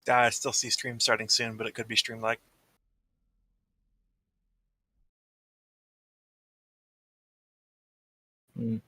I still see stream starting soon, but it could be stream lag. Mm.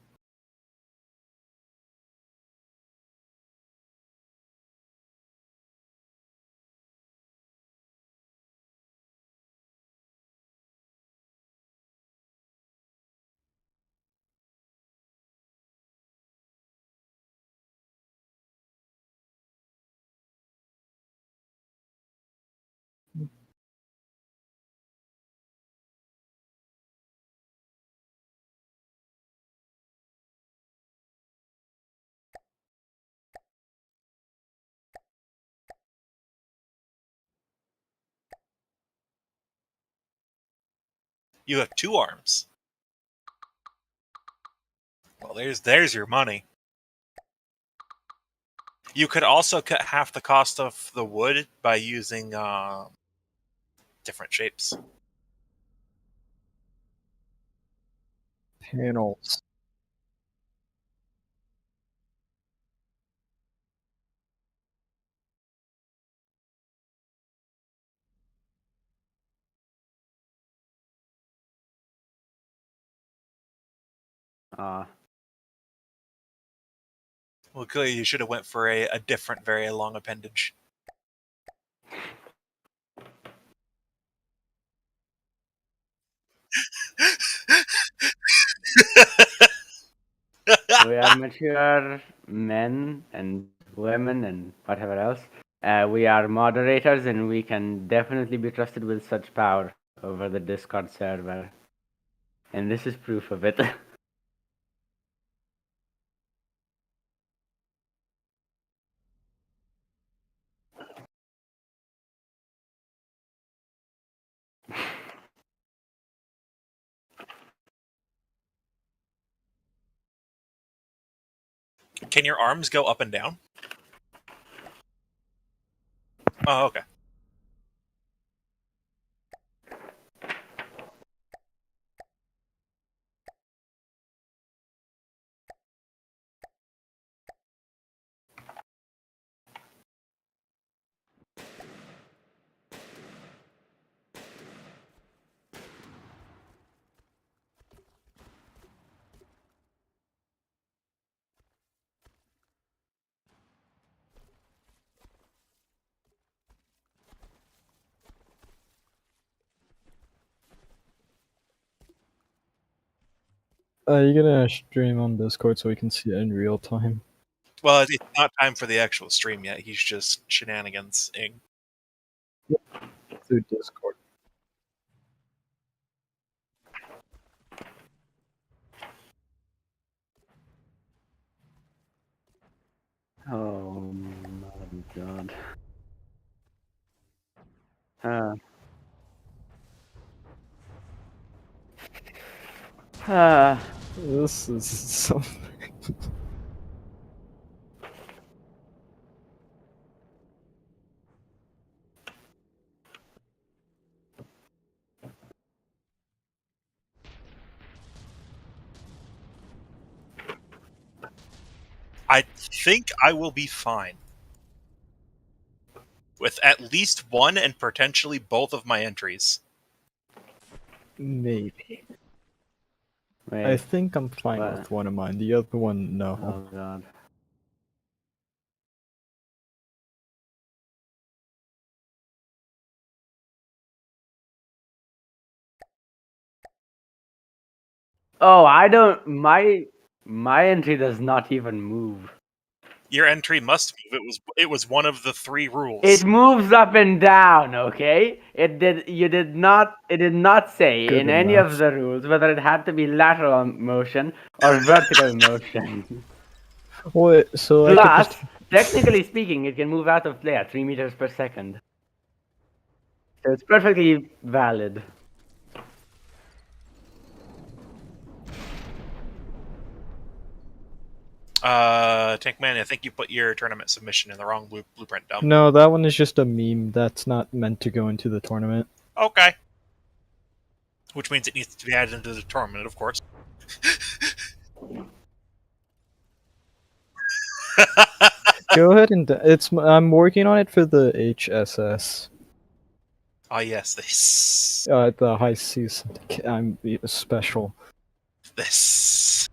You have 2 arms. Well, there's your money. You could also cut half the cost of the wood by using different shapes. Panels. Well, clearly you should have went for a different, very long appendage. We are mature men and women and whatever else. We are moderators and we can definitely be trusted with such power over the Discord server. And this is proof of it. Can your arms go up and down? Oh, okay. You're gonna stream on Discord so we can see it in real time. Well, it's not time for the actual stream yet. He's just shenanigansing. Through Discord. Oh my god. This is something. I think I will be fine. With at least one and potentially both of my entries. Maybe. Wait. I think I'm fine What? with one of mine. The other one, no. Oh god. Oh, I don't. My entry does not even move. Your entry must move. It was one of the 3 rules. It moves up and down. Okay. It did. You did not. It did not say Good in any enough. of the rules whether it had to be lateral motion or vertical motion. Wait, so I could Plus, just... technically speaking, it can move out of play at 3 meters per second. So it's perfectly valid. Tankman, I think you put your tournament submission in the wrong blueprint dump. No, that one is just a meme. That's not meant to go into the tournament. Okay. Which means it needs to be added into the tournament, of course. Go ahead and I'm working on it for the HSS. Ah, yes, this. The high seas. I'm special. This.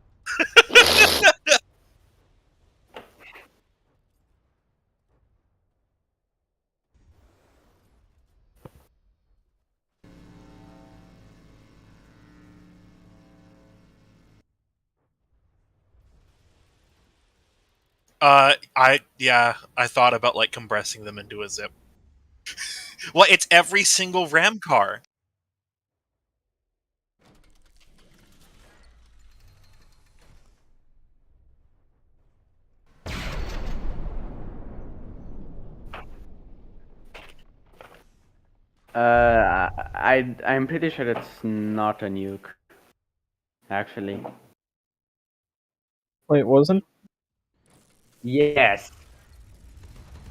I thought about like compressing them into a zip. Well, it's every single ram car. I'm pretty sure it's not a nuke. Actually. Wait, wasn't? Yes.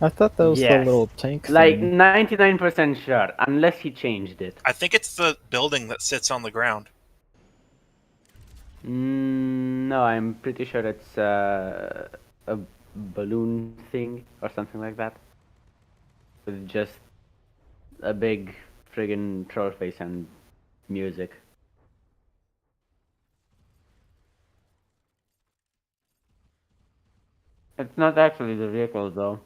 I thought that was the Yes. little tank Like thing. 99% sure, unless he changed it. I think it's the building that sits on the ground. No, I'm pretty sure it's a balloon thing or something like that. With just a big friggin' troll face and music. It's not actually the vehicle though.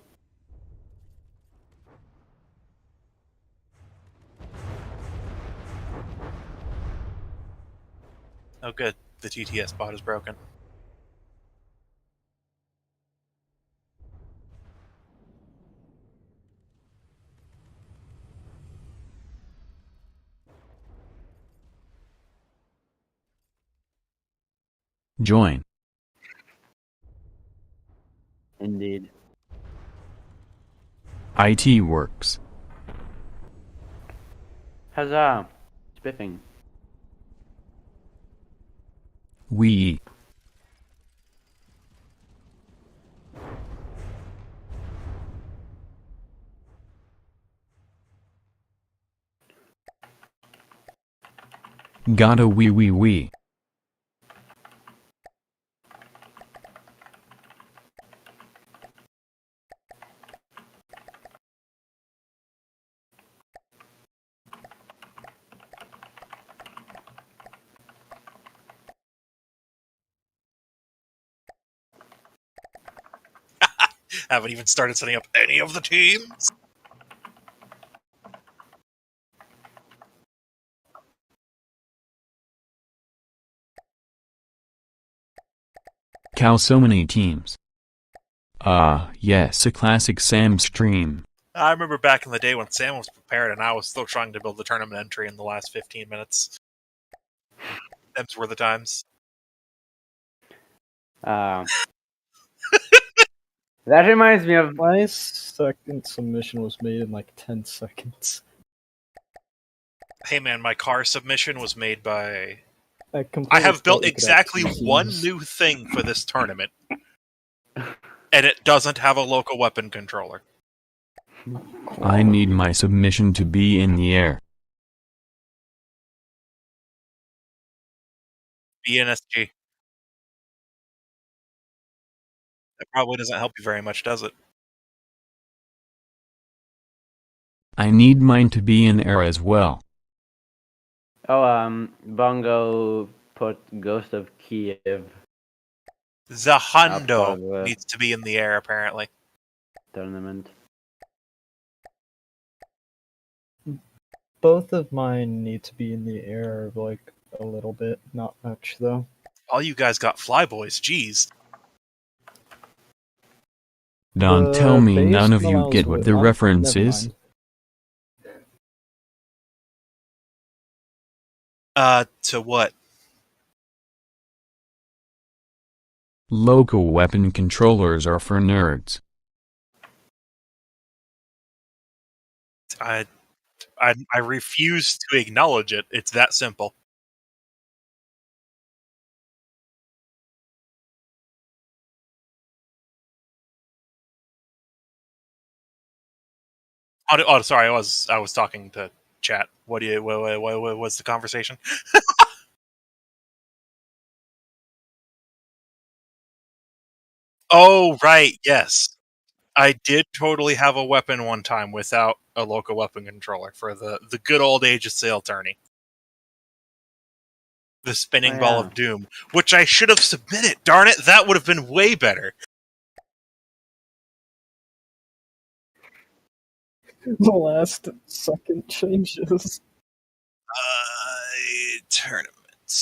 Oh, good. The TTS bot is broken. Join. Indeed. IT works. Huzzah! Spiffing. We. Gotta we. Haven't even started setting up any of the teams. Cow so many teams. Yes, a classic Sam stream. I remember back in the day when Sam was prepared and I was still trying to build the tournament entry in the last 15 minutes. Them's were the times. That reminds me of. My second submission was made in like 10 seconds. Hey man, my car submission was made by... I I have built completely exactly forgot to one use. new thing for this tournament. And it doesn't have a local weapon controller. I need my submission to be in the air. BNSG. That probably doesn't help you very much, does it? I need mine to be in air as well. Oh, Bongo put Ghost of Kiev. The for Hundo the- needs to be in the air, apparently. Tournament. Both of mine need to be in the air, like a little bit, not much though. All you guys got flyboys, jeez. Don't The tell me base none of you allows get what the wood. reference Never is. mind. To what? Local weapon controllers are for nerds. I refuse to acknowledge it. It's that simple. Oh, sorry. I was talking to chat. What what's the conversation? Oh, right. Yes. I did totally have a weapon one time without a local weapon controller for the good old Age of Sail tourney. The spinning ball of doom, which I should have submitted. Darn it, that would have been way better. The last second changes.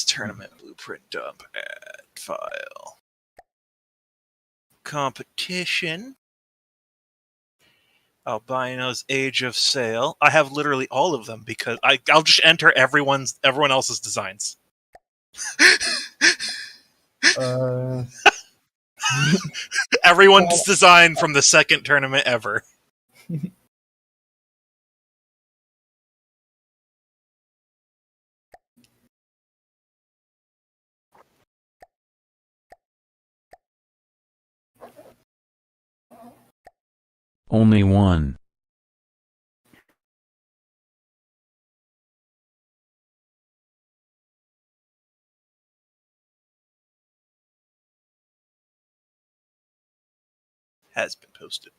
Tournament blueprint dump, add file. Competition. Albino's Age of Sail. I have literally all of them because I'll just enter everyone else's designs. Everyone's design from the second tournament ever. Only one. Has been posted.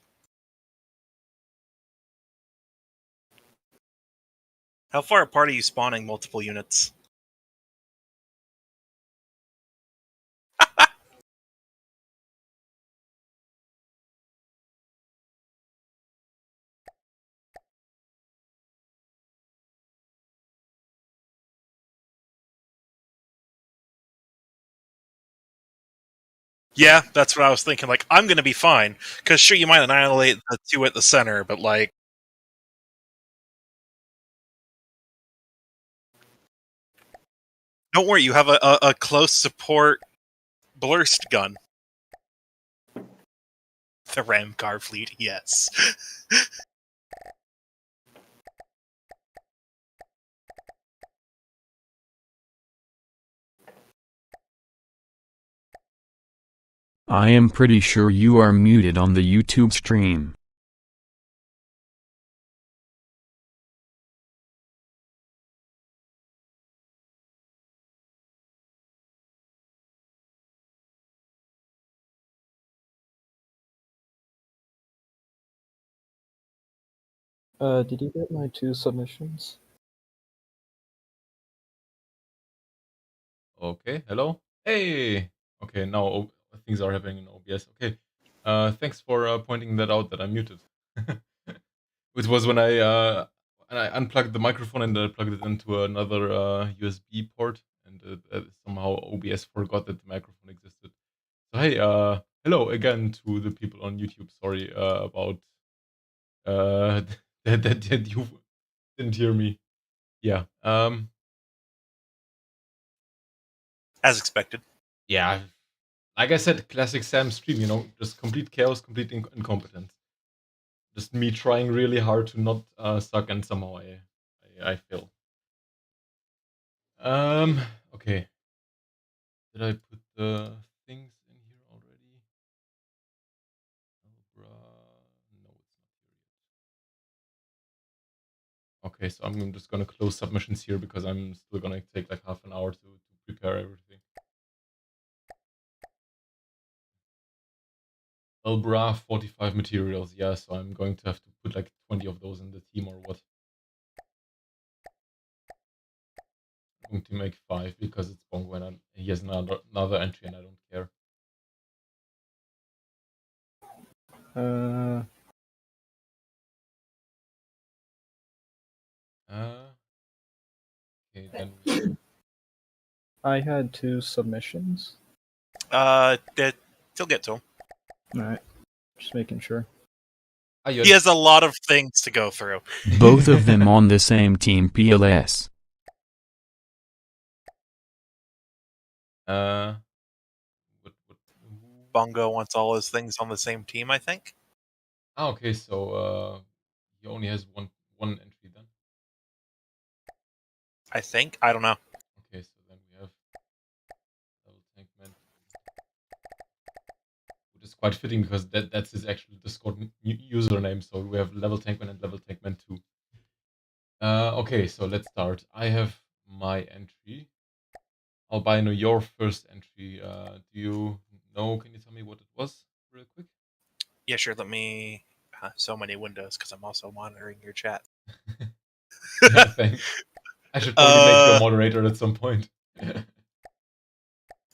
How far apart are you spawning multiple units? Yeah, that's what I was thinking. Like, I'm going to be fine. Because sure, you might annihilate the two at the center, but like... Don't worry, you have a close support blurst gun. The Ramcar fleet, yes. I am pretty sure you are muted on the YouTube stream. Did you get my 2 submissions? Okay, hello? Hey! Okay, now things are happening in OBS. Okay. Thanks for pointing that out that I'm muted. Which was when I unplugged the microphone and plugged it into another USB port, and somehow OBS forgot that the microphone existed. So hey, hello again to the people on YouTube. Sorry about that you didn't hear me. Yeah. As expected. Yeah. Like I said, classic Sam stream, just complete chaos, complete incompetence. Just me trying really hard to not suck, and somehow I fail. Okay. Did I put the things in here already? No, it's not here yet. Okay, so I'm just gonna close submissions here because I'm still gonna take like half an hour to prepare everything. Elbra 45 materials, yeah, so I'm going to have to put like 20 of those in the team or what. I'm going to make 5 because it's Bongo and he has another entry and I don't care. Okay, then I had 2 submissions. They'll get to him. Alright, just making sure. He has a lot of things to go through. Both of them on the same team PLS. Bongo wants all his things on the same team, I think. Okay, so he only has one entry then. I think. I don't know. Okay, so then we have Level Tank Man, which is quite fitting because that's his actual Discord username. So we have Level Tank Man and Level Tank Man 2. Okay, so let's start. I have my entry. Albino, your first entry. Do you know? Can you tell me what it was, real quick? Yeah, sure. Let me. So many windows because I'm also monitoring your chat. Yeah, thanks. I should probably make you a moderator at some point.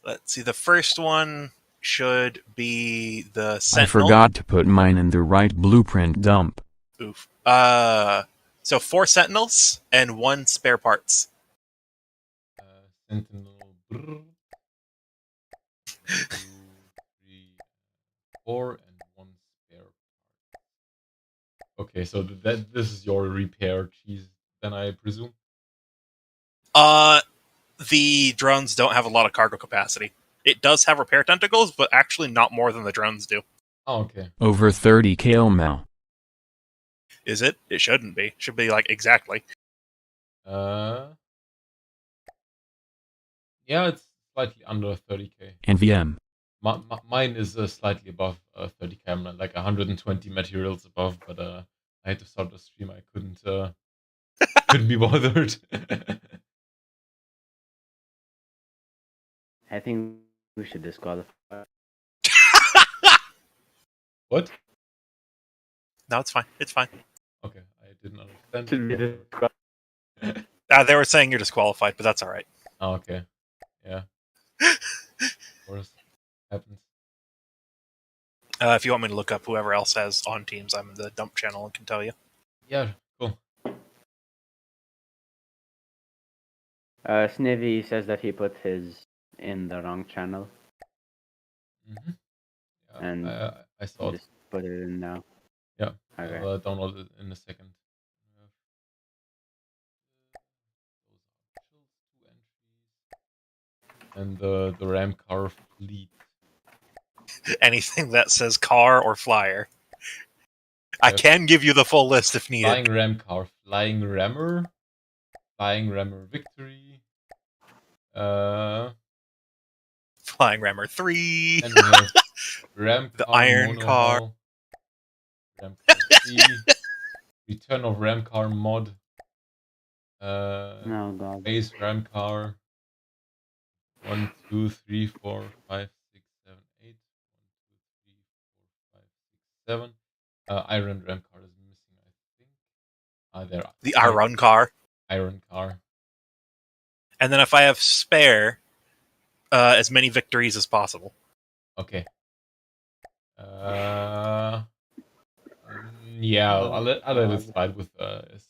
Let's see. The first one should be the Sentinel. I forgot to put mine in the right blueprint dump. Oof. So 4 Sentinels and 1 spare parts. Sentinel. 2, 3, 4, and 1 spare part. Okay, so this is your repair cheese, then I presume. The drones don't have a lot of cargo capacity. It does have repair tentacles, but actually not more than the drones do. Oh, okay. Over 30 kml. Is it? It shouldn't be. It should be like exactly. Yeah, it's slightly under 30k. NVM. Mine is slightly above 30k. I'm like 120 materials above, but I had to start the stream. I couldn't be bothered. I think we should disqualify. What? No, it's fine. It's fine. Okay, I didn't understand. Should we disqualify? They were saying you're disqualified, but that's all right. Oh, okay. Yeah. Of course. Happens. If you want me to look up whoever else has on teams, I'm in the dump channel and can tell you. Yeah, cool. Snivy says that he put his in the wrong channel. Mm-hmm. Yeah, And I saw it. just put it in now. Yeah, Okay. I'll download it in a second. And the ram car fleet. Anything that says car or flyer. I can give you the full list if needed. Flying ram car, flying rammer victory. Flying rammer 3. And we have ram The car, iron car. monohull, ram car 3, return of ram car mod. No, God. Base ram car. 1, 2, 3, 4, 5, 6, 7, 8. 1, 2, 3, 4, 5, 6, 7. Iron ram car is missing, I think. There. The iron car. Iron car. And then if I have spare, as many victories as possible. Okay. Yeah, I'll let it slide with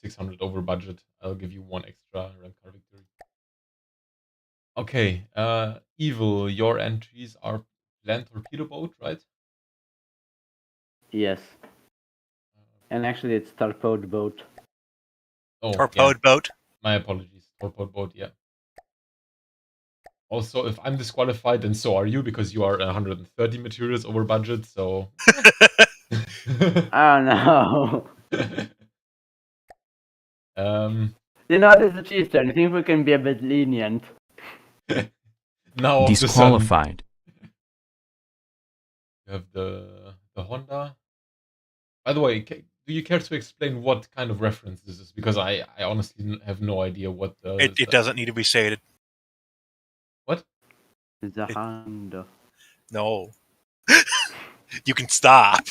600 over budget. I'll give you 1 extra ram car victory. Okay, Evil, your entries are land torpedo boat, right? Yes. And actually, it's torpedo boat. Oh, Torpedo boat. My apologies. Torpedo boat, yeah. Also, if I'm disqualified, then so are you, because you are 130 materials over budget, so... Oh, no. You know, this is a cheese turn. I think we can be a bit lenient. Now Disqualified. You have the Honda. By the way, do you care to explain what kind of reference this is? Because I honestly have no idea what the... It doesn't need to be stated. What? The Honda. No. You can stop.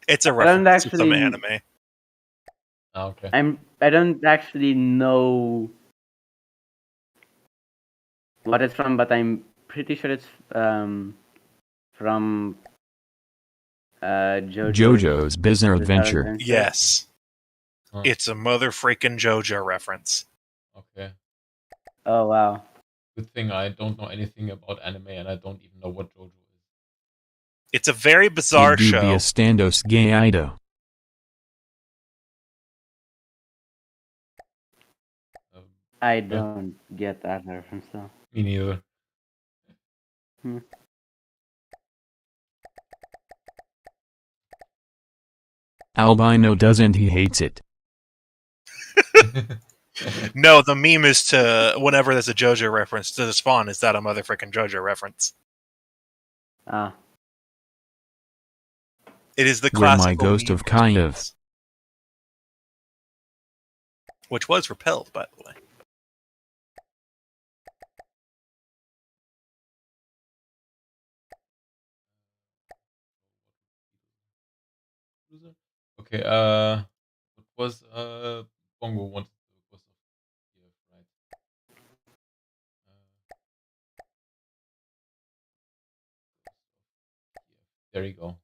It's a reference to some anime. Oh, okay. I don't actually know what it's from, but I'm pretty sure it's from JoJo's Bizarre Adventure. Yes. Huh. It's a mother freaking JoJo reference. Okay. Oh, wow. Good thing I don't know anything about anime and I don't even know what JoJo is. It's a very bizarre show. Standos gay Ido. I don't get that reference though. Me neither. Albino doesn't, he hates it. No, the meme is to whenever there's a JoJo reference to the spawn, is that a mother freaking JoJo reference? Ah. It is the Where classic. my ghost of kind of. Which was repelled, by the way. cruiser. Okay, what was Bongo wanted the cost of Kiev, right? There you go.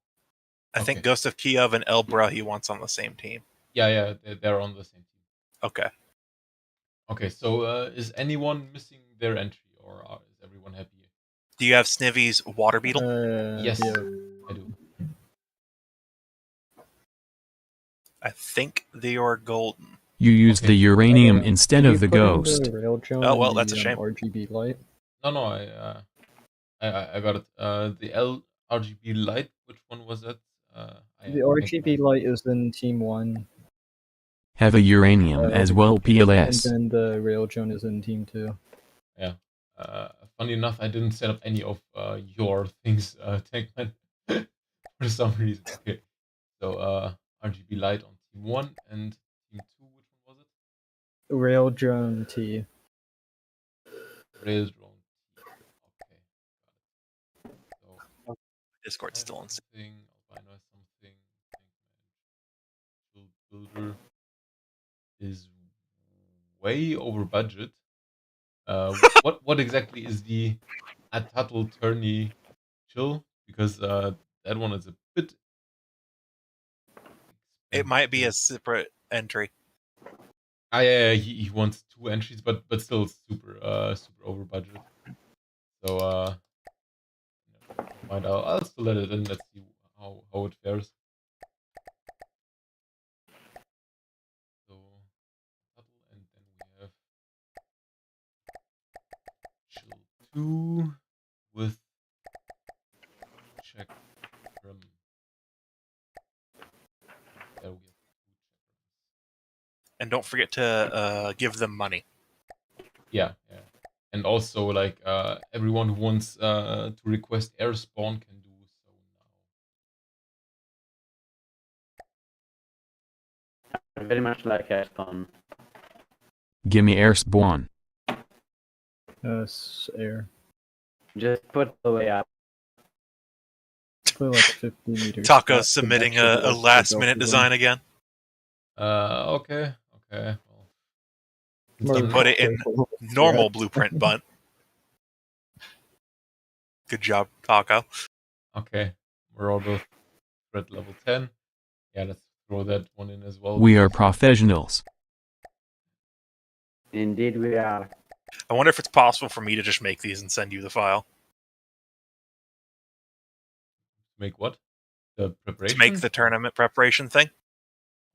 I think Okay. Ghost of Kiev and Elbra he wants on the same team. Yeah, they're on the same team. Okay. Okay, so is anyone missing their entry, or is everyone happy? Do you have Snivy's water beetle? Yes, Yeah. I do. I think they are golden. You used the uranium instead Did of you the put in ghost. the railgun Oh, well, and that's a the shame. RGB light? No, I got it. The RGB light. Which one was that? The RGB light is in Team 1, Have a uranium as well, and PLS. then the railgun is in Team 2. Yeah. Funny enough, I didn't set up any of your things, Tankman, for some reason. Okay. So RGB light on team 1 and team 2. Which one was it? Railgun T. Rail drone. Okay. Got it. So Discord's still in. something. Albino has something. Tankman. Builder is way over budget. What exactly is the Atatul tourney chill? Because that one is a bit It might be a expensive. separate entry. Yeah, he wants 2 entries, but still super over budget. So never mind. I'll still let it in. Let's see how it fares. So and then we have chill 2 with check rim. There we have 2 check rims. And don't forget to give them money. Yeah. And also, like, everyone who wants to request air spawn can do so now. I very much like Airstone. Gimme air spawn. Air. Just put the way up. Put like 50 meters. Taco submitting a last-minute design again. Okay. Well, Put it in normal blueprint bunt. Good job, Taco. Okay, we're all both threat level 10. Yeah, let's throw that one in as well. We are professionals. Indeed, we are. I wonder if it's possible for me to just make these and send you the file. Make what? The preparation? To make the tournament preparation thing.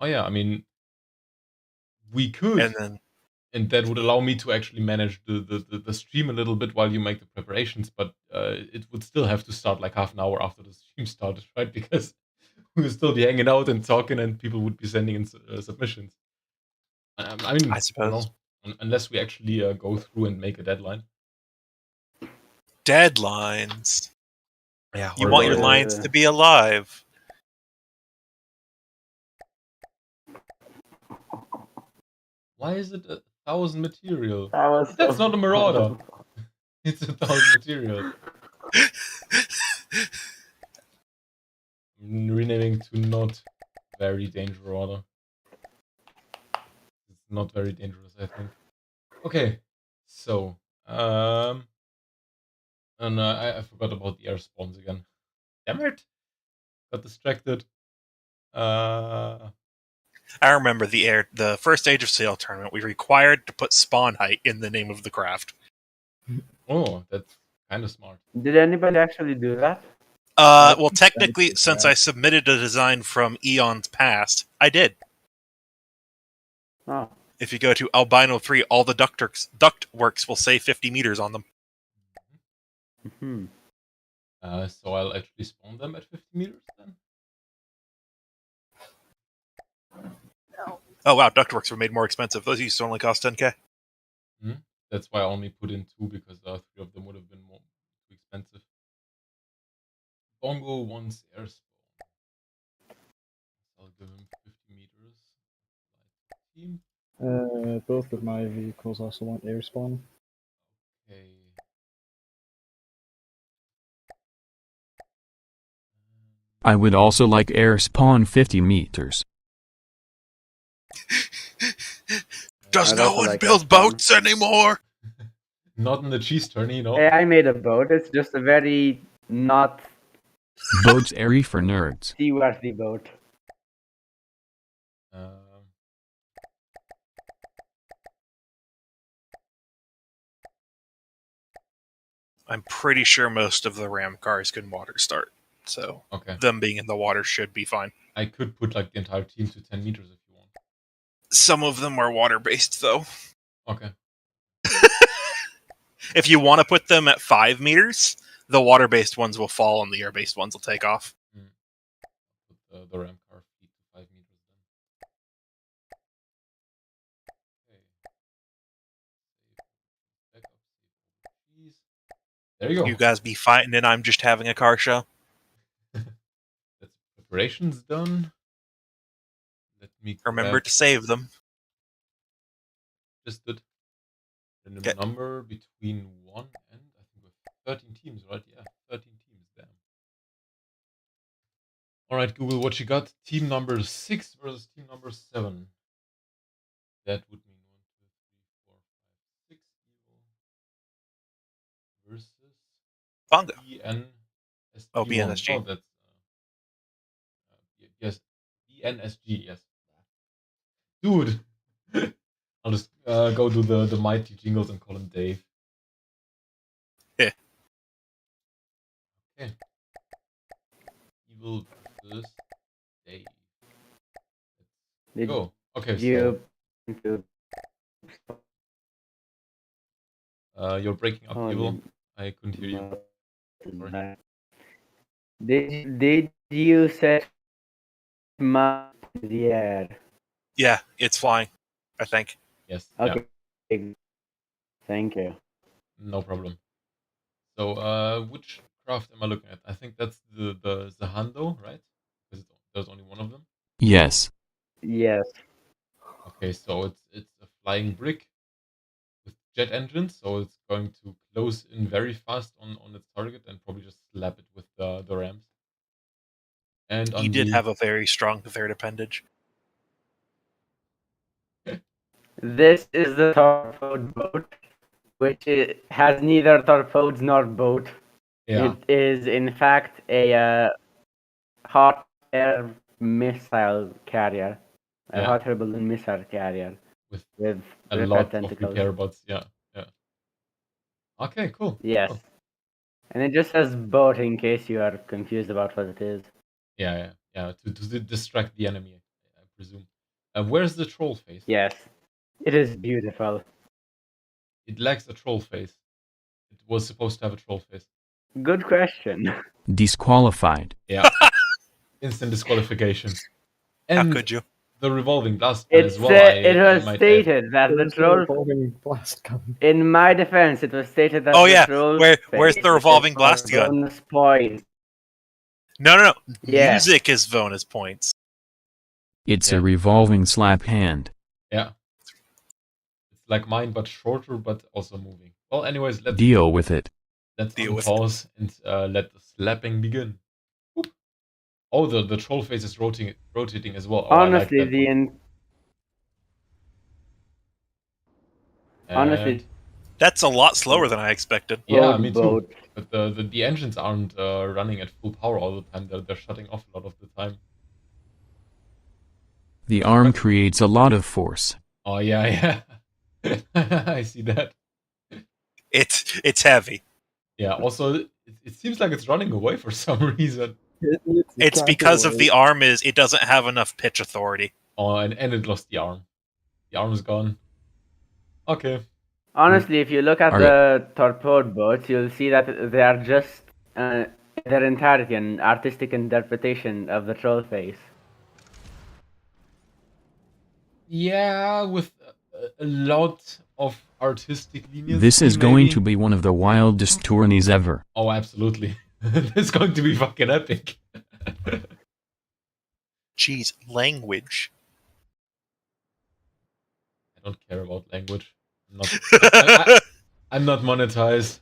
Oh yeah, I mean, we could. And that would allow me to actually manage the stream a little bit while you make the preparations, but it would still have to start like half an hour after the stream started, right? Because we would still be hanging out and talking, and people would be sending in submissions. I mean, I suppose. Unless we actually go through and make a deadline. Deadlines? Yeah. You want your lines to be alive. Why is it 1,000 material? That's not a marauder. It's 1,000 material. I'm renaming to not very dangerous order. It's not very dangerous, I think. Okay, so and I forgot about the air spawns again. Damn it! Got distracted. I remember the first Age of Sail tournament. We required to put spawn height in the name of the craft. Oh, that's kind of smart. Did anybody actually do that? Well, technically, since I submitted a design from eons past, I did. Oh. If you go to Albino 3, all the ductworks will say 50 meters on them. Mm-hmm. So I'll actually spawn them at 50 meters then? Oh wow, ductworks were made more expensive. Those used to only cost 10k. That's why I only put in 2, because 3 of them would have been too expensive. Bongo wants air spawn. I'll give him 50 meters. Team. Both of my vehicles also want air spawn. Okay. I would also like air spawn 50 meters. Does I'd no also one like build that boats anymore? Not in the cheese tourney, no. Hey, I made a boat. It's just a very not Boats airy for nerds. seaworthy boat. Um, I'm pretty sure most of the ram cars can water start, so okay. them being in the water should be fine. I could put like the entire team to 10 meters if you want. Some of them are water-based, though. Okay. If you want to put them at 5 meters, the water-based ones will fall and the air-based ones will take off. Put the ram car feet to 5 meters then. Okay. Back up, save all the cheese. There you go. You guys be fighting and I'm just having a car show. That's preparations done. Let me Remember to save them. just did random Okay. number between 1 and I think we're 13 teams, right? Yeah, 13 teams. Damn. All right, Google, what you got? Team number 6 versus team number 7. That would mean 1, 2, 3, 4, 5, 6 evil versus Bongo. BNSG. Oh, BNSG. Oh, that's yes, BNSG. Yes, dude. I'll just go do the mighty jingles and call him Dave. Yeah. Okay. Evil versus Dave. Did Go. Okay, you so you're breaking up, Oh, Evil. I couldn't hear you. Sorry. Did you set my in the air? Yeah, it's flying, I think. Yes. Okay. Yeah, Thank you. no problem. So which craft am I looking at? I think that's the Zahando, right? Because there's only one of them. Yes. Yes. Okay, so it's a flying brick with jet engines, so it's going to close in very fast on its target and probably just slap it with the rams. And He did have a very strong third appendage. This is the torpedo boat, which has neither torpedoes nor boat. yeah, It is, in fact, a hot air missile carrier. A Yeah. hot air balloon missile carrier. with With a ripper lot of tentacles. repair bots. Yeah, yeah. Okay, cool. Yes. Cool. And it just says boat in case you are confused about what it is. Yeah. To distract the enemy, I presume. Where's the troll face? Yes. It is beautiful. It lacks a troll face. It was supposed to have a troll face. Good question. Disqualified. Yeah. Instant disqualification. How And could you? the revolving blast gun as well. It I was might add. stated that the Where's troll. revolving blast gun? In my defense, it was stated that Oh, the yeah. troll. Where's the face revolving is blast gun? bonus point. No. Yes. Music is bonus points. It's Yeah. a revolving slap hand. Yeah. It's like mine, but shorter, but also moving. Well, anyways, let's Deal with it. Deal with it. unpause and let the slapping begin. Whoop. Oh, the troll face is rotating as well. Oh, Honestly, I like that. honestly, And- That's a lot slower than I expected. yeah, me too. boat. But the engines aren't running at full power all the time. They're shutting off a lot of the time. The arm creates a lot of force. Oh yeah. I see that. It's heavy. Yeah. Also, it seems like it's running away for some reason. It's because of the arm it doesn't have enough pitch authority. Oh, and it lost the arm. The arm is gone. Okay. Honestly, if you look at Are the torpedo boats, you'll see that they are just in their entirety an artistic interpretation of the troll face. Yeah, with a lot of artistic leniency. This is going maybe. to be one of the wildest tourneys ever. Oh, absolutely. It's going to be fucking epic. Jeez, language. I don't care about language. I'm not monetized.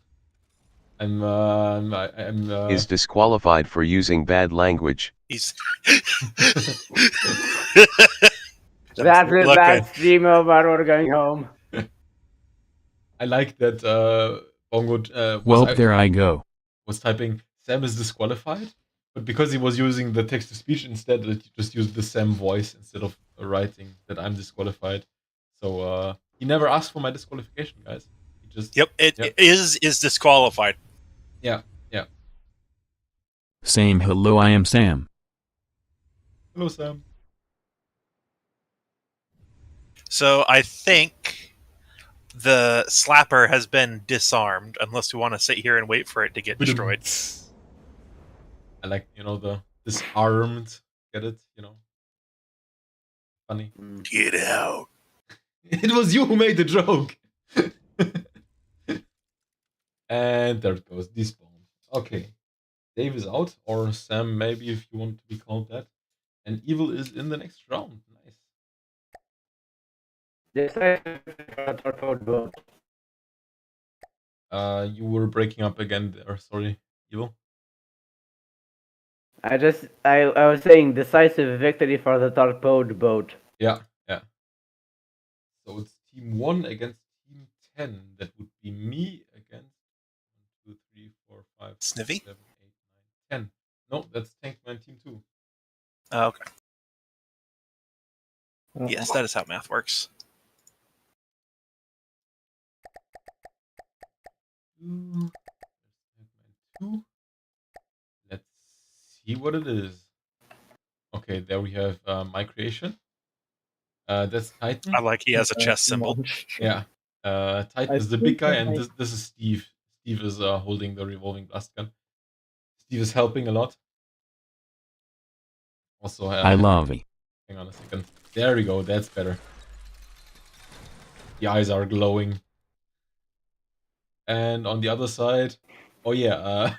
Is disqualified for using bad language. He's That's it, Look, bad stream over. We're going home. I like that Bongo Welp, there I go. was typing Sam is disqualified, but because he was using the text to speech instead, it just used the Sam voice instead of writing that I'm disqualified. So he never asked for my disqualification, guys. He just it is disqualified. yeah. Same hello, I am Sam. Hello, Sam. So I think the slapper has been disarmed, unless we want to sit here and wait for it to get destroyed. I like disarmed. Get it? Funny. Get out. It was you who made the joke. And there it goes. Despawn. Okay. Dave is out, or Sam, maybe, if you want to be called that. And Evil is in the next round. Nice. You were breaking up again there. Sorry, Evil. I was saying decisive victory for the torpedo boat. Yeah. So it's team 1 against team 10. That would be me against 1, 2, 3, 4, 5, 6, Sniffy? 7, 8, 9, 10. No, that's Tankman team 2. Oh, okay. Yes, that is how math works. Tankman 2. Let's see what it is. Okay, there we have my creation. That's Titan. I like he has a chess symbol. Yeah. Titan is the big guy, and this is Steve. Steve is holding the revolving blast gun. Steve is helping a lot. Also, I love it. Hang on a second. There we go. That's better. The eyes are glowing. And on the other side, oh yeah,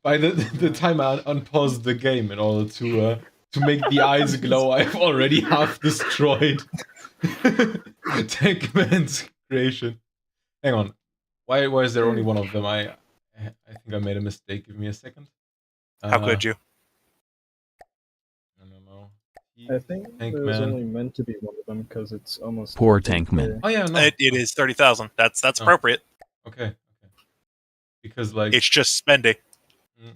by the time I unpaused the game in order to make the eyes glow, I've already half destroyed Tankman's creation. Hang on, why is there only one of them? I think I made a mistake. Give me a second. How could you? No. I think there's only meant to be one of them because it's almost Poor Tankman. Oh yeah, no. It is 30,000. That's appropriate. Okay. Because It's just spending. Yeah.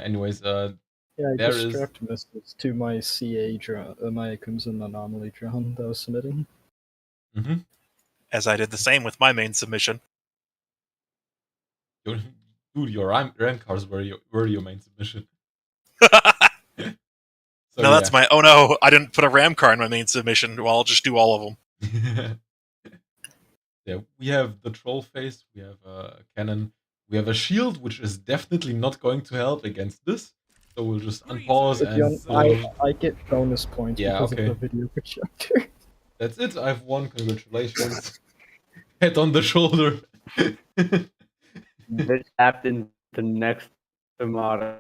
Anyways, yeah, I there just is- strapped missiles to my CA drone, my Crimson Anomaly drone that I was submitting. Mm-hmm. As I did the same with my main submission. Dude, your rank cars were your main submission. So, No, that's my. Oh no, I didn't put a ram car in my main submission. Well, I'll just do all of them. Yeah, we have the troll face, we have a cannon, we have a shield, which is definitely not going to help against this. So we'll just unpause and I get bonus points because of the video projector. That's it. I've won. Congratulations. Head on the shoulder. Bitch tapped in the next tomorrow.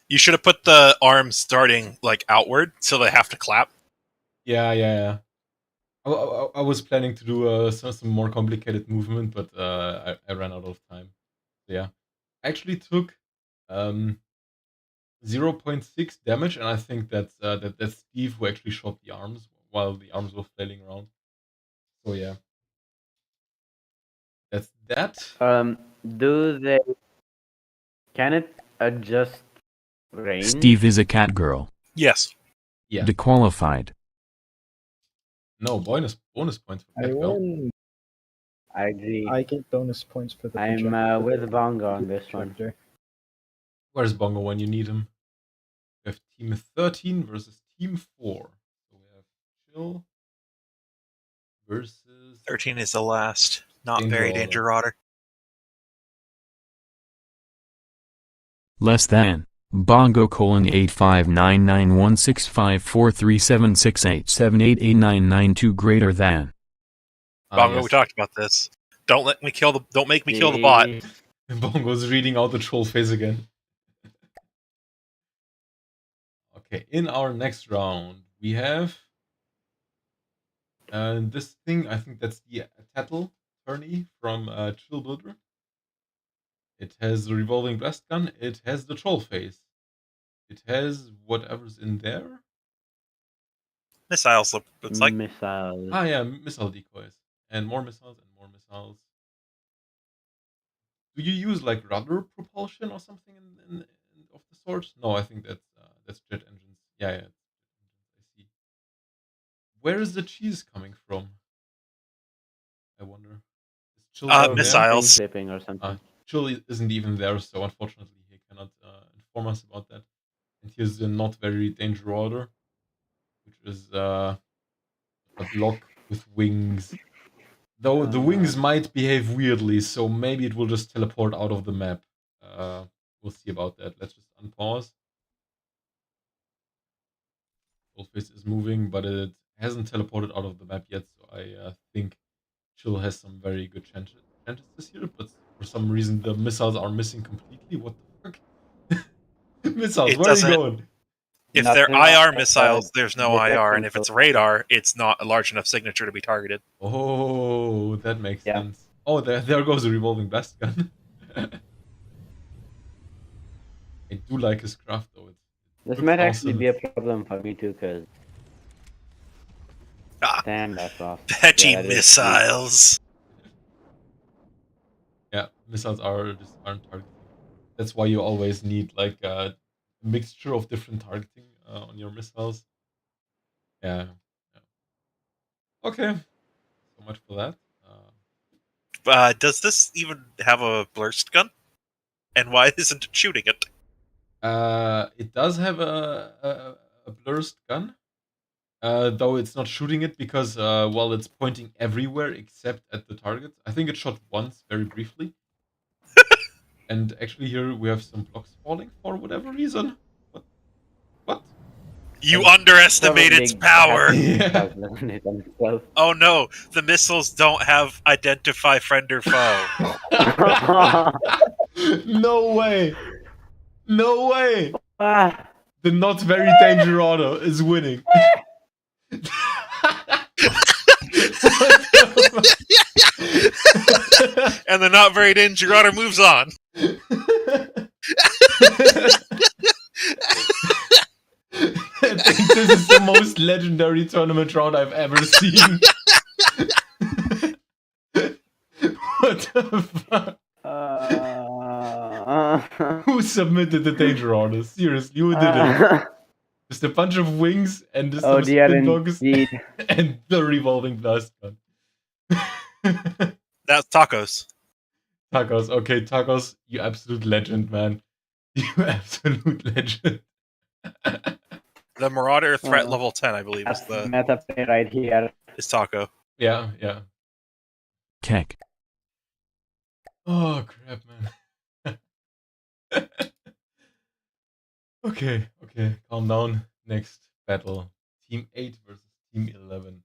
You should have put the arms starting like outward, so they have to clap. Yeah. I was planning to do some more complicated movement, but I ran out of time. So, yeah, I actually took 0.6 damage, and I think that's Steve who actually shot the arms while the arms were flailing around. So yeah, that's that. Can it adjust range? Steve is a cat girl. Yes. Yeah. Dequalified. No, bonus points for I that girl. win. I agree. I get bonus points for the I'm projector. with Bongo on this one. Projector. Where's Bongo when you need him? We have team 13 versus team 4. So we have Chill versus 13 is the last. Not Danger very Otter. danger otter. Less than. Bongo colon 859916543768788992 greater than. Bongo, yes. we talked about this. Don't make me kill the bot. Bongo's reading out the troll face again. Okay, in our next round, we have this thing. I think that's the Tattle. Tourney from Chill Builder. It has the revolving blast gun. It has the troll face. It has whatever's in there. Missiles, looks like. Missiles. Ah, yeah, missile decoys. And more missiles and more missiles. Do you use like rudder propulsion or something in of the sort? No, I think that's jet engines. Yeah, yeah. I see. Where is the cheese coming from? I wonder. Is Chill even there? Missiles. Flipping or something. Chill isn't even there, so unfortunately he cannot inform us about that. And here's the not very danger order, which is a block with wings. Though the wings might behave weirdly, so maybe it will just teleport out of the map. We'll see about that. Let's just unpause. Goldface is moving, but it hasn't teleported out of the map yet, so I think Chill has some very good chances here, but for some reason the missiles are missing completely. What the fuck? Missiles, where are you going? If Nothing they're IR like missiles, there's no IR, detection and if it's radar, it's not a large enough signature to be targeted. Oh, that makes sense. Oh, there goes the revolving blast gun. I do like his craft though. This might actually be a problem for me too, because damn, that's awesome. Veggie missiles. Yeah, missiles aren't targeting. That's why you always need like a mixture of different targeting on your missiles. Yeah. Okay. So much for that. Does this even have a burst gun? And why isn't it shooting it? It does have a burst gun. Though it's not shooting it because well, it's pointing everywhere except at the target. I think it shot once very briefly. And actually here we have some blocks falling for whatever reason. What? You underestimate its power! Yeah. Oh no, the missiles don't have identify friend or foe. No way! No way! The not very danger order is winning. And the not very danger order moves on. I think this is the most legendary tournament round I've ever seen. What the fuck? Who submitted the danger order? Seriously, who did it? Just a bunch of wings and some spin dogs and the revolving blast gun. That's Tacos. Tacos, okay, Tacos, you absolute legend, man. You absolute legend. The Marauder threat level 10, I believe, is the meta play right here. Is Taco. Yeah. Keck. Oh crap, man. Okay, calm down. Next battle. Team 8 versus Team 11. 1,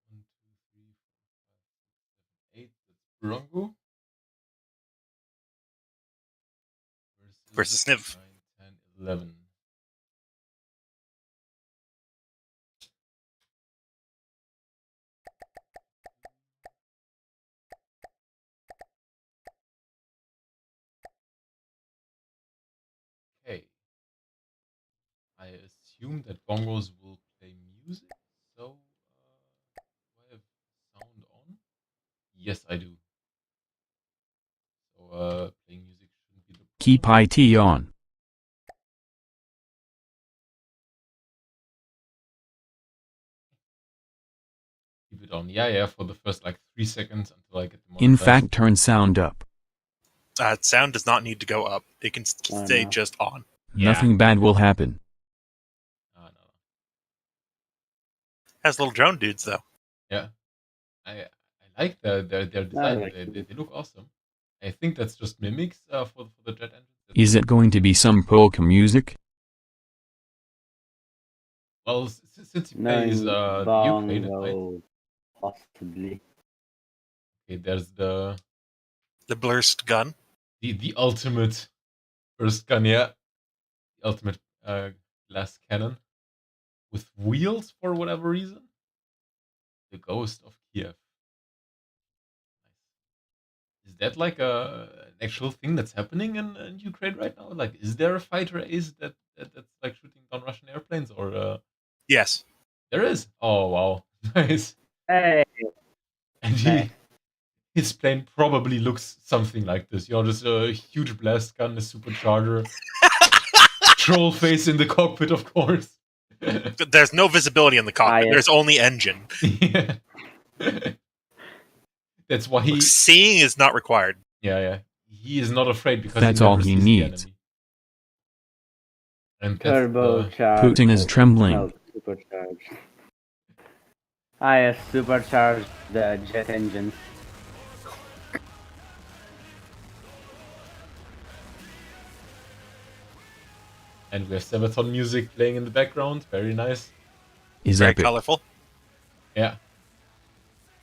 2, 3, 4, 5, 6, 7, 8. That's Bronco. Versus Sniv. 9, 10, 11. Okay. I assume that bongos will play music, so do I have sound on? Yes, I do. So playing music shouldn't be the Keep IT on. Keep it on. Yeah, for the first like 3 seconds until I get the In fact, turn sound up. Sound does not need to go up. It can stay just on. Nothing bad will happen. No. Has little drone dudes though. Yeah. I like their design. They look awesome. I think that's just mimics for the jet engine. Is it going to be some polka music? Well, since he plays the Ukraine, right? Possibly. Okay, there's the burst gun. The ultimate burst gun, yeah. The ultimate glass cannon with wheels for whatever reason. The Ghost of Kiev. is that like an actual thing that's happening in Ukraine right now? Like, is there a fighter ace that's like shooting down Russian airplanes, or Yes. there is? Oh wow, nice. Hey, And nice. his plane probably looks something like this. You know, just a huge blast gun, a supercharger, troll face in the cockpit, of course. There's no visibility in the cockpit. yeah. There's only engine. Yeah. That's why he. Seeing is not required. Yeah. He is not afraid because That's he never all he sees needs. the enemy. And that's Turbocharged. Putin is trembling. No, supercharged. Yes, supercharged the jet engine. And we have Sabaton music playing in the background. Very nice. Is Very epic. colorful. Yeah.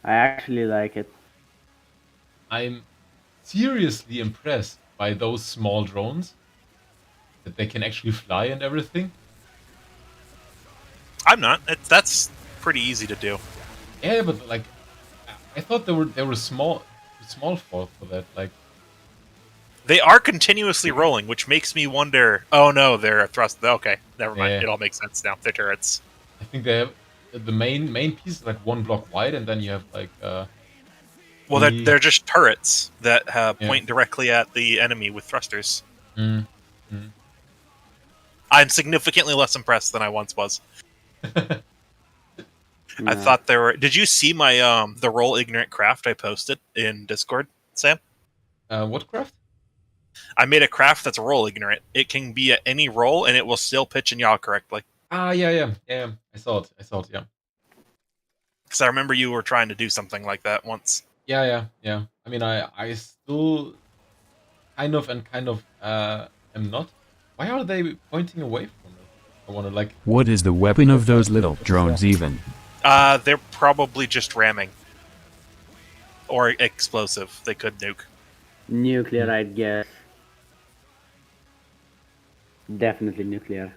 I actually like it. I'm seriously impressed by those small drones. That they can actually fly and everything. I'm not. That's pretty easy to do. Yeah, but like, I thought they were small for that. Like, They are continuously rolling, which makes me wonder. Oh no, they're thrust. Okay, never mind. Yeah. It all makes sense now. They're turrets. I think they have the main piece is like 1 block wide, and then you have like Well, the- they're just turrets that Yeah. point directly at the enemy with thrusters. Mm. I'm significantly less impressed than I once was. I Yeah. thought there were. Did you see my the roll ignorant craft I posted in Discord, Sam? What craft? I made a craft that's roll ignorant. It can be at any roll, and it will still pitch and yaw correctly. Ah, yeah. I saw it. Yeah. Because I remember you were trying to do something like that once. Yeah. I mean, I still kind of am not. Why are they pointing away from it? I want to like. What is the weapon of those little drones even? They're probably just ramming. Or explosive. They could nuke. Nuclear, I'd guess. Definitely nuclear.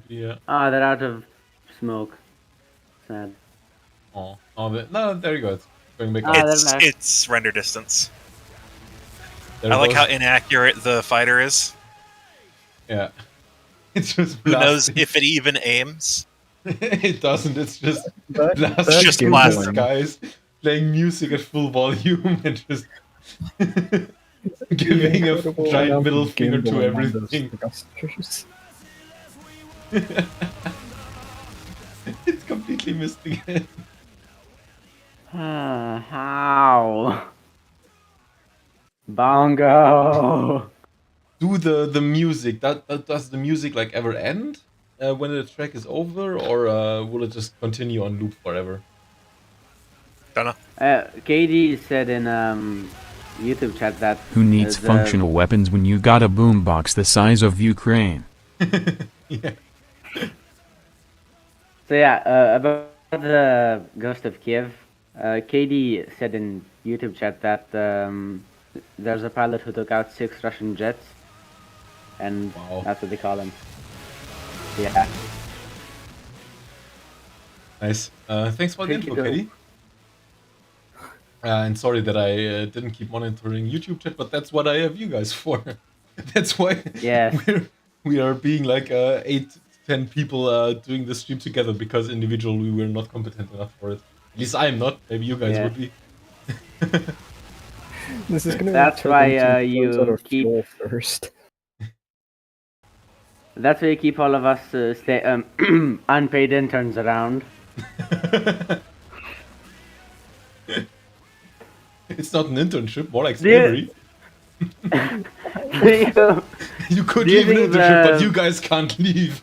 Yeah. Ah, they're out of smoke. Sad. Oh, no, there you go. It's going back. Ah, up. they're It's back. it's render distance. There I like goes- how inaccurate the fighter is. Yeah. It's just Who knows blasting. if it even aims? It doesn't. It's just That- blasting that's just through blasting. the skies, playing music at full volume, and just giving a giant middle finger to everything. It's completely missed again. How? Bongo! Do the music does the music like ever end when the track is over, or will it just continue on loop forever? Don't know. KD said in YouTube chat that Who needs the- functional weapons when you got a boombox the size of Ukraine? Yeah. So yeah, about the Ghost of Kiev, KD said in YouTube chat that there's a pilot who took out 6 Russian jets, and Wow. that's what they call him. Yeah. Nice. Thanks for the Thank info, you. Katie. And sorry that I didn't keep monitoring YouTube chat, but that's what I have you guys for. That's why Yes. we are being like 8 to 10 people doing the stream together, because individually we were not competent enough for it. At least I'm not. Maybe you guys Yeah. would be. This is gonna That's turn why, into you those that are keep- full first. That's why you keep all of us unpaid interns around. It's not an internship, more like Do you- slavery. You could Do you leave an think internship, but the- you guys can't leave.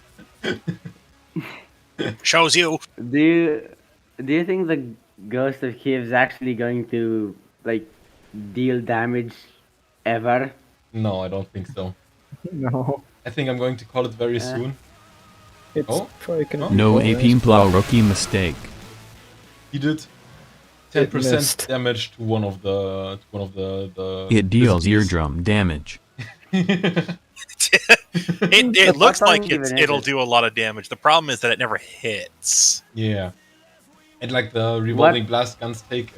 Shows you. Do you think the Ghost of Kiev is actually going to like deal damage ever? No, I don't think so. No, I think I'm going to call it very soon. it's Oh. probably gonna be No bonus. Apimplau rookie mistake. He did It 10% missed. damage to one of the It deals visitors. eardrum damage. It looks fuck like don't even hit it'll it? do a lot of damage. The problem is that it never hits. Yeah. And like the revolving blast guns take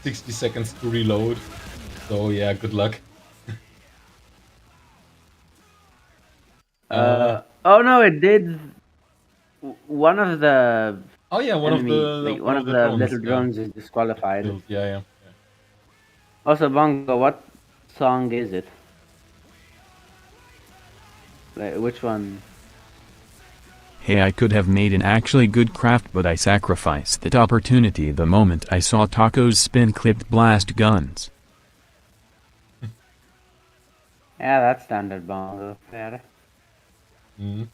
60 seconds to reload. So yeah, good luck. Oh no, it did. One of the Oh yeah, one of enemies, the like one of the drones. little Yeah, drones, is disqualified. killed. Yeah. Also, Bongo, what song is it? Like, which one? Hey, I could have made an actually good craft, but I sacrificed that opportunity the moment I saw Taco's spin-clipped blast guns. Yeah, that's standard Bongo. Fair. Mm.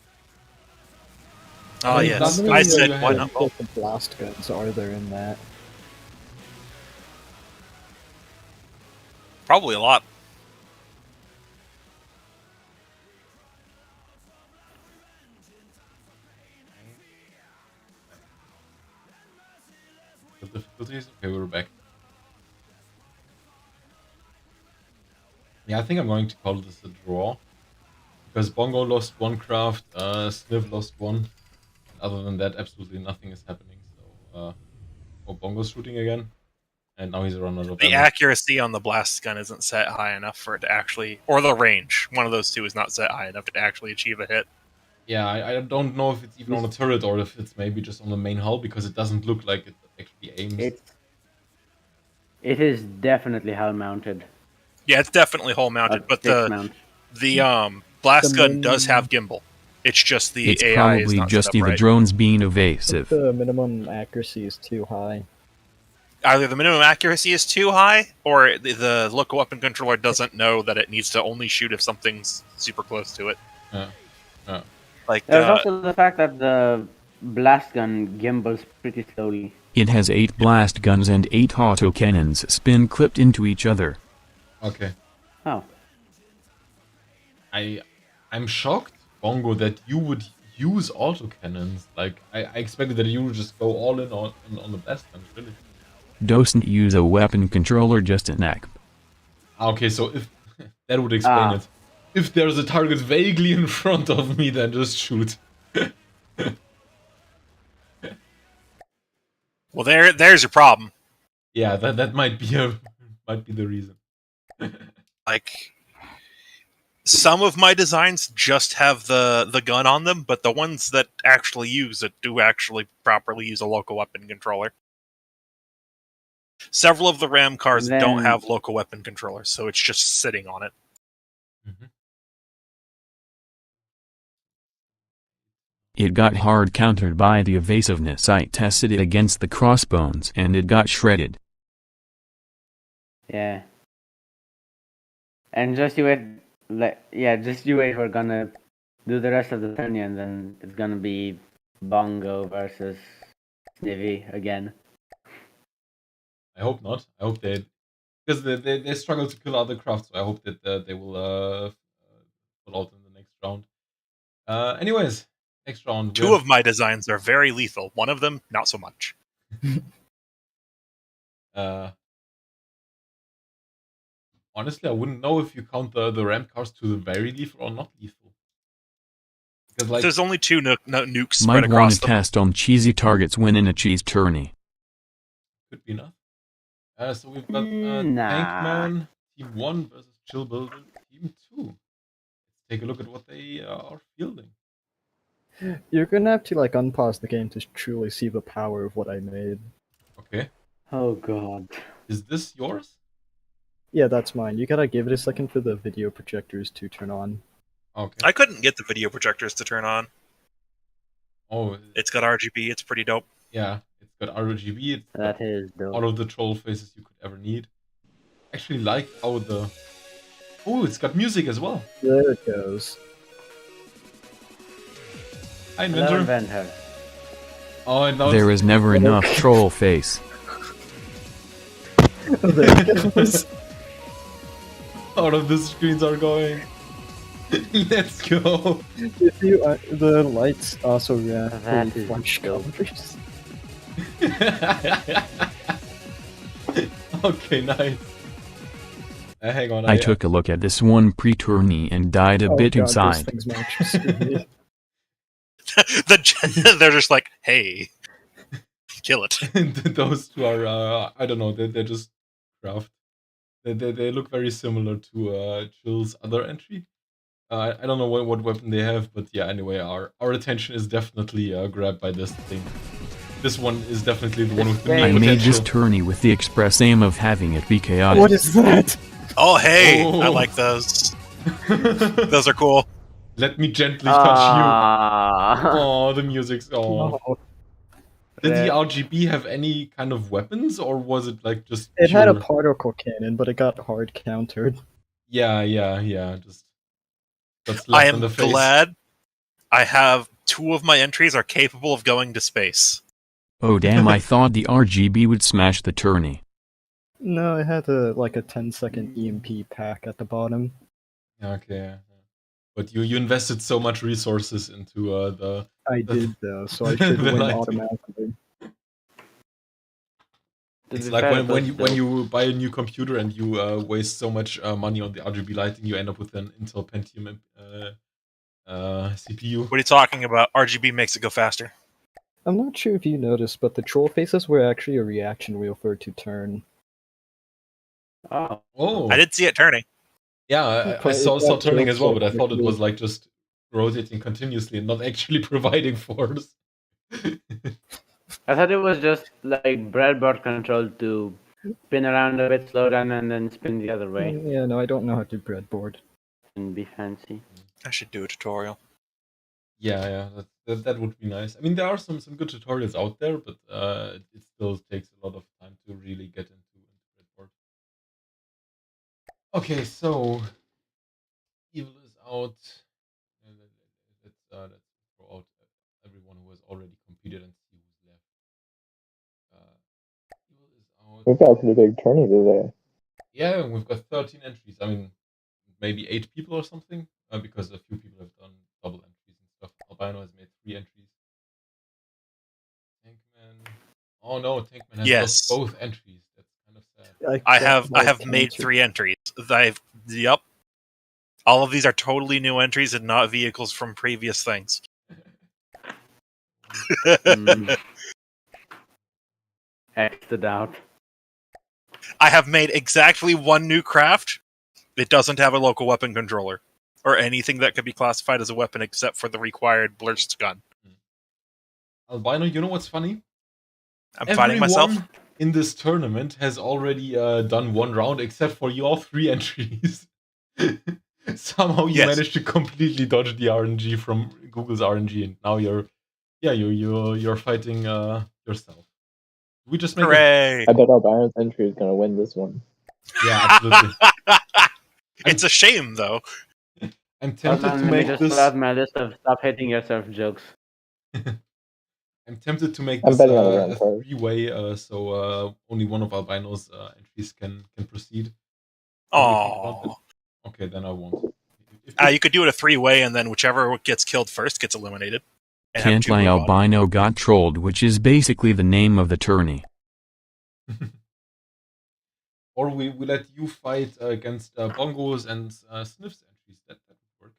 Oh, I mean, yes. blast How I guns, many said, you why have. not? Oh, the blast guns are there in that? probably a lot. The difficulties. Okay, we're back. Yeah, I think I'm going to call this a draw. Because Bongo lost one craft, Sniv lost one. Other than that, absolutely nothing is happening. So, oh, Bongo's shooting again. And now he's run out of The ammo. accuracy on the blast gun isn't set high enough for it to actually, or the range. One of those two is not set high enough to actually achieve a hit. Yeah, I don't know if it's even on a turret or if it's maybe just on the main hull, because it doesn't look like it actually aims. It is definitely hull mounted. Yeah, it's definitely hull mounted, but fixed mount. the blast The gun does main- have gimbal. It's just the It's AI is probably not just set up the right. drones being evasive. The minimum accuracy is too high. Either the minimum accuracy is too high, or the local weapon controller doesn't know that it needs to only shoot if something's super close to it. Yeah. Like, There's also the fact that the blast gun gimbals pretty slowly. It has 8 blast guns and 8 autocannons spin-clipped into each other. Okay. Oh. I'm shocked, Bongo, that you would use autocannons. Like, I expected that you would just go all in on the blast guns, really. Doesn't use a weapon controller, just an app. Okay, so if that would explain it. If there's a target vaguely in front of me, then just shoot. well, there's your problem. Yeah, that might be the reason. Like, some of my designs just have the gun on them, but the ones that actually use it do actually properly use a local weapon controller. Several of the RAM cars don't have local weapon controllers, so it's just sitting on it. Mm-hmm. It got hard countered by the evasiveness. I tested it against the crossbones and it got shredded. Yeah. And just you wait, just you wait, we're gonna do the rest of the tourney and then it's gonna be Bongo versus Snivy again. I hope not. I hope because they struggle to kill other crafts, so I hope that they will pull out in the next round. Anyways, next round. Two of my designs are very lethal. One of them, not so much. Honestly, I wouldn't know if you count the ramp cars to the very lethal or not lethal. Because like, there's only 2 nukes spread Might want across to them. test on cheesy targets when in a cheese tourney. could be enough. So we've got Tankman Team 1 versus Chill Builder Team 2. Let's take a look at what they are fielding. You're gonna have to like unpause the game to truly see the power of what I made. Okay. Oh god. Is this yours? Yeah, that's mine. You gotta give it a second for the video projectors to turn on. Okay. I couldn't get the video projectors to turn on. Oh. It's got RGB, it's pretty dope. Yeah, it's got RGB, it's That is dope. all of the troll faces you could ever need. Actually like how the... Oh, it's got music as well. There it goes. Hi, Hello, Inventor. Inventor. Oh, and now There is never enough troll face. There it goes. all of the screens are going. Let's go. If you the lights also That is flash dope. colors. Okay, nice. Hang on. I took a look at this one pre-tourney and died a bit God, inside. Those things match your screen. They're just like, hey, kill it. Those two are, I don't know, they're just craft. They look very similar to Chill's other entry. I don't know what weapon they have, but yeah. Anyway, our attention is definitely grabbed by this thing. This one is definitely the one with the I new made potential. this tourney with the express aim of having it be chaotic. What is that? Oh, hey, I Oh. like those. Those are cool. Let me gently touch you. Ah. Oh, the music's. Oh. No. Did the RGB have any kind of weapons, or was it like just? It had a pure- particle cannon, but it got hard countered. Yeah. Just got I slapped in am the face. glad I have 2 of my entries are capable of going to space. Oh damn, I thought the RGB would smash the tourney. No, it had a 10-second EMP pack at the bottom. Okay. Yeah. But you invested so much resources into the. I did though, so I should The win lighting. automatically. It's like when you buy a new computer and you waste so much money on the RGB lighting, you end up with an Intel Pentium CPU. What are you talking about? RGB makes it go faster. I'm not sure if you noticed, but the troll faces were actually a reaction wheel for it to turn. Oh. Oh, I did see it turning. yeah, I It saw got turning as well, but I tilted thought it was like just rotating continuously and not actually providing force. I thought it was just like breadboard control to spin around a bit, slow down, and then spin the other way Yeah, no, I don't know how to breadboard. and be fancy. I should do a tutorial. Yeah, that would be nice. I mean, there are some good tutorials out there, but it still takes a lot of time to really get into breadboard. Okay, so evil is out. Let's throw out everyone who has already competed and see who's left. Evil is out. We've got a pretty big tourney today. Yeah, we've got 13 entries. I mean, maybe 8 people or something, because a few people have done double entries and stuff. Albino has made 3 entries. Tankman. Oh no, Tankman has Yes. lost both entries. That's kind of sad. I have made 3 entries. Yep. All of these are totally new entries and not vehicles from previous things. X the doubt. I have made exactly 1 new craft. It doesn't have a local weapon controller or anything that could be classified as a weapon except for the required burst gun. Albino, you know what's funny? I'm fighting myself. Everyone in this tournament has already done 1 round except for your 3 entries. Somehow you managed to completely dodge the RNG from Google's RNG, and now you're fighting yourself. We just make Hooray! I bet Albino's entry is gonna win this one. Yeah, absolutely. It's a shame, though. I'm tempted to Let me make just this. pull out my list of stop hitting yourself jokes. I'm tempted to make I'm this betting on the a wrong card. 3-way, so only one of Albino's entries can proceed. Oh. Okay, then I won't. You could do it a 3-way, and then whichever gets killed first gets eliminated. And have Can't 2 lie, move on. Albino got trolled, which is basically the name of the tourney. Or we let you fight against Bongos and Sniff's entries. That would work.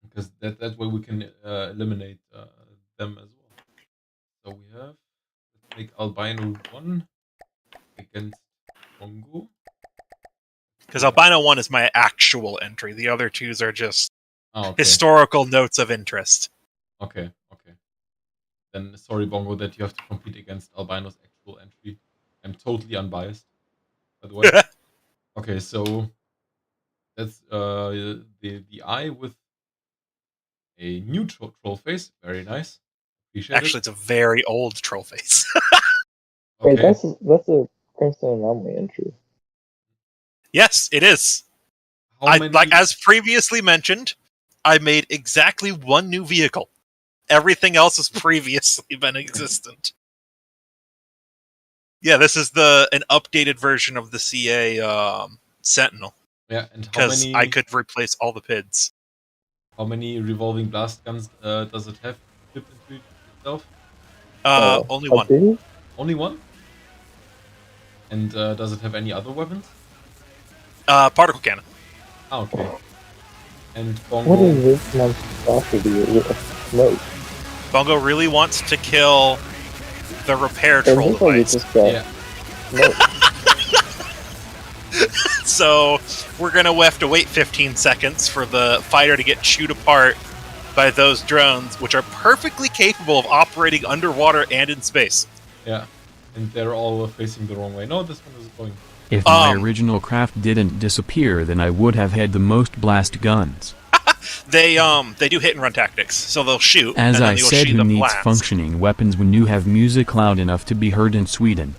Because that way we can eliminate them as well. So we have, let's make Albino 1 against Bongo. Because Albino 1 is my actual entry. The other 2s are just Oh, okay. historical notes of interest. Okay. Then sorry, Bongo, that you have to compete against Albino's actual entry. I'm totally unbiased, by the way. Okay, so that's the eye with a new troll face. Very nice. Appreciate Actually, it's a very old troll face. it. Wait, Okay. that's a Crimson Anomaly entry. Yes, it is. How many? Like as previously mentioned, I made exactly 1 new vehicle. Everything else has previously been existent. Yeah, this is an updated version of the CA Sentinel. Yeah, and how Because many? I could replace all the PIDs. How many revolving blast guns does it have equipped into itself? Only 1. Updated? Only 1. And does it have any other weapons? Particle cannon. Ah, okay. And What Bongo. is this monstrosity? Smoke. Bongo really wants to kill the repair It troll looks like device. it's just got Yeah. smoke. So we're gonna have to wait 15 seconds for the fighter to get chewed apart by those drones, which are perfectly capable of operating underwater and in space. Yeah. And they're all facing the wrong way. No, this one is going. If my original craft didn't disappear, then I would have had the most blast guns. They do hit and run tactics, so they'll shoot. As and then I you'll said, shoot who them needs blast. functioning weapons when you have music loud enough to be heard in Sweden?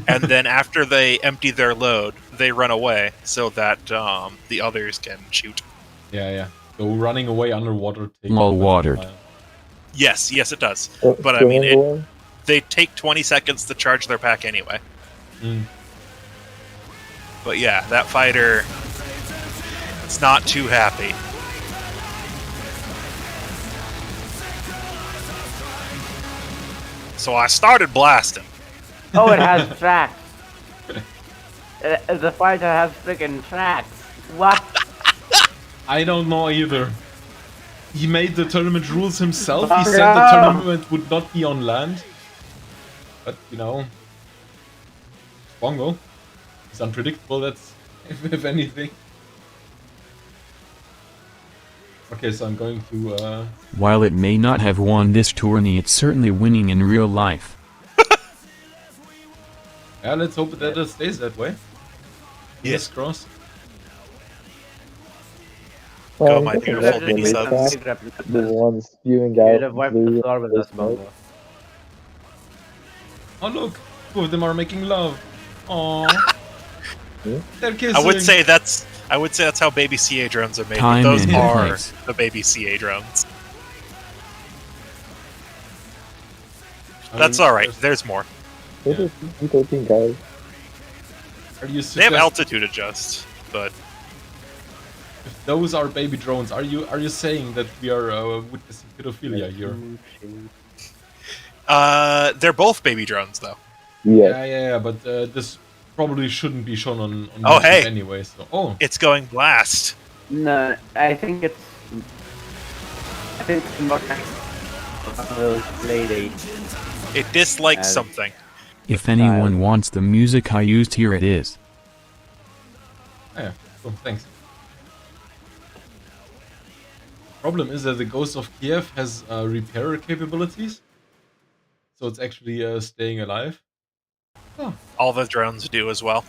And then after they empty their load, they run away so that the others can shoot. Yeah. So running away underwater takes Lol, watered. Yes, it does. So, But I mean, swimming away? they take 20 seconds to charge their pack anyway. Mm. But yeah, that fighter, it's not too happy. So I started blasting. Oh, it has tracks. The fighter has freaking tracks. What? I don't know either. He made the tournament rules himself. He Oh, said the no. tournament would not be on land. But, you know, Bongo is unpredictable, that's if anything. Okay, so I'm going to... While it may not have won this tourney, it's certainly winning in real life. Yeah, let's hope that it stays that way. Yes. Fingers crossed. Go, I'm my guessing beautiful that's mini the subs. attack, the one spewing You'd out have wiped the blue floor with us, smoke. Bongo. Oh look, two of them are making love. Aww. They're kissing. I would say that's how baby CA drones are made. Time Those and are place. the baby CA drones. That's all right. There's more. It is PG-13, guys. Are you They have altitude adjust, but If those are baby drones, are you saying that we are witnessing pedophilia here? they're both baby drones though. Yes. Yeah, but this probably shouldn't be shown on Oh, YouTube hey. anyway. So, oh, It's going blast. No, I think it's not those play dates. It dislikes something. If anyone wants the music I used, here it is. yeah. So thanks. Problem is that the Ghost of Kiev has repair capabilities, so it's actually staying alive. All the drones do as well.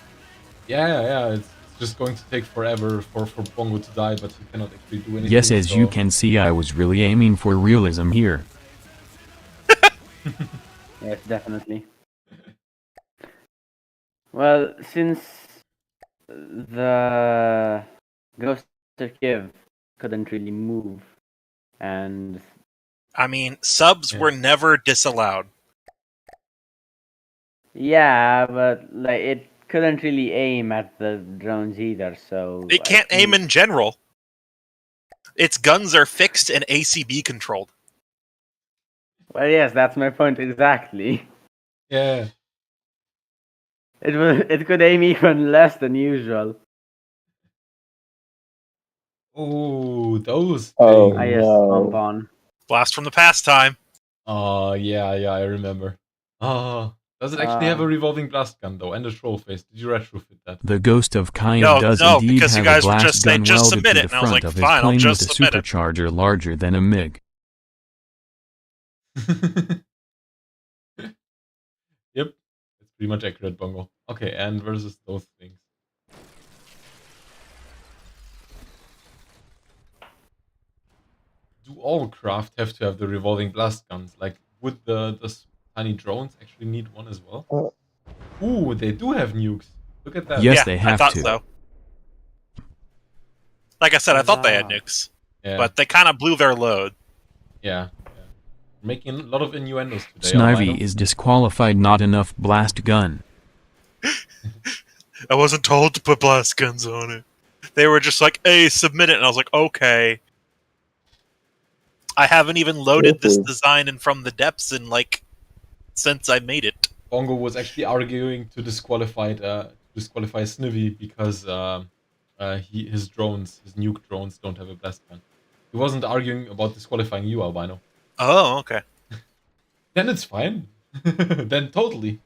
Yeah. It's just going to take forever for Bongo to die, but he cannot actually do anything. Yes, as you so- can see, I was really aiming for realism here. Yes, definitely. Well, since the Ghost of Kiev couldn't really move, and I mean, subs Yeah. were never disallowed. yeah, but like it couldn't really aim at the drones either, so It can't aim in general. Its guns are fixed and ACB controlled. Well, yes, that's my point exactly. Yeah. It could aim even less than usual. Oh, those Oh, things. Ah, yes, no. bonbon. Blast from the past time. Oh, yeah, I remember. Oh, does it actually have a revolving blast gun though, and a troll face? Did you retrofit that? The Ghost of Kiev No, does no, indeed because you have a guys were blast just saying, gun "Just welded submit to it," the and I was front like, of his "Fine, I'll plane just with a submit it." supercharger larger than a MiG. Yep, it's pretty much accurate, Bongo. Okay, and versus those things. Do all craft have to have the revolving blast guns? Like, would the tiny drones actually need one as well? Ooh, they do have nukes. Look at that. Yes, yeah, they have I thought to. so. Like I said, I thought they had Huzzah. nukes, Yeah, but they kind of blew their load. yeah. Making a lot of innuendos today. Snivy Albino. is disqualified, not enough blast gun. I wasn't told to put blast guns on it. They were just like, "Hey, submit it," and I was like, "Okay." I haven't even loaded this Okay. design in from the depths in since I made it. Bongo was actually arguing to disqualify Snivy because his nuke drones don't have a blast gun. He wasn't arguing about disqualifying you, Albino. Oh, okay. Then it's fine. then totally.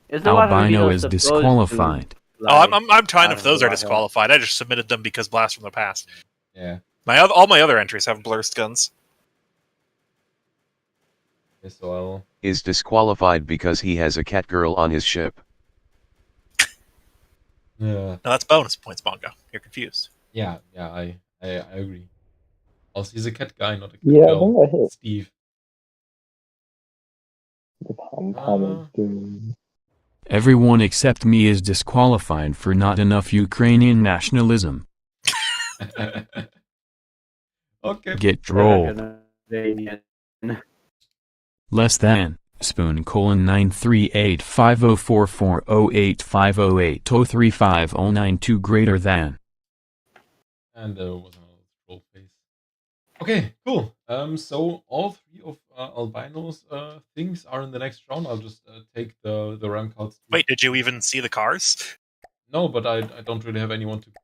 Is the water Albino reveal is supposed disqualified. To, Oh, like, I'm fine if out those the are water? disqualified. I just submitted them because Blast from the Past. Yeah. All my other entries have blurst guns. Okay, so I'll. Is disqualified because he has a cat girl on his ship. Yeah. No, that's bonus points, Bongo. You're confused. Yeah. I agree. Also, he's a cat guy, not a cat Yeah, I girl. think I hit Steve. the pom-pom doom. Everyone except me is disqualified for not enough Ukrainian nationalism. Okay. Get trolled. Less than, spoon colon 93850440850803509 greater than. And there was another troll face. Okay, cool. So all three of Albino's things are in the next round. I'll just take the RAM cards. Wait, did you even see the cars? No, but I don't really have anyone to. Pick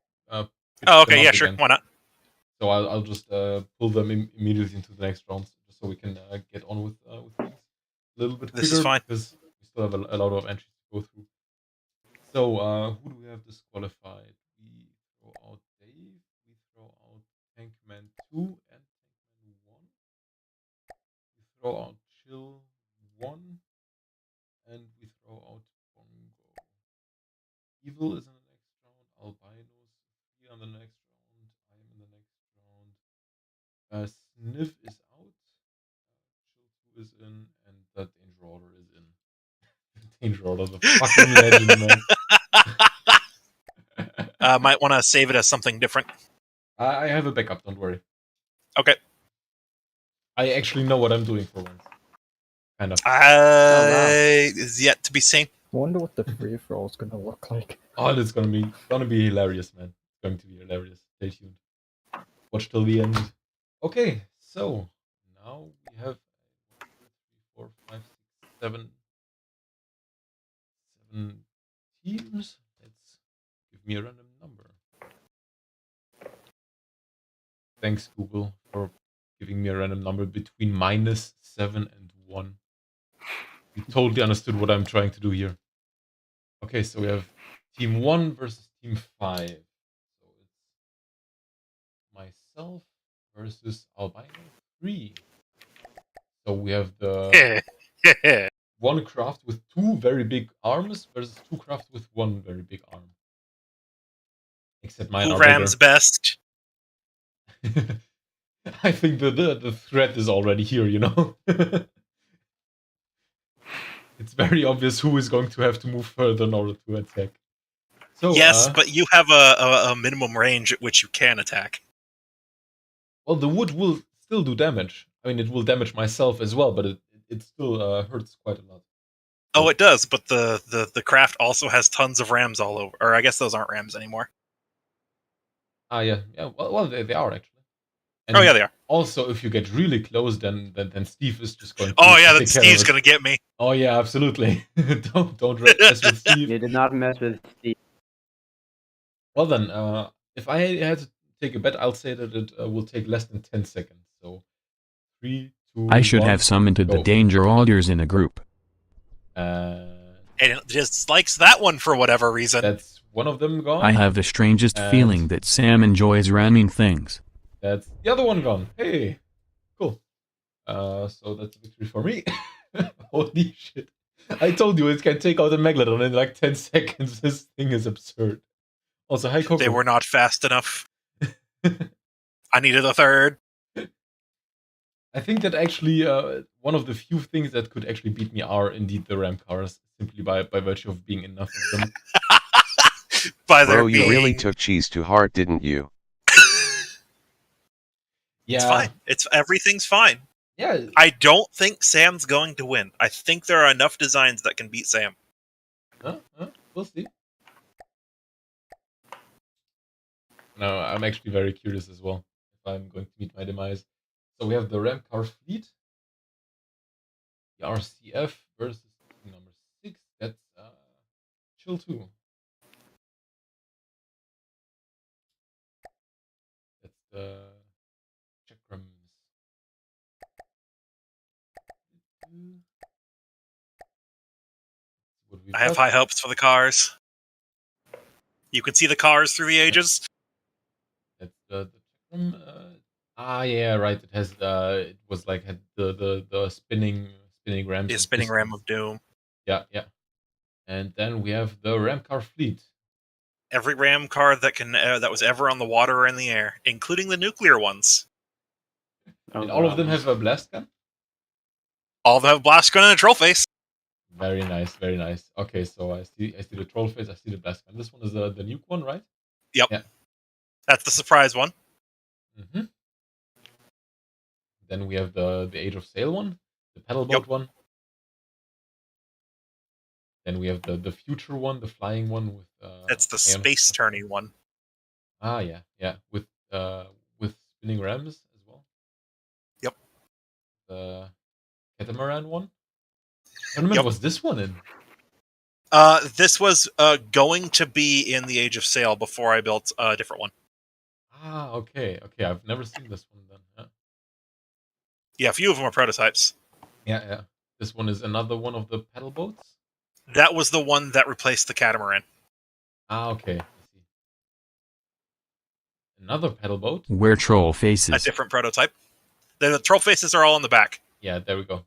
Oh, them okay, up yeah, sure. again. Why not? So I'll just pull them immediately into the next round, just so we can get on with things a little bit quicker. This is fine. Because we still have a lot of entries to go through. So who do we have disqualified? We throw out Dave. We throw out Tankman 2 and Tankman 1. We throw out Chill 1. And we throw out Bongo. Evil is in the next round. Albinos 3 on the next round. I am in the next round. Sniff is out. Chill 2 is in. And that Danger Order is in. Danger Order, the fucking legend, man. Might want to save it as something different. I have a backup, don't worry. Okay. I actually know what I'm doing for once. Kind of. Is yet to be seen. I wonder what the free for all is gonna look like. Oh, it's gonna be hilarious, man. It's going to be hilarious. Stay tuned. Watch till the end. Okay, so now we have 1, 2, 3, 4, 5, 6, 7 teams. Let's give me a random number. Thanks, Google, for giving me a random number between -7 and 1. You totally understood what I'm trying to do here. Okay, so we have Team 1 versus Team 5. So it's myself versus Albino 3. So we have the one craft with 2 very big arms versus 2 craft with 1 very big arm. Except mine Who are rams bigger. best? I think the threat is already here, you know? It's very obvious who is going to have to move further in order to attack. So, Yes, but you have a minimum range at which you can attack. well, the wood will still do damage. I mean, it will damage myself as well, but it still hurts quite a lot. Oh, it does, but the craft also has tons of rams all over. Or I guess those aren't rams anymore. Ah, yeah. Well, they are actually. And oh yeah, they are. Also, if you get really close, then Steve is just going to. Oh yeah, then take care of Steve's it. gonna get me. Oh yeah, absolutely. don't mess with Steve. You did not mess with Steve. Well then, if I had to take a bet, I'll say that it will take less than 10 seconds. So, 3, 2, I should 1, have summoned the go. danger orders in a group. And it dislikes that one for whatever reason. That's one of them gone. I have the strangest And- feeling that Sam enjoys ramming things. That's the other one gone. Hey, cool. So that's a victory for me. Holy shit! I told you it can take out a Megalodon in like 10 seconds. This thing is absurd. Also, hi Coco. They were not fast enough. I needed a third. I think that actually one of the few things that could actually beat me are indeed the ram cars, simply by virtue of being enough of them. By their Bro, you really being- took cheese to heart, didn't you? Yeah, It's fine. Everything's fine. yeah. I don't think Sam's going to win. I think there are enough designs that can beat Sam. We'll see. No, I'm actually very curious as well if I'm going to meet my demise. So we have the ram car fleet, the RCF versus team number 6. That's Chill 2. That's the Chakrams. we've I have got? high hopes for the cars. You can see the cars through the ages. That's the yeah, right. It has it was like had the spinning rams. The and spinning ram pistons. of doom. Yeah, yeah. And then we have the ram car fleet. Every ram car that was ever on the water or in the air, including the nuclear ones. And all of them have a blast gun. All of them have a blast gun and a troll face. Very nice, very nice. Okay, so I see the troll face. I see the blast gun. This one is the nuke one, right? Yep. Yeah. That's the surprise one. Mm-hmm. Then we have the Age of Sail one, the paddle boat one. Then we have the future one, the flying one with. That's the ion space stuff. tourney one. Ah, yeah, yeah, with spinning rams as well. Yep. The catamaran one. I remember was this one in? This was going to be in the Age of Sail before I built a different one. Ah, okay, okay. I've never seen this one then. Yeah. Yeah, a few of them are prototypes. Yeah, yeah. This one is another one of the paddle boats. That was the one that replaced the catamaran. Ah, okay. I see. Another paddle boat. Where troll A faces. different prototype. The troll faces are all on the back. Yeah, there we go.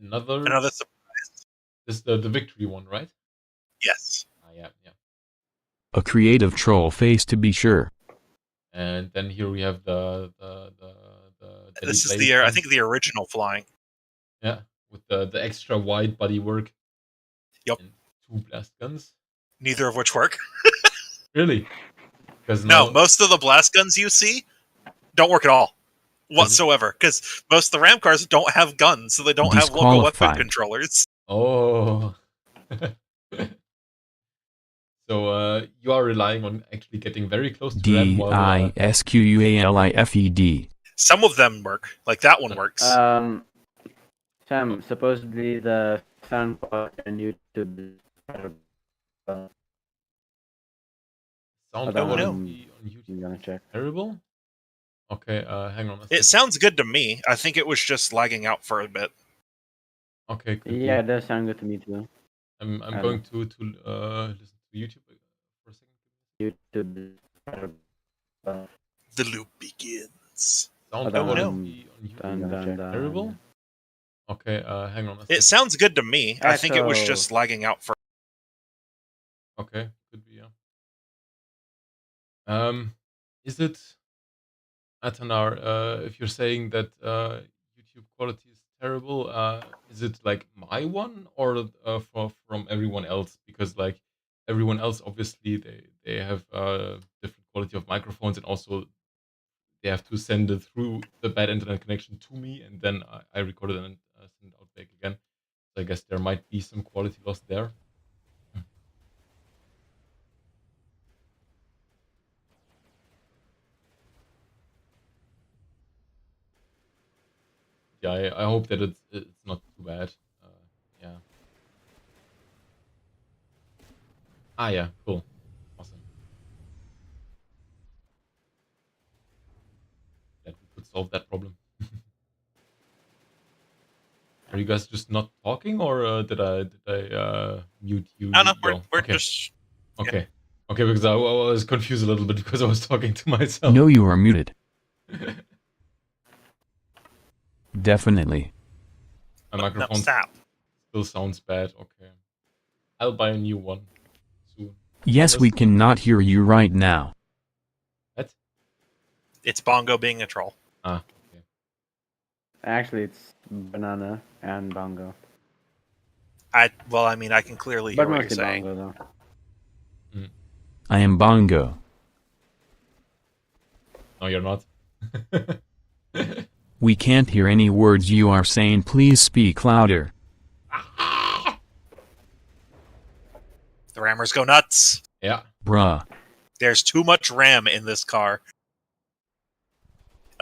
Another. surprise. This is the victory one, right? Yes. Ah, yeah, yeah. A creative troll face to be sure. And then here we have the This is blade I one. think the original flying. Yeah, with the extra wide bodywork. Yep. And 2 blast guns. Neither of which work. Really? Because No, most of the blast guns you see don't work at all whatsoever. Because most of the ram cars don't have guns, so they don't have local weapon Disqualified. controllers. Oh. So you are relying on actually getting very close to them while DISQUALIFED. Some of them work. Like that one works. Sam, supposedly the sound quality on YouTube is terrible. sound Oh, no. quality on YouTube I'm gonna check. terrible. Okay, hang on a second. It sounds good to me. I think it was just lagging out for a bit. Okay, could be. Yeah, it does sound good to me too. I'm going to listen to YouTube for a second. YouTube is terrible. The loop begins. Sound no. quality on YouTube Dun, dun, dun. terrible. Okay, hang on a second. It sounds good to me. I think it was Echo. just lagging out for. Okay, could be, yeah. Is it, Atanar, if you're saying that YouTube quality is terrible, is it like my one or from everyone else? Because like everyone else, obviously they have different quality of microphones, and also they have to send it through the bad internet connection to me, and then I record it and send it out back again. So I guess there might be some quality loss there. Yeah, I hope that it's not too bad. Yeah. Ah, yeah, cool, awesome. That we could solve that problem. Are you guys just not talking, or did I mute you? No, Well, we're okay. just. Okay. Okay, because I was confused a little bit because I was talking to myself. No, you are muted. Definitely. My No, microphone stop. still sounds bad. Okay. I'll buy a new one soon. Yes, we cannot hear you right now. What? It's Bongo being a troll. Ah, okay. Actually, it's Banana and Bongo. I mean, I can clearly But hear what you're mostly saying. Bongo, though. I am Bongo. No, you're not. We can't hear any words you are saying. Please speak louder. The rammers go nuts. Yeah. Bruh. There's too much RAM in this car.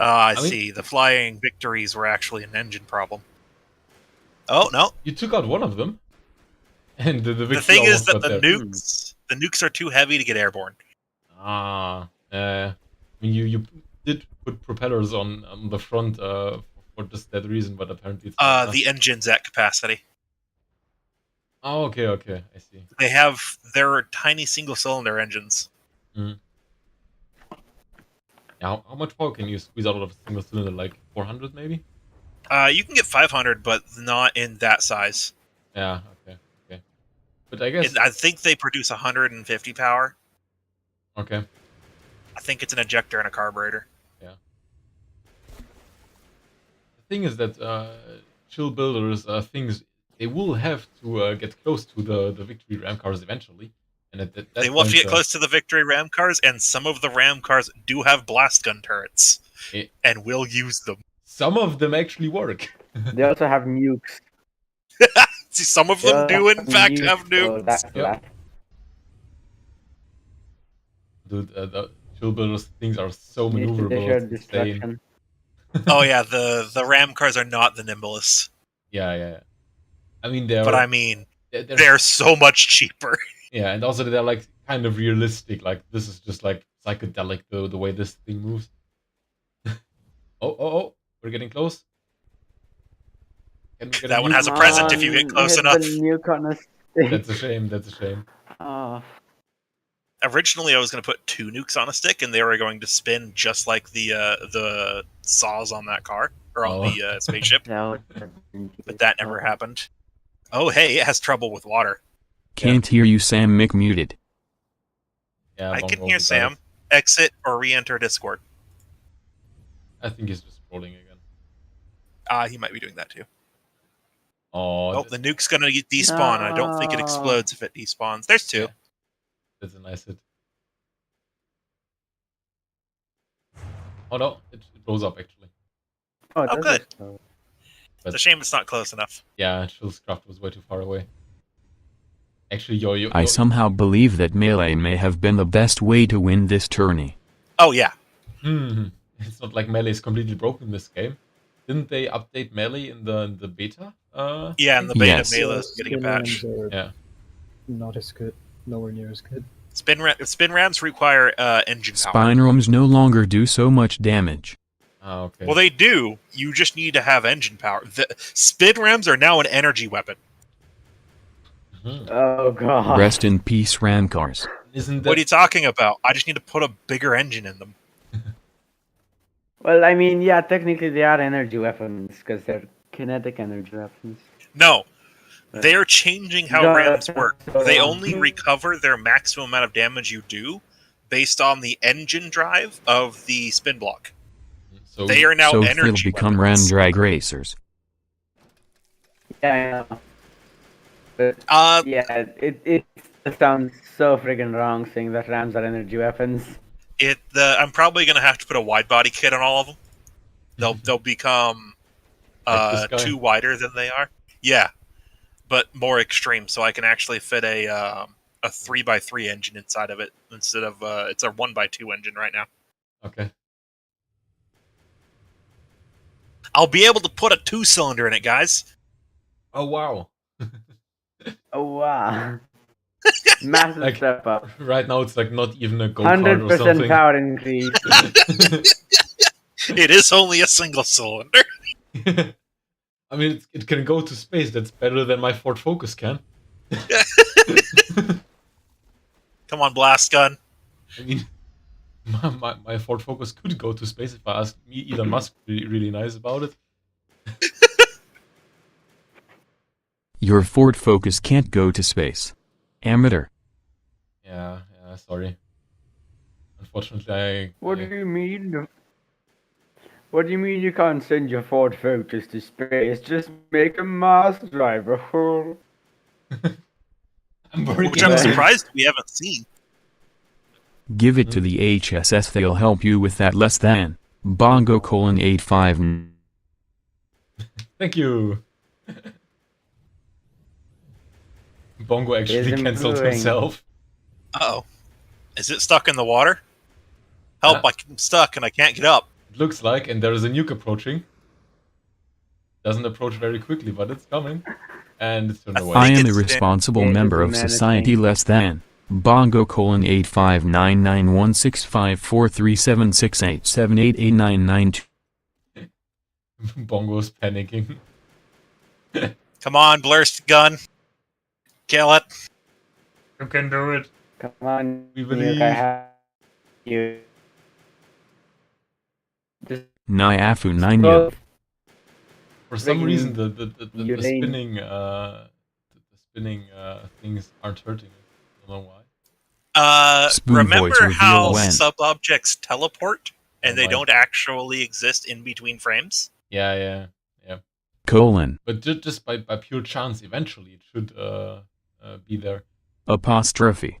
I mean- see. The flying victories were actually an engine problem. Oh, no. You took out one of them. And the The victory thing is almost that got the there. nukes are too heavy to get airborne. Ah, I mean, you did put propellers on the front for just that reason, but apparently it's not enough. The engine's at capacity. Oh, okay, I see. They have their tiny single-cylinder engines. Mm. How much power can you squeeze out of a single cylinder? Like 400 maybe? You can get 500, but not in that size. Yeah, okay. But I guess... I think they produce 150 power. Okay. I think it's an ejector and a carburetor. Yeah. The thing is that chill builders things they will have to get close to the victory ram cars eventually, and at that They will have point, to get close to the victory ram cars, and some of the ram cars do have blast gun turrets, and will use them. Some of them actually work. They also have nukes. See, some of them do in fact have So nukes. that's Yep. that. Dude, the chill builders things are so They maneuverable. share It's insane. destruction. Oh yeah, the ram cars are not the nimblest, Yeah. I mean, they're but I mean they're they're so much cheaper. yeah, and also they're like kind of realistic. Like this is just like psychedelic the way this thing moves. Oh, we're getting close. Can we get That a one nuke? has a present if you get close Hit enough. The nuke on a stick. That's a shame. Oh. Originally, I was going to put 2 nukes on a stick, and they were going to spin just like the saws on that car or on the spaceship. But that never happened. Oh, hey, it has trouble with water. Can't hear you, Sam. Mick muted. Yeah, I Bongo can hear got Sam. it. Exit or re-enter Discord. I think he's just scrolling again. He might be doing that too. Oh, The nuke's going to despawn, and I don't think it No. explodes if it despawns. There's 2. Yeah. That's a nice hit. Oh no, it blows up actually. Oh, Oh, good. good. It's a shame it's not close enough. Yeah, Chill's craft was way too far away. Actually, I somehow believe that melee may have been the best way to win this tourney. Oh, yeah. It's not like melee is completely broken in this game. Didn't they update melee in the beta? Yeah, and the beta Yes. Melee is getting a Spin patch. rams are Yeah. not as good. Nowhere near as good. Spin rams require engine power. Spine rooms no longer do so much damage. Ah, okay. Well, they do. You just need to have engine power. The spin rams are now an energy weapon. Oh god. Rest in peace, ram cars. Isn't What are that you talking about? I just need to put a bigger engine in them. Well, I mean, yeah, technically they are energy weapons because they're kinetic energy weapons. No. They're changing how No, rams that's work. so They wrong. only recover their maximum amount of damage you do based on the engine drive of the spin block. so? They are now So they'll energy become ram weapons. drag racers. Yeah, I know. But yeah, it sounds so friggin' wrong saying that rams are energy weapons. I'm probably going to have to put a wide body kit on all of them. They'll become Like this guy? 2 wider than they are. Yeah, but more extreme. So I can actually fit a 3x3 engine inside of it instead of it's a 1x2 engine right now. Okay. I'll be able to put a 2-cylinder in it, guys. Oh wow. Oh wow. Massive Like- step up. Right now it's like not even a go-kart or 100% something. power increase. It is only a single cylinder. I mean, it can go to space. That's better than my Ford Focus can. Come on, blast gun. I mean, my Ford Focus could go to space if I asked Elon Musk really nice about it. Your Ford Focus can't go to space. Amateur. Yeah, sorry. Unfortunately, What do you mean? What do you mean you can't send your Ford Focus to space? Just make a Mars driver. I'm very Which I'm Yeah. surprised we haven't seen. Give it to the HSS, they'll help you with that less than. Bongo :85. Thank you. Bongo actually Is cancelled improving. himself. Uh-oh. Is it stuck in the water? Help, I'm stuck and I can't get up. It looks like, and there is a nuke approaching. Doesn't approach very quickly, but it's coming. And it's turned away. I am a it's- responsible it member is of managing. society less than. Bongo :859916543768788992. Bongo's panicking. Come on, blast gun. Kill it. You can do it. Come on, We Nuke, believe. I have you. Just Nyafu Nanya. go For some reason, friggin' the Elaine. spinning things aren't hurting it. I don't know why. Spoon Remember voice reveal how when. sub-objects teleport and they why? don't actually exist in between frames? Yeah. Colon. But just by pure chance, eventually it should be there. Apostrophe.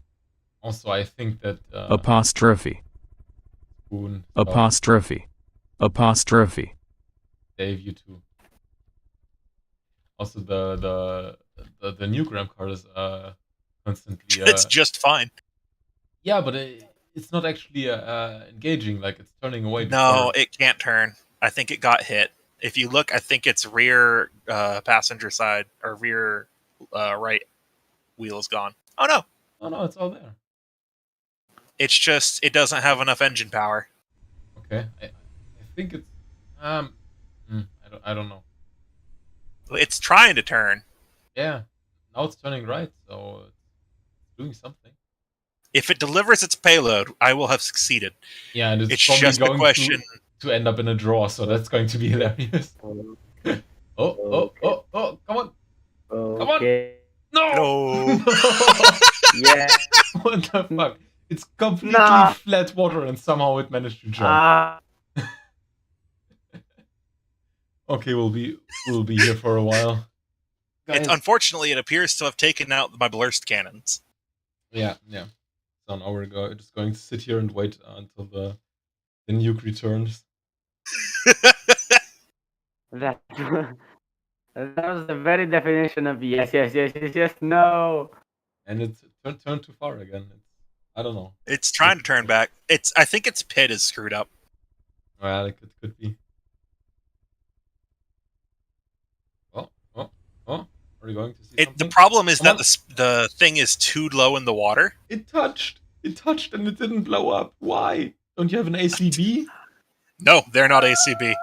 Also, I think that Apostrophe. Spoon, Apostrophe. Apostrophe. Dave, you too. Also, the Newgram card is constantly. It's just fine. Yeah, but it's not actually engaging. Like it's turning away. No, before. it can't turn. I think it got hit. If you look, I think it's rear passenger side or rear right wheel is gone. Oh no, Oh no, it's all there. it's just it doesn't have enough engine power. Okay, I think it's I don't know. It's trying to turn. Yeah, now it's turning right, so it's doing something. If it delivers its payload, I will have succeeded. Yeah, and It's probably just a going question. to end up in a draw, so that's going to be hilarious. Oh, come on. Okay. No! No. Yeah. What the fuck? It's completely Nah. flat water and somehow it managed to jump. Ah. Okay, we'll be here for a while. Guys. Unfortunately, it appears to have taken out my burst cannons. Yeah. So now we're just going to sit here and wait until the nuke returns. That was the very definition of yes, no. And it's turned too far again. I don't know. It's trying to turn back. I think its pit is screwed up. Well, it could be. Oh, are you going to see something? The problem is that the thing is too low in the water. It touched and it didn't blow up. Why? Don't you have an ACB? No, they're not ACB.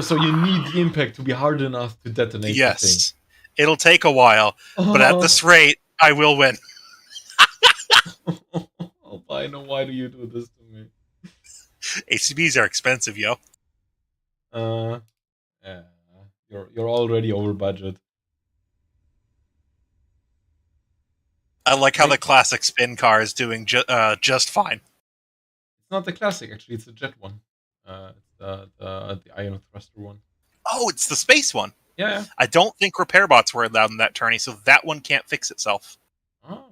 So you need the impact to be hard enough to detonate the thing. Yes. It'll take a while, but at this rate, I will win. Albino, why do you do this to me? ACBs are expensive, yo. Yeah, you're already over budget. I like how the classic spin car is doing just fine. It's not the classic, actually. It's the jet one. It's the ion thruster one. Oh, it's the space one. Yeah. I don't think repair bots were allowed in that tourney, so that one can't fix itself. Ah.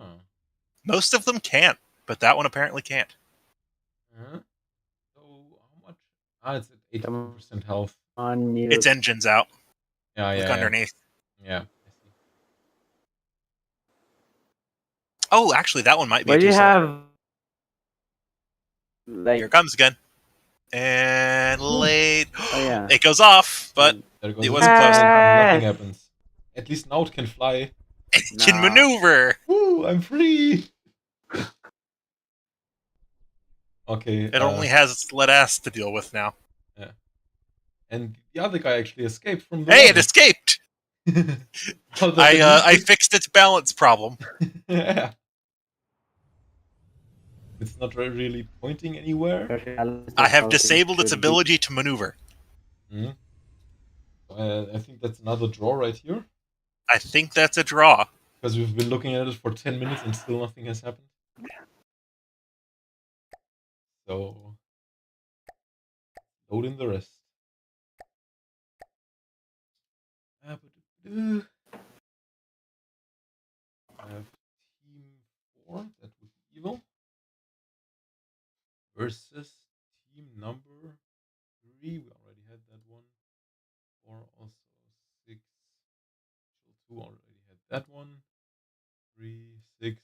Most of them can't, but that one apparently can't. So how much? It's at 80% health. Its engine's out. Yeah. Look underneath. Yeah. I see. Oh, actually, that one might be. Well, you have. Like, here it comes again. And late. Oh, yeah. It goes off, but it wasn't close. Nothing happens. At least now it can fly. It can maneuver. Woo! I'm free. Okay. It only has its lead ass to deal with now. Yeah. And the other guy actually escaped from the. Hey, water. it escaped. I fixed its balance problem. Yeah. It's not really pointing anywhere. I have disabled its ability to maneuver. I think that's another draw right here. I think that's a draw. Because we've been looking at it for 10 minutes and still nothing has happened. So, load in the rest. I have Team 4, that would be evil. Versus team number 3, we already had that one. 4 also 6. 2 already had that one. 3, 6,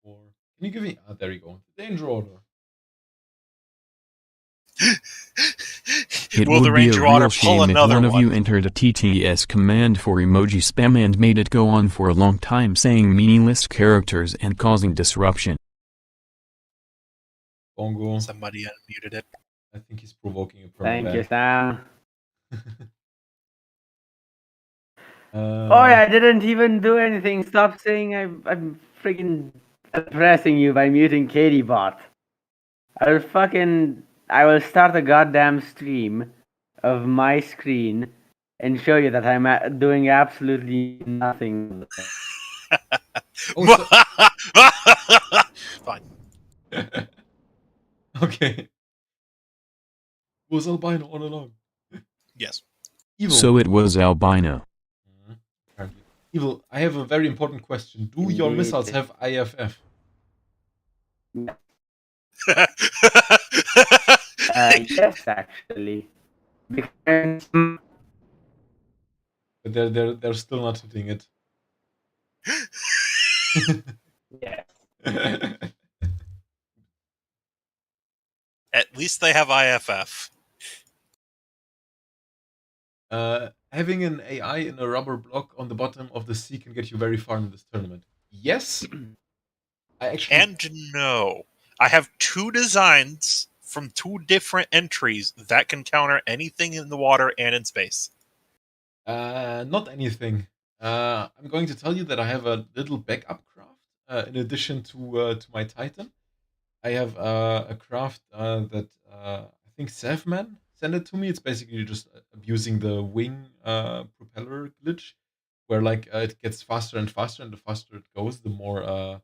4. Can you give me? There you go. The danger order. It Will would the be a Ranger Order real pull shame if another one of one? you entered a TTS command for emoji spam and made it go on for a long time saying meaningless characters and causing disruption. Bongo. Somebody unmuted it. I think he's provoking a permaban. Thank you, Sam. Oh, yeah, I didn't even do anything. Stop saying I'm freaking oppressing you by muting Katie bot. I will start a goddamn stream of my screen and show you that I'm doing absolutely nothing. Oh, so... Fine. Okay. Was albino all along? Yes. Evil. So it was albino. Apparently. Evil, I have a very important question. Do your missiles have IFF? Yes, actually. Because... But they're still not hitting it. Yes. At least they have IFF. Having an AI in a rubber block on the bottom of the sea can get you very far in this tournament. Yes. I actually... And no. I have 2 designs from 2 different entries that can counter anything in the water and in space. Not anything. I'm going to tell you that I have a little backup craft in addition to my Titan. I have a craft that I think Sevman sent it to me. It's basically just abusing the wing propeller glitch, where like it gets faster and faster, and the faster it goes, the more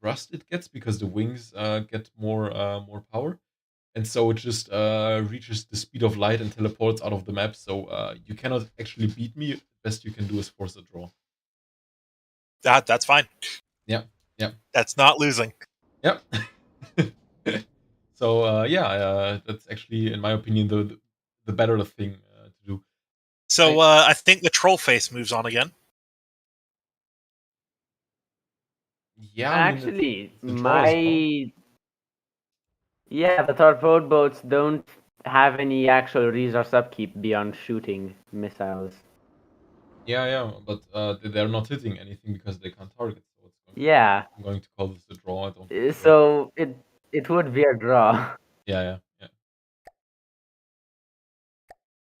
thrust it gets because the wings get more power, and so it just reaches the speed of light and teleports out of the map. So you cannot actually beat me. Best you can do is force a draw. That's fine. Yeah. That's not losing. Yep. So yeah, that's actually, in my opinion, the better thing to do. So I think the troll face moves on again. Yeah, I mean, actually, the draw is on. Yeah, the torpedo boats don't have any actual resource upkeep beyond shooting missiles. Yeah, but they're not hitting anything because they can't target. So I'm going to call this a draw. I don't. So it would be a draw. Yeah.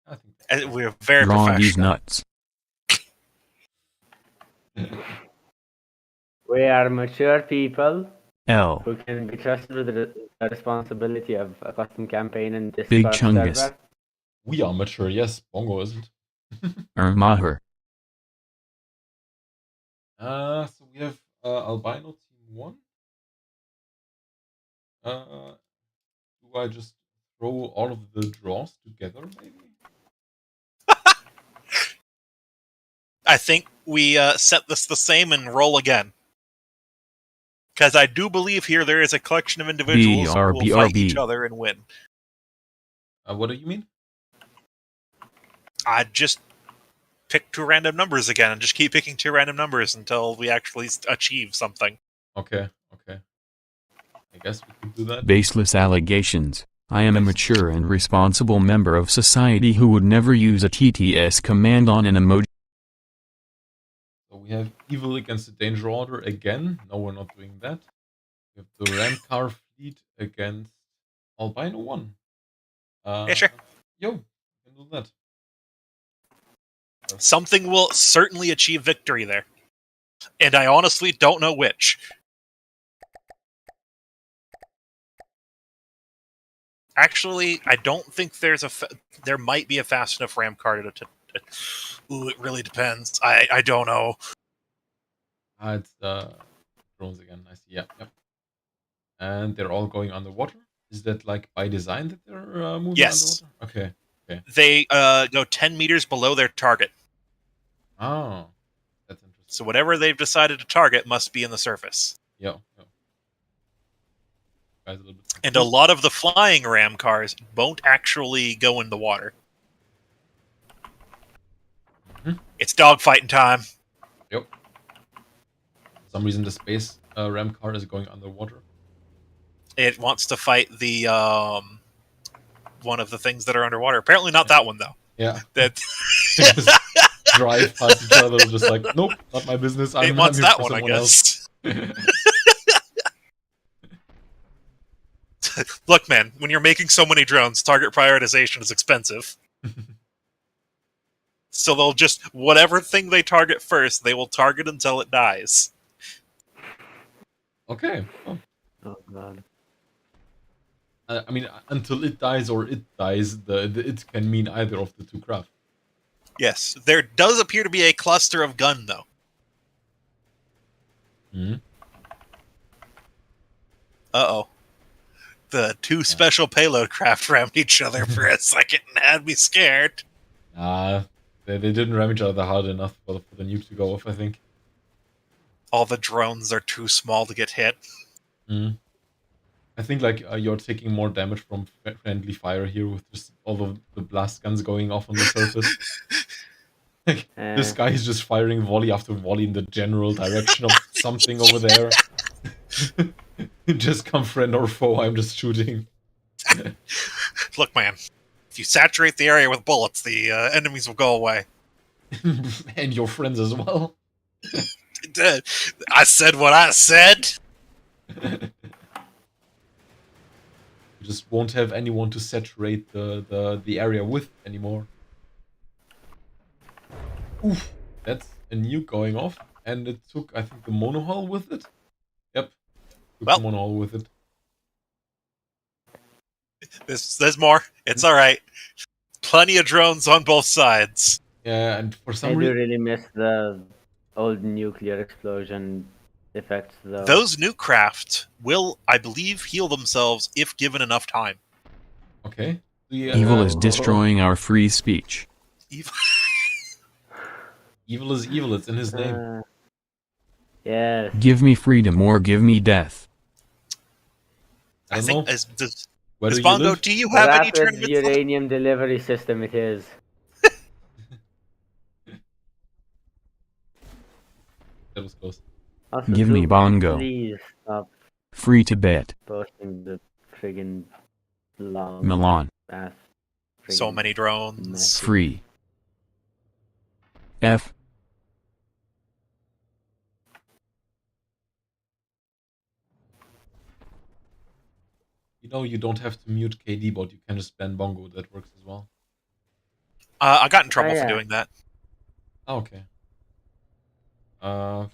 I think We're very Draw professional. these nuts. We are mature people L. who can be trusted with the responsibility of a custom campaign and this Big server. Chungus. We are mature, yes. Bongo isn't. Maher. So we have albino team 1. Do I just throw all of the draws together, maybe? I think we set this the same and roll again. Because I do believe here there is a collection of individuals who will fight each other and win. What do you mean? I just pick 2 random numbers again and just keep picking 2 random numbers until we actually achieve something. Okay. I guess we can do that. Baseless allegations. I am a mature and responsible member of society who would never use a TTS command on an emoji. So we have evil against the danger order again. No, we're not doing that. We have the Ramcar fleet against albino 1. Yeah, sure. Yo, we can do that. Something will certainly achieve victory there. And I honestly don't know which. Actually, I don't think there's there might be a fast enough ram car to ooh, it really depends. I don't know. It's drones again. I see. Yeah. And they're all going underwater. Is that like by design that they're moving Yes. underwater? Okay. They go 10 meters below their target. Oh, that's interesting. So whatever they've decided to target must be in the surface. Yeah. And a lot of the flying ram cars won't actually go in the water. It's dogfighting time. Yep. For some reason, the space ram car is going underwater. It wants to fight the one of the things that are underwater. Apparently not that one, though. Yeah. That just drive past each other, just like, nope, not my business. It wants that one, I guess. Look, man, when you're making so many drones, target prioritization is expensive. So they'll just, whatever thing they target first, they will target until it dies. Okay. Oh. Oh god. I mean, until it dies or it dies, the it can mean either of the two craft. Yes, there does appear to be a cluster of gun, though. Hmm. Uh-oh. The two special payload craft rammed each other for a second and had me scared. They didn't ram each other hard enough for the nuke to go off, I think. All the drones are too small to get hit. Hmm. I think like you're taking more damage from friendly fire here with just all of the blast guns going off on the surface. Like, this guy is just firing volley after volley in the general direction of something over there. Just come friend or foe, I'm just shooting. Look, man, if you saturate the area with bullets, the enemies will go away. And your friends as well. I said what I said. You just won't have anyone to saturate the area with anymore. Oof, that's a nuke going off, and it took, I think, the monohull with it. Yep, took the monohull with it. There's more. It's all right. Plenty of drones on both sides. Yeah, and for some I do reason, really miss the old nuclear explosion effects, though. Those nuke craft will, I believe, heal themselves if given enough time. Okay. Evil is destroying our free speech. Evil. Evil is evil. It's in his name. Yes. Give me freedom or give me death. I don't know. Does Where Bongo, do you have any Rapid tournaments? uranium delivery system it is. That was close. Also, Give me Bongo. Please stop Free Tibet. posting the friggin' long Milan. ass. So many drones. message. Free. F. You know, you don't have to mute KD bot. You can just ban Bongo. That works as well. I got in trouble yeah. for doing that. Oh, okay. I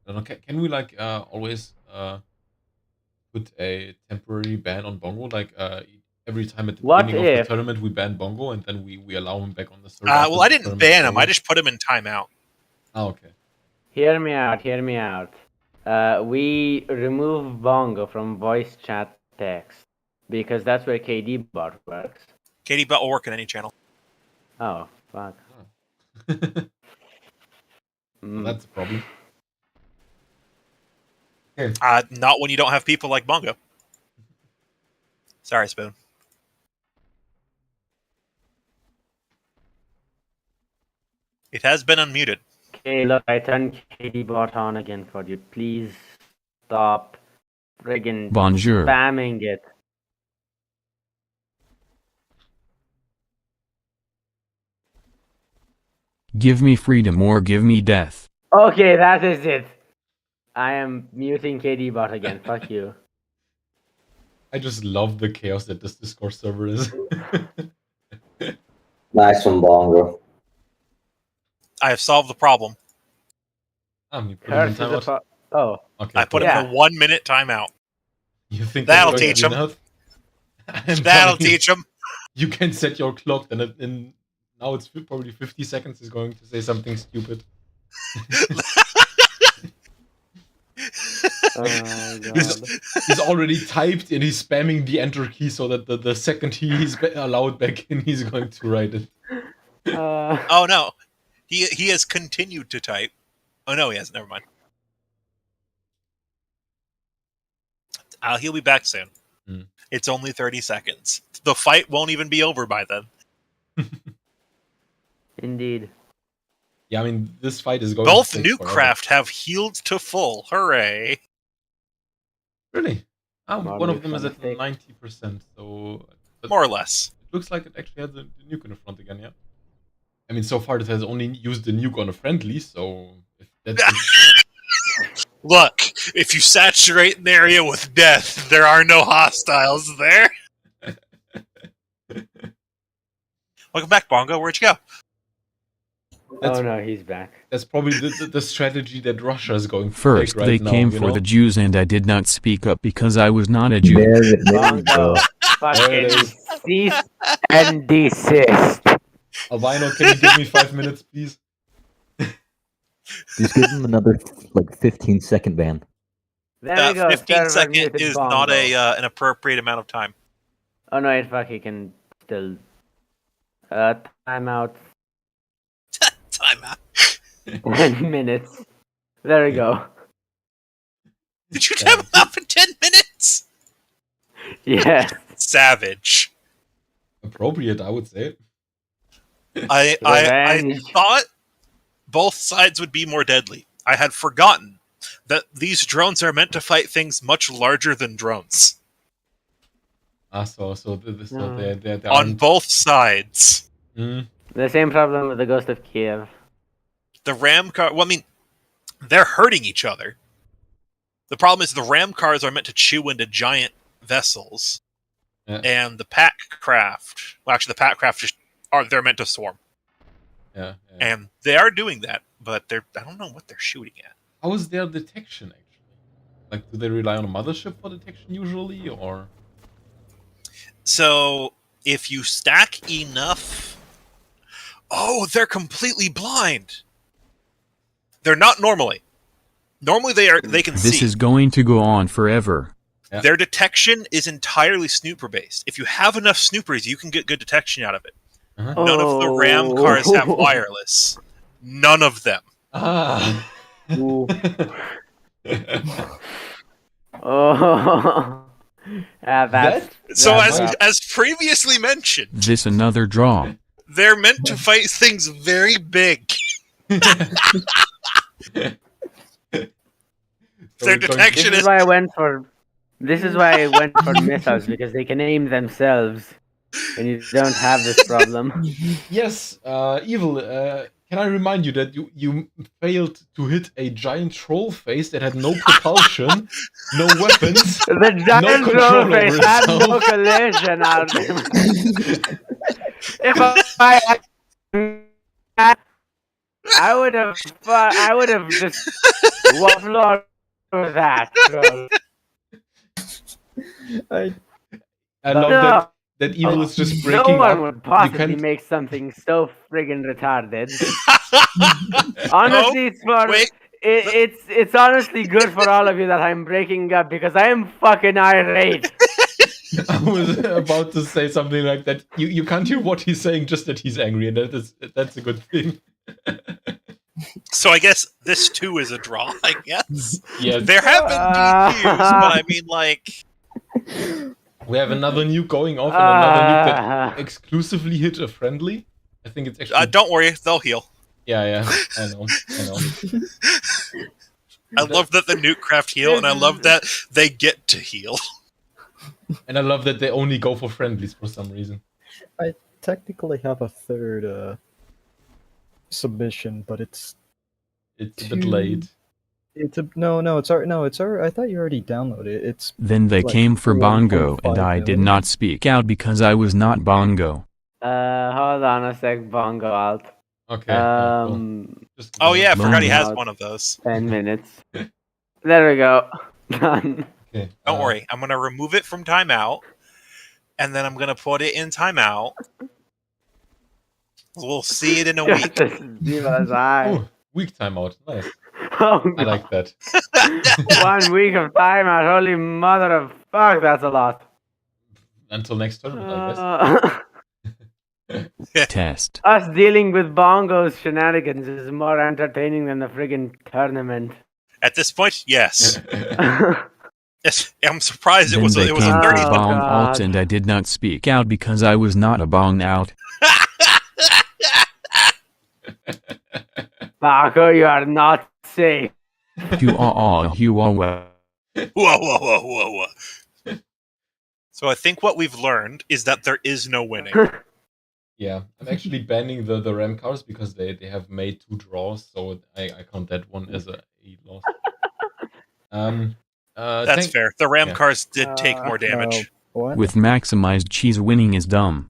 don't know, can we like always put a temporary ban on Bongo? Like every time at the beginning of the tournament we ban Bongo and then we allow him back on the server. Well, I didn't ban him. I just put him in timeout. Oh, okay. Hear me out. Hear me out. We remove Bongo from voice chat text because that's where KD bot works. KD bot will work in any channel. Oh fuck. Well, that's a problem. Okay. Not when you don't have people like Bongo. Sorry, Spoon. It has been unmuted. Okay, look, I turned KD bot on again for you. Please stop friggin' Bonjour. spamming it. Give me freedom or give me death. Okay, that is it. I am muting KD bot again. Fuck you. I just love the chaos that this Discord server is. Nice one, Bongo. I have solved the problem. You put him in timeout? Oh. Okay. I put him in a 1 minute timeout. You think that'll teach him? That'll teach him. You can set your clock, then in now it's probably 50 seconds is going to say something stupid. Oh, God. He's already typed and he's spamming the enter key so that the second he's allowed back in, he's going to write it. Oh no, he has continued to type. Oh no, he hasn't. Never mind. He'll be back soon. It's only 30 seconds. The fight won't even be over by then. Indeed. Yeah, I mean, this fight is going Both to take Nukecraft have healed to full. Hooray! Really? One of them is at 90%, so... More or less. It looks like it actually has the nuke in the front again, yeah? I mean, so far it has only used the nuke on a friendly, so... If that's Look, if you saturate an area with death, there are no hostiles there. Welcome back, Bongo. Where'd you go? Oh no, he's back. That's probably the strategy that Russia is going to First take right they now, came you for know? the Jews and I did not speak up because I was not a Jew. There you go. Bongo, fucking is. cease and desist. Albino, can you give me 5 minutes, please? Just give him another, like, 15-second ban. There we go. 15 server second muted is Bongo. not an appropriate amount of time. Oh no, wait, fuck, he can still... timeout. Timeout. 10 minutes. There we go. Did you time out for 10 minutes? Yeah. Savage. Appropriate, I would say. I Revenge. thought both sides would be more deadly. I had forgotten that these drones are meant to fight things much larger than drones. So they're On both sides. Mm. The same problem with the Ghost of Kiev. The ram car... Well, I mean, they're hurting each other. The problem is the ram cars are meant to chew into giant vessels. Yeah. And the pack craft... Well, actually, the pack craft they're meant to swarm. Yeah. And they are doing that, but I don't know what they're shooting at. How is their detection, actually? Like, do they rely on a mothership for detection usually, or...? So, if you stack enough... Oh, they're completely blind! They're not normally. Normally they can see. This is going to go on forever. Yeah. Their detection is entirely snooper-based. If you have enough snoopers, you can get good detection out of it. Uh-huh. None of the ram cars have wireless. None of them. Ah. Oh. That's So that's as previously mentioned, This another draw. they're meant to fight things very big. Their detection This is is... why I went for missiles, because they can aim themselves, and you don't have this problem. Yes, Evil, can I remind you that you failed to hit a giant troll face that had no propulsion, no weapons, The giant no troll control face over had no itself. collision out there. If I would have just waffled over that. Troll. I love that Evil is just breaking No one up. would possibly can't- make something so friggin' retarded. Honestly, it's honestly good for all of you that I'm breaking up, because I am fucking irate. I was about to say something like that. You can't hear what he's saying, just that he's angry, and that's a good thing. So I guess this too is a draw, I guess. Yeah, There have been DQs, but I mean, like... we have another nuke going off, and another nuke that exclusively hit a friendly. I think it's actually... don't worry, they'll heal. Yeah, I know. I love that the nuke craft heal, and I love that they get to heal. And I love that they only go for friendlies for some reason. I technically have a third submission, but it's a bit late. It's already. I thought you already downloaded it. It's Then they like came for Bongo, 1.5 and I did million. not speak out because I was not Bongo. Hold on a sec, Bongo alt. Okay. Cool. Just Oh yeah, I forgot he has Lonely. one of those. 10 minutes. There we go. Done. Okay. Don't worry, I'm gonna remove it from timeout, and then I'm gonna put it in timeout. We'll see it in a week. Just as evil as I. Oh, week timeout. Nice. Oh, I God. like that. 1 week of timeout. Holy mother of fuck, that's a lot. Until next tournament, I guess. Test. Us dealing with Bongo's shenanigans is more entertaining than the friggin' tournament. At this point, yes. Yes, I'm surprised it Then was they a came for 30 Oh, Bong God. Alt, and I did not speak out because I was not a Bong out. Bongo, you are not safe. You are well. Whoa. So I think what we've learned is that there is no winning. Yeah, I'm actually banning the ram cars because they have made 2 draws, so I count that one as a loss. That's fair. The ram yeah. cars did take more damage. What? With maximized cheese, winning is dumb.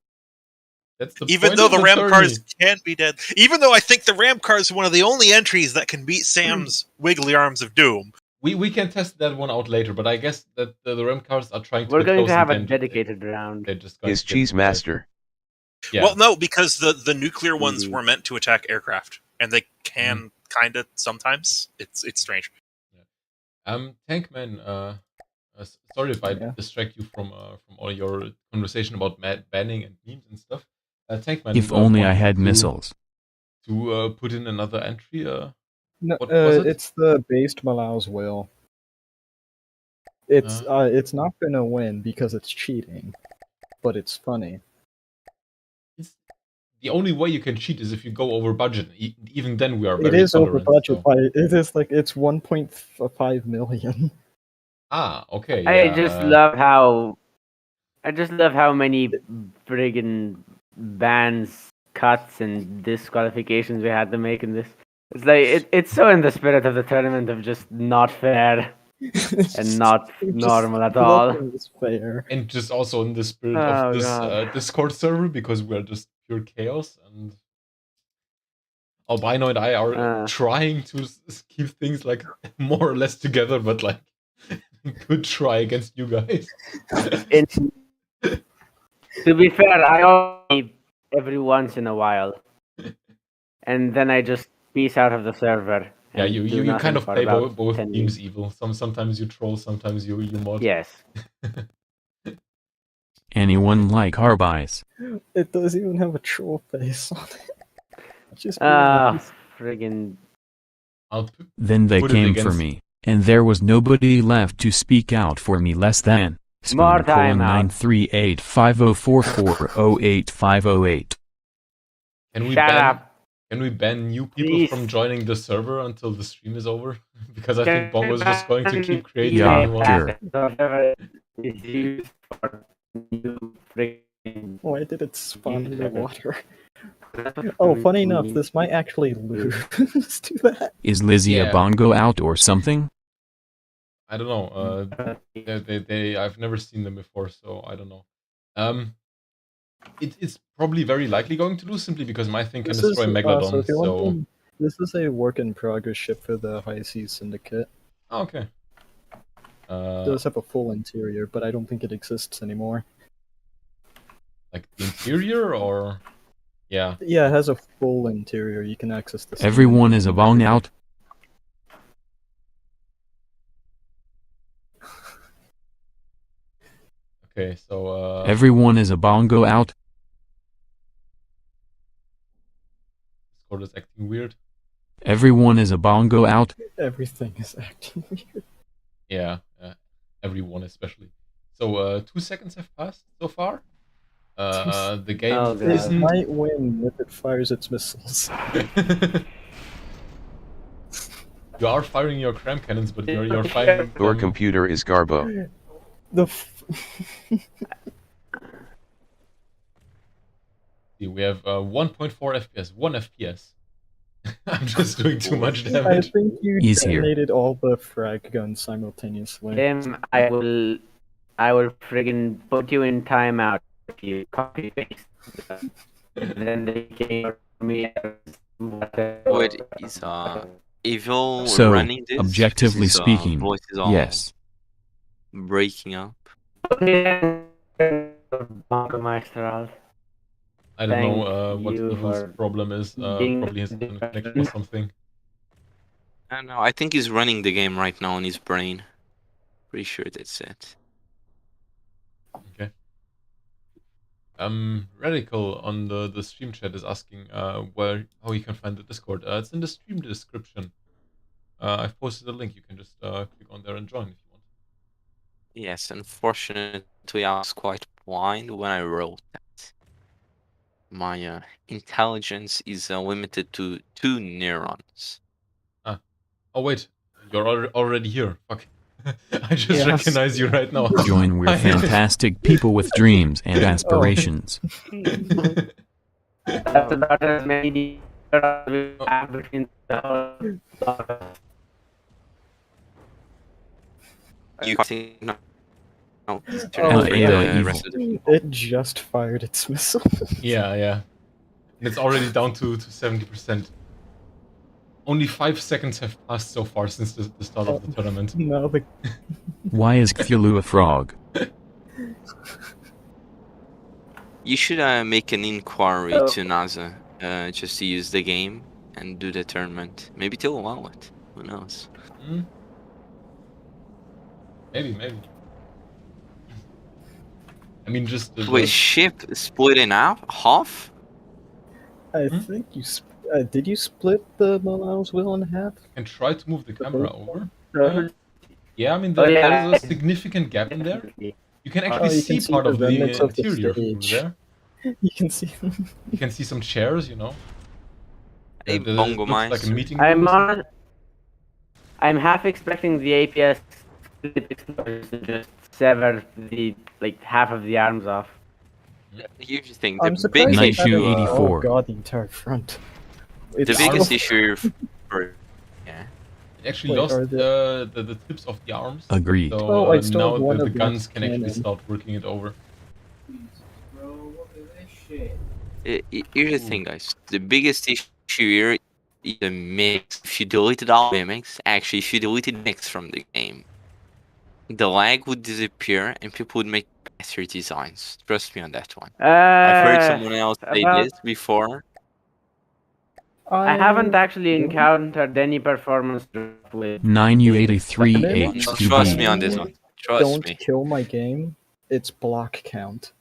That's the Even point though of the ram tourney. cars can be dead. Even though I think the ram car is one of the only entries that can beat Sam's Wiggly Arms of Doom. We can test that one out later, but I guess that the ram cars are trying to We're get going close to have a again. dedicated round. They're just going Is to get Cheese prepared. Master. Yeah. Well, no, because the nuclear ones Indeed. were meant to attack aircraft, and they can kind of sometimes. It's strange. Tankman, sorry if I Yeah. distract you from all your conversation about banning and memes and stuff. Tankman, If only I wanted had to- missiles. To put in another entry. No, What was it? it's the based Malau's will. It's not gonna win because it's cheating, but it's funny. The only way you can cheat is if you go over budget. Even then, we are It very is over tolerant, budget so- by it is like it's 1.5 million. Ah, okay. I Yeah, just love how many friggin' bans, cuts, and disqualifications we had to make in this. It's like it's so in the spirit of the tournament of just not fair and not normal at all. Nothing is fair. and just also in the spirit Oh, of this God. Discord server because we are just pure chaos and Albino and I are trying to keep things like more or less together, but like good try against you guys. To be fair, I only every once in a while, and then I just peace out of the server. Yeah, and you do kind nothing of for play about both 10 teams weeks. evil. Sometimes you troll, sometimes you mod. Yes. Anyone like Harbice? It doesn't even have a troll face on it. It's just Friggin'. Then they put it came for against- me, and there was nobody left to speak out for me less than More time out. 9385044085808. Can we Shut ban? up. Can we ban new people Please. from joining the server until the stream is over? Because I Can think Bongo's we just going to keep creating Yeah, new ones. sure. Whatever is used for new friggin' Why did it spawn in the water? Oh, funny enough, this might actually lose to that. Is Lizzie Yeah. a bongo out or something? I don't know. I've never seen them before, so I don't know. It's probably very likely going to lose simply because my thing can This destroy is, Megalodon. so if you're So wondering, this is a work in progress ship for the High Seas Syndicate. okay. It does have a full interior, but I don't think it exists anymore. Like the interior, or yeah. Yeah, it has a full interior. You can access the. Everyone is a bong out. Okay, so Everyone is a bongo out. Discord is acting weird. Everyone is a bongo out. Everything is acting weird. Yeah, everyone especially. So 2 seconds have passed so far. The game Oh, God. It isn't. might win if it fires its missiles. You are firing your cram cannons, but you're firing. Your computer is Garbo. See, we have 1.4 FPS, 1 FPS. I'm just doing too much I damage. think you He's here. detonated all the frag guns simultaneously. I will friggin' put you in timeout if you copy paste. Then they came for me. Wait, is Evil So, running this? objectively His, speaking, voice is all yes. breaking up. Bunkermeister. I don't know Thank what you Evil's for problem is. being Probably his internet connection or something. I don't know. I think he's running the game right now in his brain. Pretty sure that's it. Okay. Radical on the stream chat is asking how you can find the Discord. It's in the stream description. I've posted a link. You can just click on there and join if you want. Yes, unfortunately, I was quite blind when I wrote that. My intelligence is limited to 2 neurons. Ah. Oh wait, you're already here. Fuck. I just Yes. recognize you right now. Join we're fantastic people with dreams and aspirations. That's about as many we have between the whole. You think not? Oh, it's yeah, rest of the It just fired its missile. Yeah. And it's already down to 70%. Only 5 seconds have passed so far since the start of the tournament. No, Why is Cthulhu a frog? You should make an inquiry to NASA just to use the game and do the tournament. Maybe they'll allow it. Who knows? Maybe. I mean, just Wait, ship split in half? I think you. Did you split the Miles wheel in half? and try to move the camera over. Yeah, I mean, Oh, yeah. there's a significant gap in there. You can actually you see can see part the of the remnants of the interior through stage. there. You can see. You can see some chairs, you know. Hey, It bongo looks like a mines. meeting room. I'm half expecting the APS flip exploders to just sever the half of the arms off. Here's the thing. I'm The surprised big they Night haven't- Shoe issue, 84. Oh god, the entire front. the It's biggest so- issue for yeah. It actually Wait, lost are the tips of the arms. Agreed. So Oh, I still now have one the of guns Matt's can actually cannon. start working it over. Here's the thing, guys. The biggest issue here is the mix. If you deleted all mimics, actually, if you deleted mix from the game, the lag would disappear and people would make better designs. Trust me on that one. I've heard someone else say this before. I haven't actually encountered any performance drop with 9U83 Trust me HQB. on this one. Trust Don't me. kill my game. It's block count.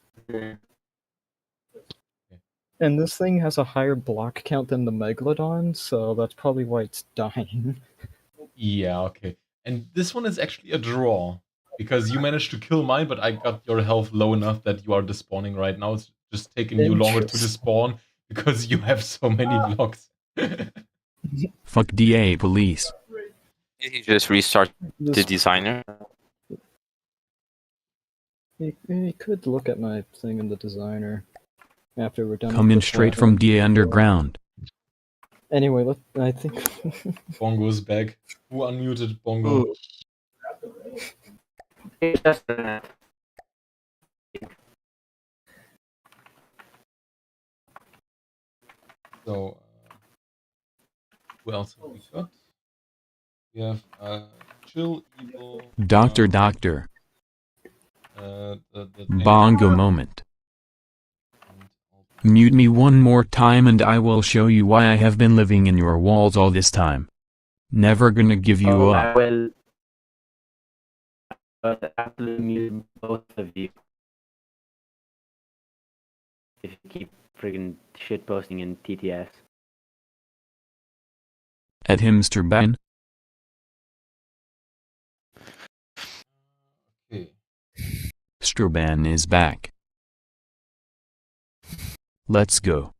And this thing has a higher block count than the Megalodon, so that's probably why it's dying. Yeah, okay. And this one is actually a draw. Because you managed to kill mine, but I got your health low enough that you are despawning right now. It's just taking you longer to despawn because you have so many blocks. Fuck DA police. You just restart the designer. You could look at my thing in the designer after we're done. Come with in the straight platform. from DA Underground. Anyway, I think. Bongo's back. Who unmuted Bongo? So, who else have we got? We have Chill, Evil, Doctor. the Bongo moment. Mute me one more time and I will show you why I have been living in your walls all this time. Never gonna give you I up. will absolutely mute both of you if you keep friggin' shit posting in TTS. At Himster Ban. Okay. Strban is back. Let's go.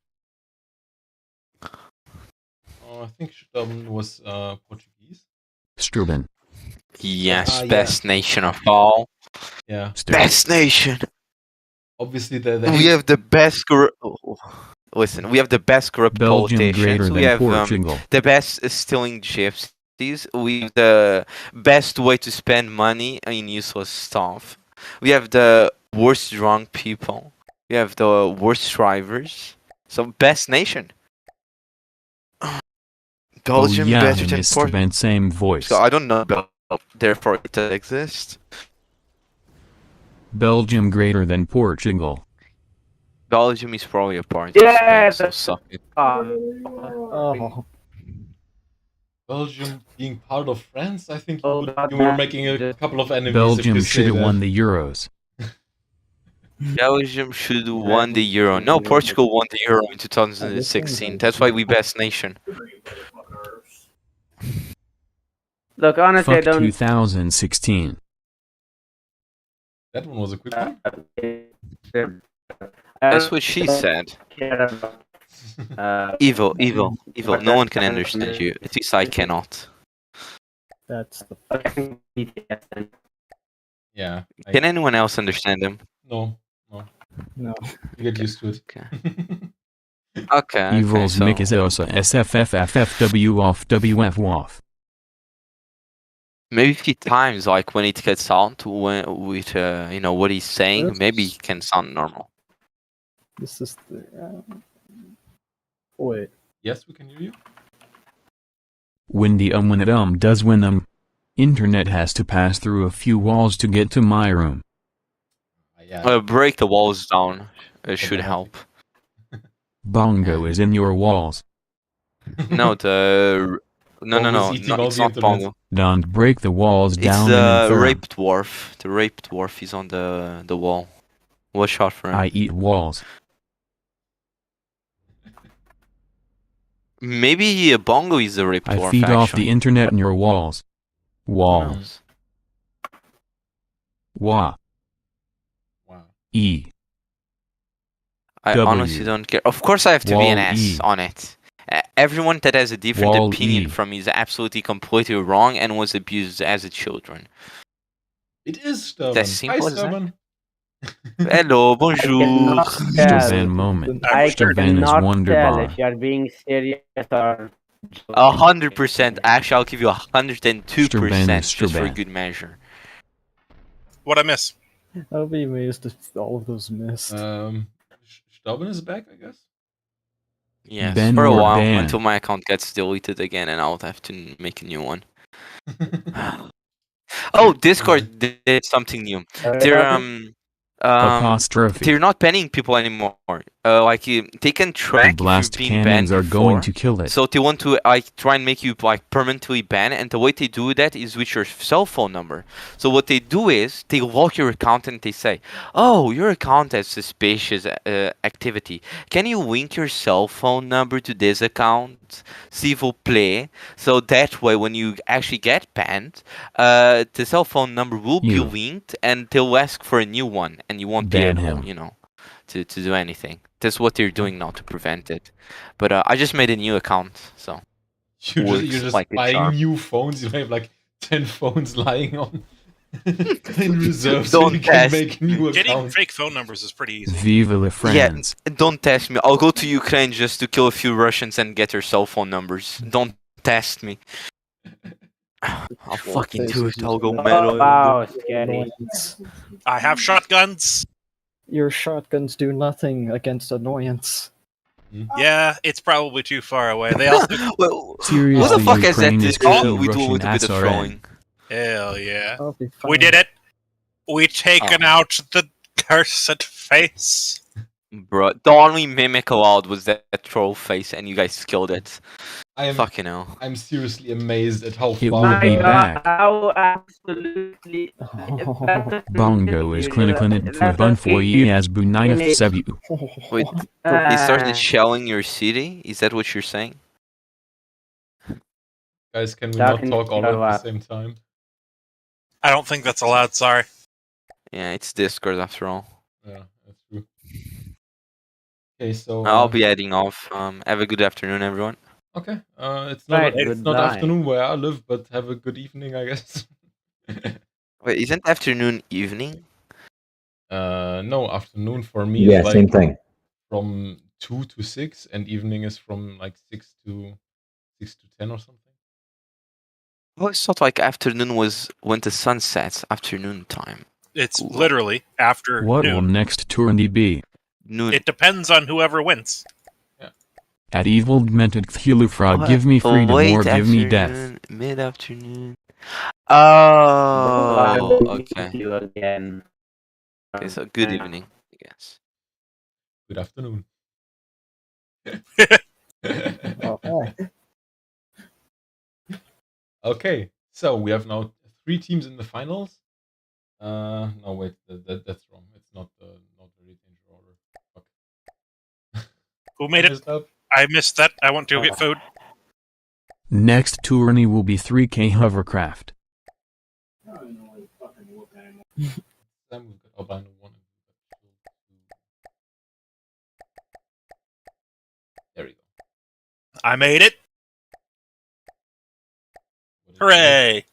I think was Portuguese. Strban. Yes, yeah. best nation of all. Yeah. Best nation. Obviously, We have the best. Listen, we have the best corrupt Belgium politicians. greater We than have Portugal. the best stealing gypsies. We have the best way to spend money in useless stuff. We have the worst drunk people. We have the worst drivers. So best nation. Belgium oh yeah, better than Mr. Portugal. Ban, same voice. So I don't know about. Therefore, it exists. Belgium greater than Portugal. Belgium is probably a part. Yeah, of Spain, so suck it. Oh, Belgium being part of France, I think Oh, you were making a couple of enemies. Belgium if you should say have that. won the Euros. Belgium should have won the Euro. No, Portugal won the Euro in 2016. That's why we best nation. Look, honestly, Fuck I don't. 2016. That one was a quick one. That's what she said. Evil. No one can understand you. At least I cannot. that's the. Yeah. Can anyone else understand him? No. No. You get used to it. Okay. Evils so, Mikizosa SFFFFW off WF WAF. Maybe if he times like when it gets out with you know what he's saying, maybe he can sound normal. This is the. Wait. Yes, we can hear you. When it does when internet has to pass through a few walls to get to my room. Yeah. Break the walls down. It should help. Bongo is in your walls. No, the Bongo's eating all it's the not internet. Bongo. Don't break the walls It's down in the Inferno. rape dwarf. The rape dwarf is on the wall. Watch out for him. I eat walls. Maybe Bongo is the rape dwarf. I feed actually. off the internet in your walls. Wall. Wa. Wow. E. I W. honestly don't care. Of course, I have to be an Wall S E. on it. Everyone that has a different Wall opinion E. from me is absolutely completely wrong and was abused as a children. It is Sturban. That's simple Hi, as that. Sturban. Hello, bonjour. Sturban moment. I Sturban is cannot tell wonderbar. if you are being serious or. 100%. Actually, I'll give you 102% Sturban is just for Sturban. good measure. What I miss? I'll be amazed if all of those missed. Sturban is back, I guess. Yes, Ben for a or while ban. until my account gets deleted again, and I'll have to make a new one. Oh, Discord did something new. Apostrophe. They're not banning people anymore. They can track if blast you've been banned cannons are before. going to kill it. So they want to try and make you permanently banned, and the way they do that is with your cell phone number. So what they do is they log your account and they say, "Oh, your account has suspicious activity. Can you link your cell phone number to this account? S'il vous plaît." So that way, when you actually get banned, the cell phone number will be linked, and they'll ask for a new one, and you won't Ban be able, him. to do anything. That's what they're doing now to prevent it. But I just made a new account, so You're just like a buying charm. new phones. You have like 10 phones lying on in reserve, so Don't you can test. make new Getting accounts. fake phone numbers is pretty easy. Vive la France. Yeah, don't test me. I'll go to Ukraine just to kill a few Russians and get their cell phone numbers. Don't test me. I'll fucking do it. I'll go mad. Wow, scary. I have shotguns. Your shotguns do nothing against annoyance. Yeah, it's probably too far away. They also. Well, Seriously, what the fuck is that? Ukraine is We called do a Russian little bit of SRN. throwing. Hell yeah. I'll be fine. We did it. We taken out the cursed face. Bro, the only mimic allowed was that troll face, and you guys killed it. Fucking hell. I'm seriously amazed at how It far. will be back. How absolutely. Bongo is clinically fun for ye as bunina sebu. Wait, they started shelling your city? Is that what you're saying? Guys, can we not talk all at the same time? I don't think that's allowed, sorry. Yeah, it's Discord after all. Yeah, that's true. Okay, so I'll be heading off. Have a good afternoon, everyone. Okay, it's not afternoon where I live, but have a good evening, I guess. Wait, isn't afternoon evening? No, afternoon for me Yeah, is like same thing. from 2 to 6, and evening is from like 6 to 10 or something. I always thought like afternoon was when the sun sets, afternoon time. It's literally after What will noon. next tourney be? Noon. It depends on whoever wins. At evil mented Thulufra, give me freedom or give me death. Mid-afternoon. Oh, okay. Again. Okay, so good evening, I guess. Good afternoon. Okay, so we have now 3 teams in the finals. No, wait, that's wrong. It's not very danger order. Fuck. Who made it? I missed that. I want to go get food. Next tourney will be 3K hovercraft. There we go. I made it. Hooray!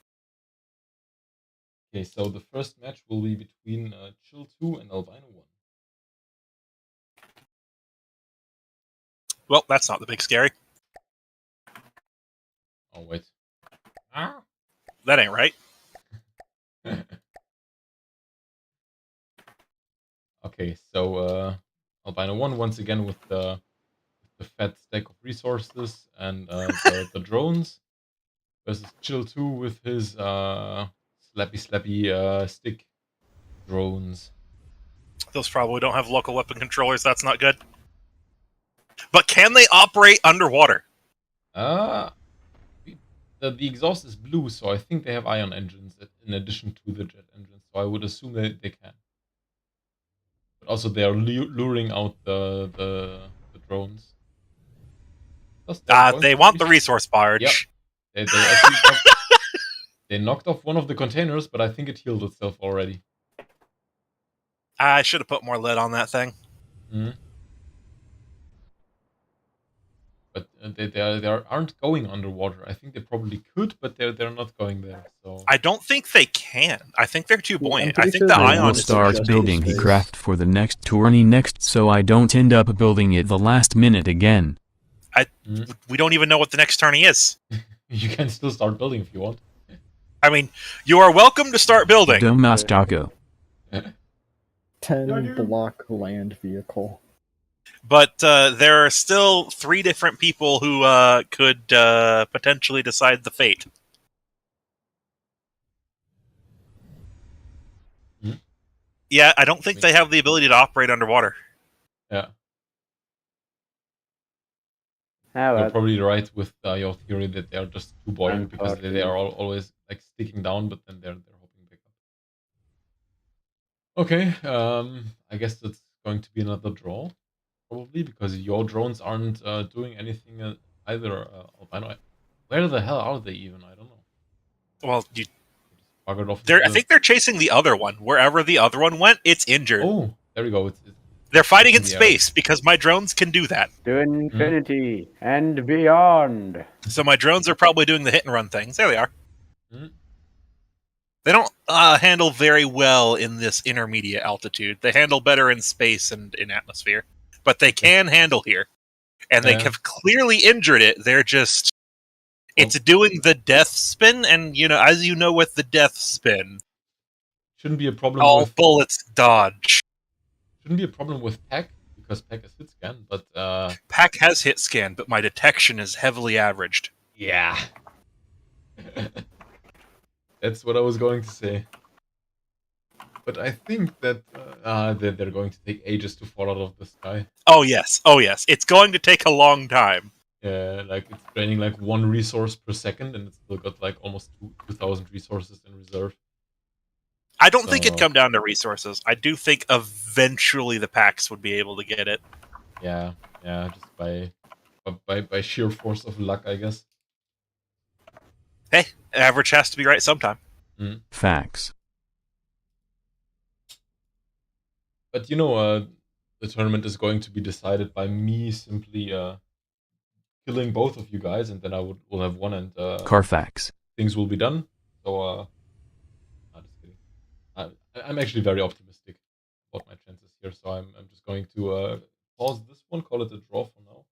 Okay, so the first match will be between Chill 2 and Albino 1. Well, that's not the big scary. Oh, wait. That ain't right. Okay, so Albino 1 once again with the fat stack of resources and the drones versus Chill 2 with his slappy stick drones. Those probably don't have local weapon controllers. That's not good. But can they operate underwater? The exhaust is blue, so I think they have ion engines in addition to the jet engines. So I would assume they can. But also they are luring out the drones. They want the resource barge. Yep. They actually they knocked off one of the containers, but I think it healed itself already. I should have put more lead on that thing. Mm-hmm. But they aren't going underwater. I think they probably could, but they're not going there. So I don't think they can. I think they're too buoyant. I think the I ion will is start building the craft for the next tourney next, so I don't end up building it the last minute again. We don't even know what the next tourney is. You can still start building if you want. I mean, you are welcome to start building. Dumbass Taco. 10-block land vehicle. But there are still 3 different people who could potentially decide the fate. Hmm? Yeah, I don't think they have the ability to operate underwater. Yeah. You're probably right with your theory that they are just too buoyant because they are always like sticking down, but then they're hopping back up. Okay, I guess that's going to be another draw, probably, because your drones aren't doing anything either. Albino, where the hell are they even? I don't know. Well, buggered off. I think they're chasing the other one. Wherever the other one went, it's injured. Oh, there we go. They're fighting in space because my drones can do that. To infinity and beyond. So my drones are probably doing the hit and run things. There they are. They don't handle very well in this intermediate altitude. They handle better in space and in atmosphere. But they can handle here. And they have clearly injured it. They're just... It's doing the death spin, and, as you know with the death spin... Shouldn't be a problem all with... bullets dodge. Shouldn't be a problem with Pack, because Pack is hit scan, but... Pack has hit scan, but my detection is heavily averaged. Yeah. That's what I was going to say. But I think that they're going to take ages to fall out of the sky. Oh, yes. Oh, yes. It's going to take a long time. Yeah, like, it's draining, like, 1 resource per second, and it's still got, like, almost 2,000 resources in reserve. I don't think it'd come down to resources. I do think eventually the packs would be able to get it. Yeah, just by sheer force of luck, I guess. Hey, average has to be right sometime. Facts. But the tournament is going to be decided by me simply killing both of you guys, and then will have won, and Carfax. Things will be done. So I'm just kidding. I'm actually very optimistic about my chances here, so I'm just going to pause this one, call it a draw for now,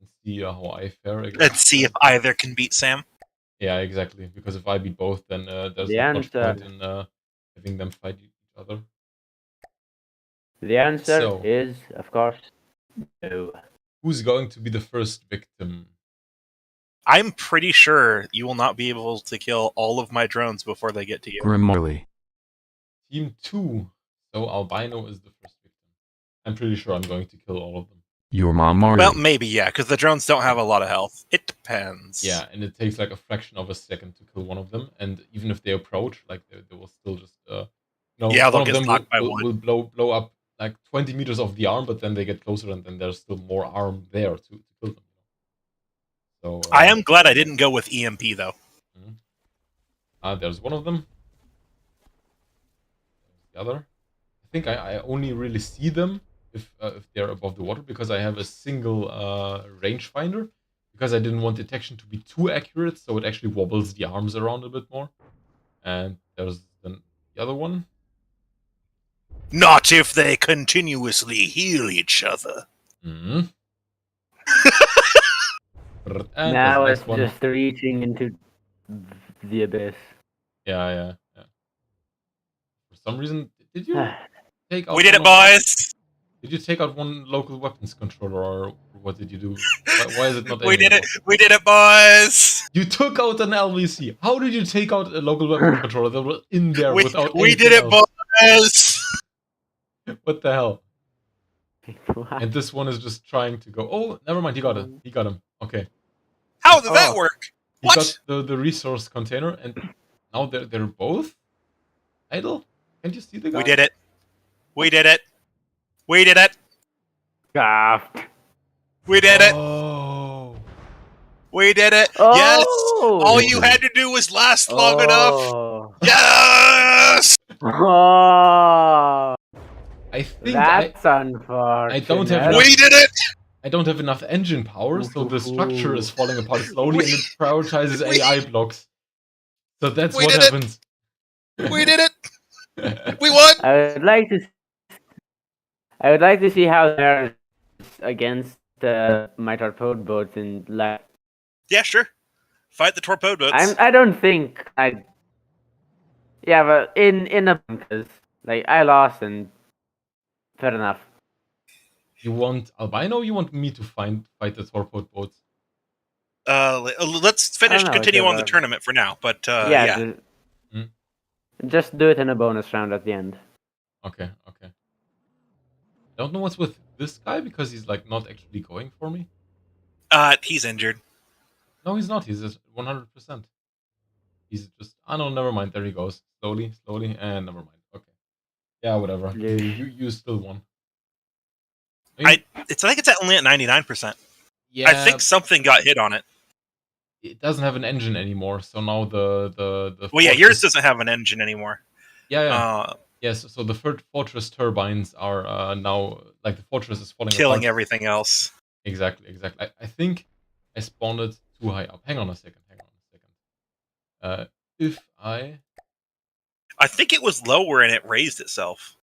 and see how I fare against. Let's see if either can beat Sam. Yeah, exactly. Because if I beat both, then there's not much point in having them fight each other. The answer is, of course, no. Who's going to be the first victim? I'm pretty sure you will not be able to kill all of my drones before they get to you. Grimmarly. Team 2. So Albino is the first victim. I'm pretty sure I'm going to kill all of them. Your mom, Marley. Well, maybe, yeah, because the drones don't have a lot of health. It depends. Yeah, and it takes like a fraction of a second to kill one of them, and even if they approach, like they will still just yeah, one of them will blow up like 20 meters off the arm, but then they get closer, and then there's still more arm there to kill them. So I am glad I didn't go with EMP though. There's one of them. There's the other. I think I only really see them if they're above the water, because I have a single rangefinder, because I didn't want detection to be too accurate, so it actually wobbles the arms around a bit more. And there's then the other one. Not if they continuously heal each other. Now it's just reaching into the abyss. Yeah. For some reason, did you take out? We did it, boys. Did you take out one local weapons controller, or what did you do? Why is it not? We did it. We did it, boys. You took out an LVC. How did you take out a local weapons controller that was in there without? We did it, boys. What the hell? And this one is just trying to go. Oh, never mind. He got it. He got him. Okay. How did that work? He got the resource container, and now they're both idle. Can't you see the guy? We did it. We did it. We did it. Shaft. We did it. Oh. We did it. Oh. Yes. All you had to do was last long enough. Yes. Oh. I think that's unfortunate. I don't have. Enough, we did it. I don't have enough engine power, so the structure is falling apart slowly, and it prioritizes AI blocks. So that's what happens. We did it. We won. I would like to see how they're against my torpedo boats in like. Yeah, sure. Fight the torpedo boats. I don't think I. Yeah, but in a because like I lost and fair enough. You want albino? You want me to fight the torpedo boats? Let's continue on the tournament for now. But yeah. Just do it in a bonus round at the end. Okay. Don't know what's with this guy because he's like not actually going for me. He's injured. No, he's not. He's just 100%. He's just. Oh no, never mind. There he goes. Slowly, and never mind. Okay. Yeah, whatever. You still won. I think it's only at 99%. Yeah. I think something got hit on it. It doesn't have an engine anymore, so now the well, yeah, yours doesn't have an engine anymore. Yeah. Yes, so the fortress turbines are now like the fortress is falling killing apart. Everything else. Exactly. I think I spawned it too high up. Hang on a second. If I think it was lower and it raised itself.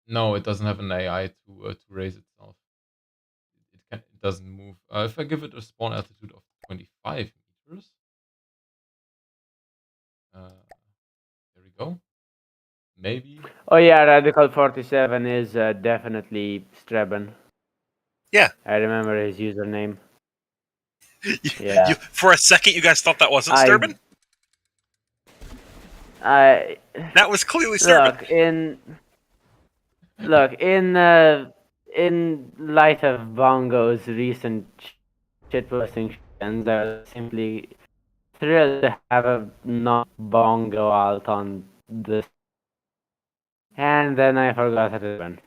No, it doesn't have an AI to raise itself. It doesn't move. If I give it a spawn altitude of 25 meters, there we go. Maybe. Oh yeah, Radical 47 is definitely Streben. Yeah, I remember his username. For a second, you guys thought that wasn't Streben? That was clearly Streben. Look, in light of Bongo's recent shitposting, and they're simply thrilled to have a not Bongo alt on this. And then I forgot how to run.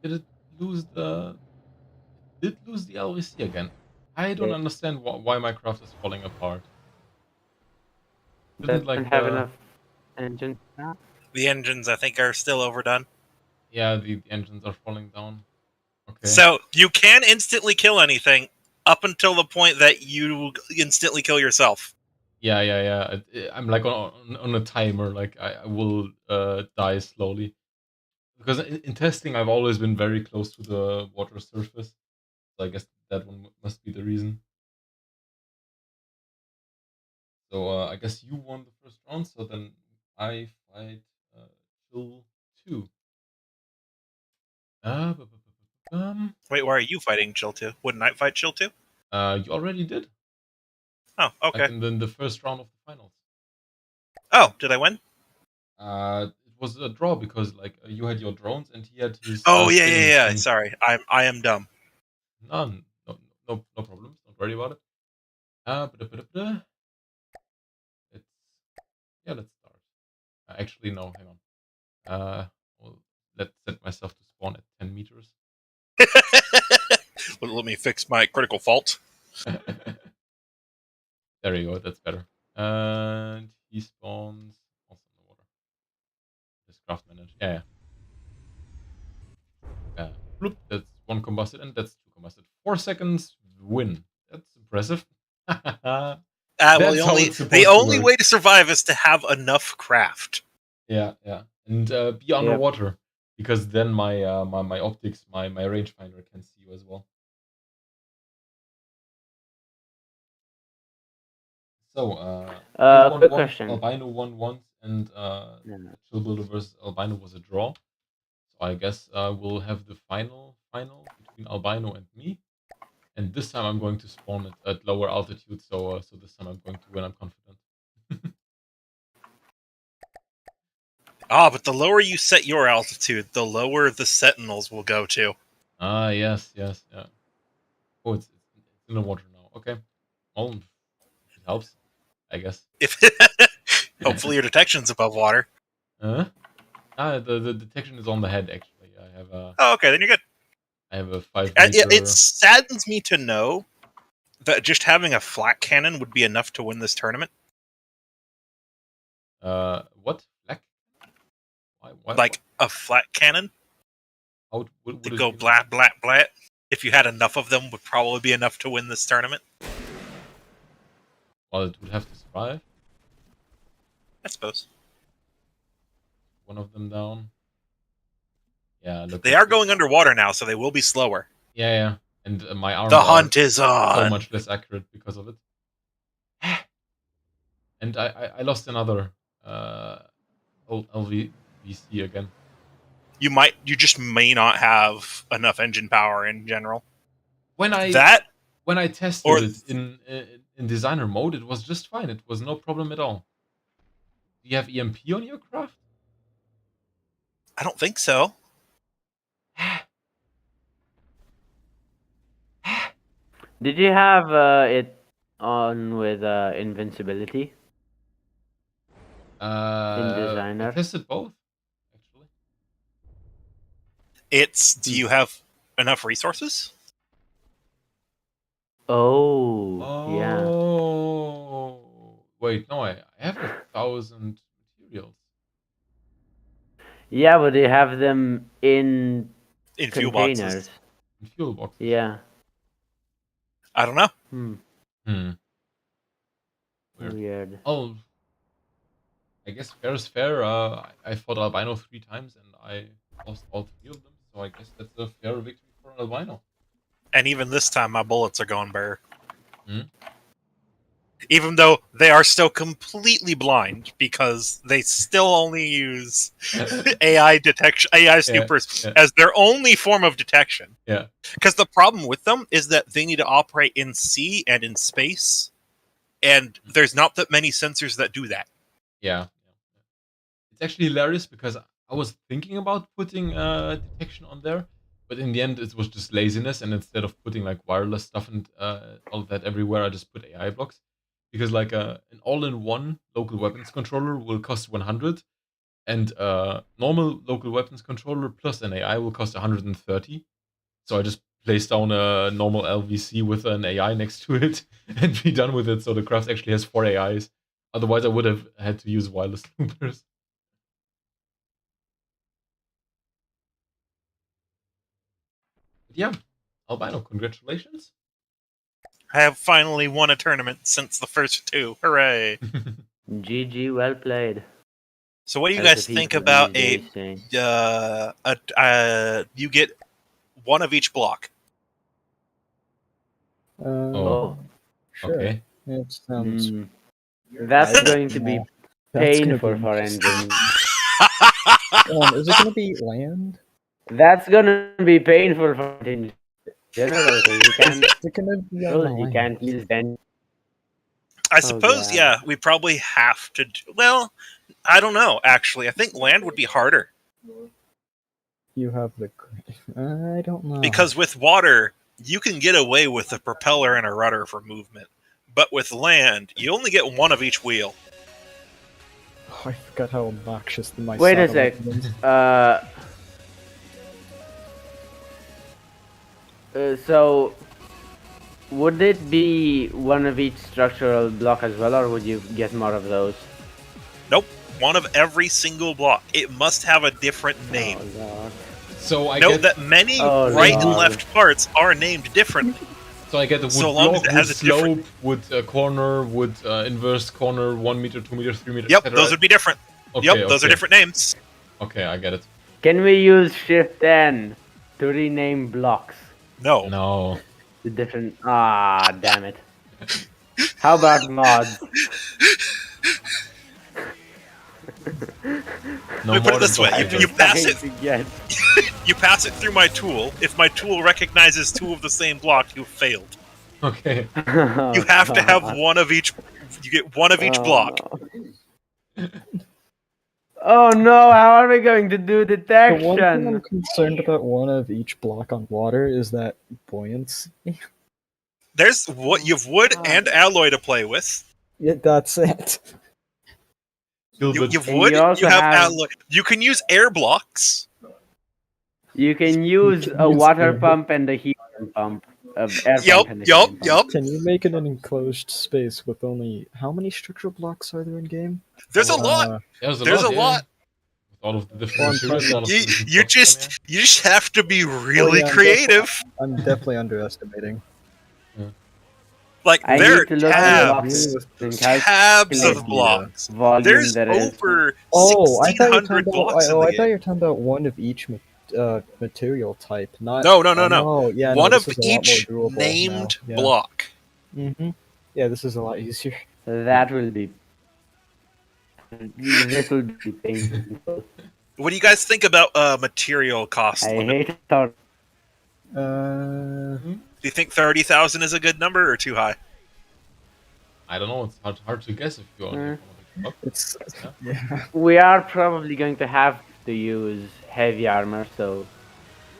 Did it lose the LVC again? I don't understand why my craft is falling apart. Doesn't have enough engine. The engines, I think, are still overdone. Yeah, the engines are falling down. Okay. So you can instantly kill anything up until the point that you instantly kill yourself. Yeah. I'm like on a timer. Like I will die slowly because in testing I've always been very close to the water surface. So I guess that one must be the reason. So I guess you won the first round. So then I fight Chill 2. Wait, why are you fighting Chill 2? Wouldn't I fight Chill 2? You already did. Oh, okay. And then the first round of the finals. Oh, did I win? It was a draw because like you had your drones and he had his. Oh yeah. Sorry, I am dumb. No problems. Don't worry about it. Let's start. Actually, no. Hang on. Well, let's set myself to spawn at 10 meters. Let me fix my critical fault. There you go. That's better. And he spawns also in the water. This craft manager. Yeah. Bloop, that's one combusted, and that's two combusted. 4 seconds win. That's impressive. Well, the only way to survive is to have enough craft. Yeah, and be underwater because then my optics, my rangefinder can see you as well. So Quick question. Albino won once, and Chill Builder versus Albino was a draw. So I guess we'll have the final between Albino and me. And this time I'm going to spawn it at lower altitude, so this time I'm going to win. I'm confident. But the lower you set your altitude, the lower the sentinels will go to. Yes, yeah. Oh, it's in the water now. Okay. Well, it helps, I guess. If hopefully your detection's above water. The detection is on the head, actually. I have a... Oh, okay, then you're good. I have a 5 meter... It saddens me to know that just having a flat cannon would be enough to win this tournament. What? Flat? Why? Like a flat cannon? What to go blat, blat, blat. If you had enough of them, would probably be enough to win this tournament. Well, it would have to survive. I suppose. One of them down. Yeah, look. They are going underwater now, so they will be slower. Yeah. And my arms the hunt is on. So much less accurate because of it. And I lost another LVC again. You just may not have enough engine power in general. When I tested it in designer mode, it was just fine. It was no problem at all. Do you have EMP on your craft? I don't think so. Did you have it on with invincibility? In designer? I tested both, actually. Do you have enough resources? Oh, yeah. Wait, no, I have 1,000 materials. Yeah, but they have them in fuel boxes. In fuel boxes. Yeah. I don't know. Weird. Oh, I guess fair is fair. I fought Albino 3 times and I lost all 3 of them, so I guess that's a fair victory for Albino. And even this time, my bullets are going bare. Even though they are still completely blind because they still only use AI detection, AI snoopers as their only form of detection. Yeah. Because the problem with them is that they need to operate in sea and in space, and there's not that many sensors that do that. Yeah. It's actually hilarious because I was thinking about putting detection on there, but in the end it was just laziness, and instead of putting like wireless stuff and all of that everywhere, I just put AI blocks. Because like an all-in-one local weapons controller will cost 100, and normal local weapons controller plus an AI will cost 130. So I just place down a normal LVC with an AI next to it and be done with it. So the craft actually has 4 AIs. Otherwise, I would have had to use wireless loopers. But yeah, Albino, congratulations. I have finally won a tournament since the first 2. Hooray! GG, well played. So what do you guys think about you get 1 of each block? Sure. Okay. It sounds... That's going to be painful for engines. Is it going to be land? That's going to be painful for engines. General, you can't use them. I suppose, we probably have to. Well, I don't know. Actually, I think land would be harder. You have the. I don't know. Because with water, you can get away with a propeller and a rudder for movement, but with land, you only get 1 of each wheel. Oh, I forgot how obnoxious my. Wait a sec. So, would it be 1 of each structural block as well, or would you get more of those? Nope, 1 of every single block. It must have a different name. So I note that many right and left parts are named differently. So I get the wood block, wood slope, wood corner, wood inverse corner, 1 meter, 2 meters, 3 meters. Yep, those would be different. Okay, those are different names. Okay, I get it. Can we use Shift N to rename blocks? No. The different. Damn it. How about mods? No Let me put more it this than way: five. you pass it, Trying to get. you pass it through my tool. If my tool recognizes two of the same block, you failed. Okay. You have to have one of each. You get one of each block. No. Oh no! How are we going to do The one thing I'm detection? concerned about one of each block on water is that buoyancy. There's what you've wood and alloy to play with. Yeah, that's it. Gilbert, You've And wood. you also You have have- alloy. You can use air blocks. You can use can a use water air. pump and a helium pump. Air Yup, pump and a yup, helium pump. yup. Can you make it an enclosed space with only how many structural blocks are there in game? There's a lot. there's a There's lot. a yeah. lot. With all of the different Well, I'm materials, trying all of to- the You, different you blocks, just have to be really yeah, I'm creative. I'm definitely underestimating. Like I there are need to look at tabs, blocks and tabs calculate of blocks. volume There's there is. over Oh, I thought you were 1,600 talking about. blocks in Oh, the I thought you game. were talking about one of each material type, not. No. Oh, yeah, One no, of this is a lot each more doable named now. Yeah. block. Mm-hmm. Yeah, this is a lot easier. That will be. This will be painful. What do you guys think about material cost I limit? hate thought. Do you think 30,000 is a good number or too high? I don't know. It's hard to guess if you want to. It's yeah. We are probably going to have to use heavy armor, so.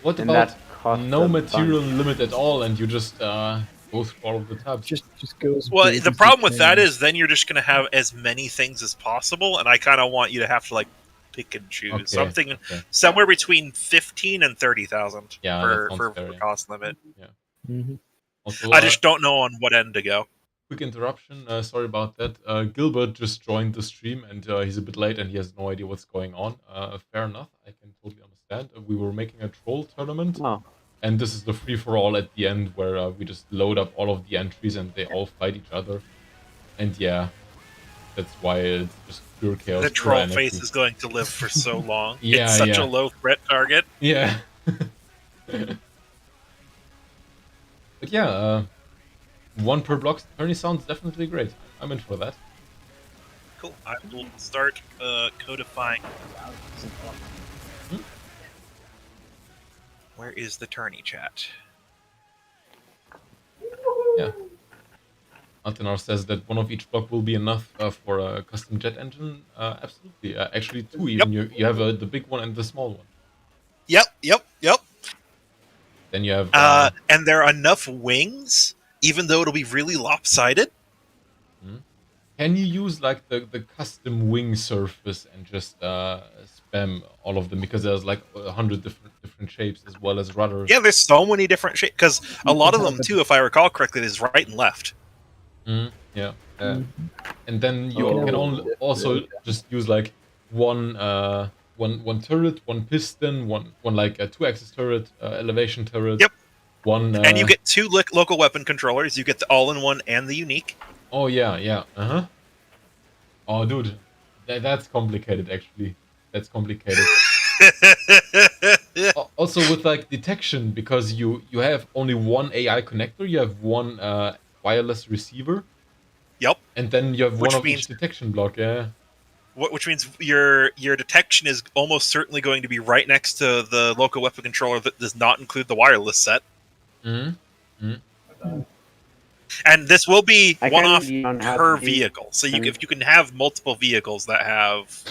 What and about that costs no a material bunch. limit at all, and you just go through all of the tabs? Just goes. Well, big the as problem you with that can. is then you're just going to have as many things as possible, and I kind of want you to have to like pick and choose. So I'm Okay, thinking okay. somewhere between 15 and 30,000 Yeah, that for sounds fair, yeah. cost limit. Yeah. Mm-hmm. Also, I just don't know on what end to go. quick interruption. Sorry about that. Gilbert just joined the stream, and he's a bit late, and he has no idea what's going on. Fair enough. I can totally understand. We were making a troll tournament. Oh. And this is the free-for-all at the end, where we just load up all of the entries and they all fight each other. And yeah, that's why it's just pure chaos. The pure troll anarchy. face is going to live for so long. Yeah, it's such yeah. a low threat target. Yeah. But yeah, one per block tourney sounds definitely great. I'm in for that. Cool. I will start codifying. Where is the tourney chat? Yeah. Antenar says that one of each block will be enough for a custom jet engine. Absolutely. Actually, two even. Yep. You have the big one and the small one. Yep. Then you have... and there are enough wings, even though it'll be really lopsided. Can you use like the custom wing surface and just spam all of them, because there's like 100 different shapes as well as rudders? Yeah, there's so many different shapes, because a lot of them too, if I recall correctly, is right and left. Yeah. And then you can also just use like one turret, one piston, one like a 2-axis turret, elevation turret. Yep. One. And you get two local weapon controllers. You get the all-in-one and the unique. Oh yeah. Oh dude, that's complicated actually. That's complicated. Also with like detection, because you have only one AI connector, you have one wireless receiver. Yep. And then you have Which one of means- each detection block, yeah. Which means your detection is almost certainly going to be right next to the local weapon controller that does not include the wireless set. And this will be one-off per vehicle. So if you can have multiple vehicles that have...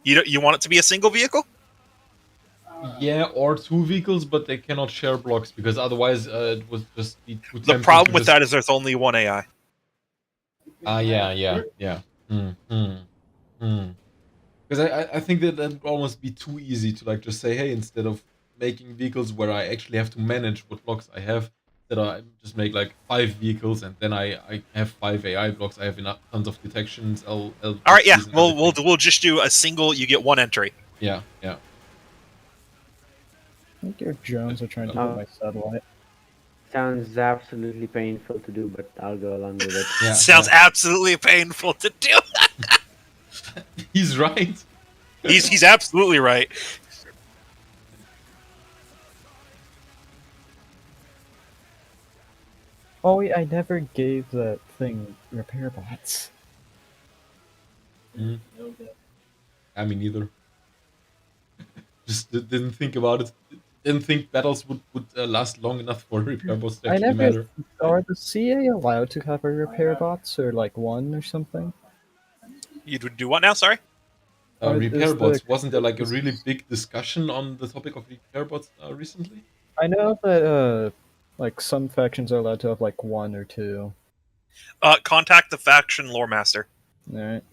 you want it to be a single vehicle? Yeah, or two vehicles, but they cannot share blocks, because otherwise it would just be too tempting. The problem with that is there's only one AI. Yeah. Because I think that would almost be too easy to like just say, hey, instead of making vehicles where I actually have to manage what blocks I have, that I just make like 5 vehicles, and then I have 5 AI blocks. I have enough tons of detections. All right, yeah. We'll just do a single. You get one entry. Yeah. I think your drones are trying to hit my satellite. Sounds absolutely painful to do, but I'll go along with it. Yeah, Sounds absolutely painful to do. He's right. He's absolutely right. Oh, I never gave that thing repair bots. Mm. I mean, neither. Just didn't think about it. Didn't think battles would last long enough for repair bots to I actually never. matter. Are the CA allowed to have a repair bots or like one or something? You would do what now? Sorry. Repair bots. Wasn't there like a really big discussion on the topic of repair bots recently? I know that like some factions are allowed to have like one or two. Contact the faction lore master. All right.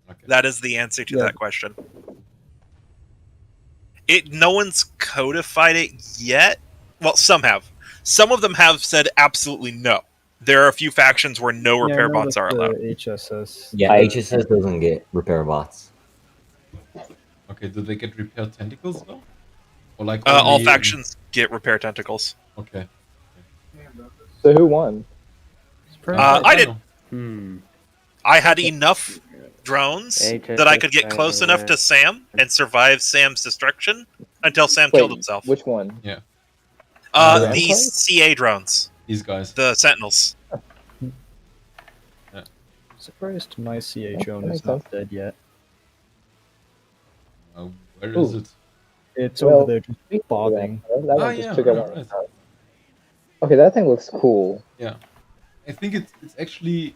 Okay. That is the answer to that question. No one's codified it yet. Well, some have. Some of them have said absolutely no. There are a few factions where no repair bots are allowed. HSS. Yeah, HSS doesn't get repair bots. Okay, do they get repair tentacles though? Or like all factions get repair tentacles. Okay. So who won? I did. Hmm. I had enough drones that I could get close enough to Sam and survive Sam's destruction until Sam killed himself. Which one? Yeah. These CA drones. These guys. The Sentinels. Yeah. Surprised my CA drone is not dead yet. Where is it? It's over there just bobbing. That one just took out one. Okay, that thing looks cool. Yeah. I think it's actually...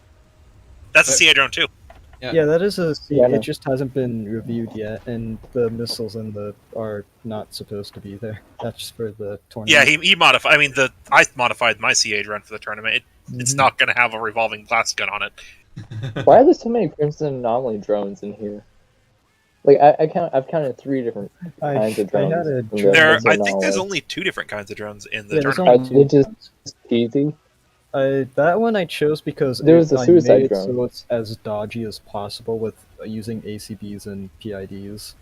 That's a CA drone too. Yeah, that is a CA. It just hasn't been reviewed yet, and the missiles in the are not supposed to be there. That's for the tournament. Yeah, he modified. I mean, I modified my CA drone for the tournament. It's not going to have a revolving blast gun on it. Why are there so many Crimson Anomaly drones in here? Like I've counted 3 different kinds of drones. I think there's only 2 different kinds of drones in the tournament. Are they just cheesy? That one I chose because there's a suicide drone, so it's as dodgy as possible with using ACBs and PIDs.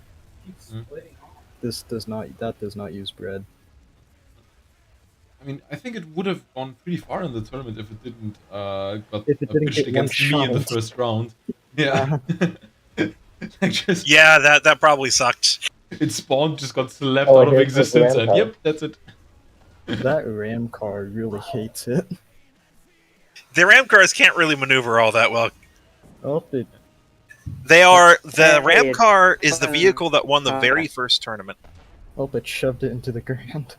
This does not use bread. I mean, I think it would have gone pretty far in the tournament if it didn't pitched against me in the first round. Yeah. Yeah, that probably sucked. It spawned, just got slapped out of existence, and yep, that's it. That ram car really hates it. The ram cars can't really maneuver all that well. Oh, the ram car is the vehicle that won the very first tournament. Oh, it shoved it into the ground.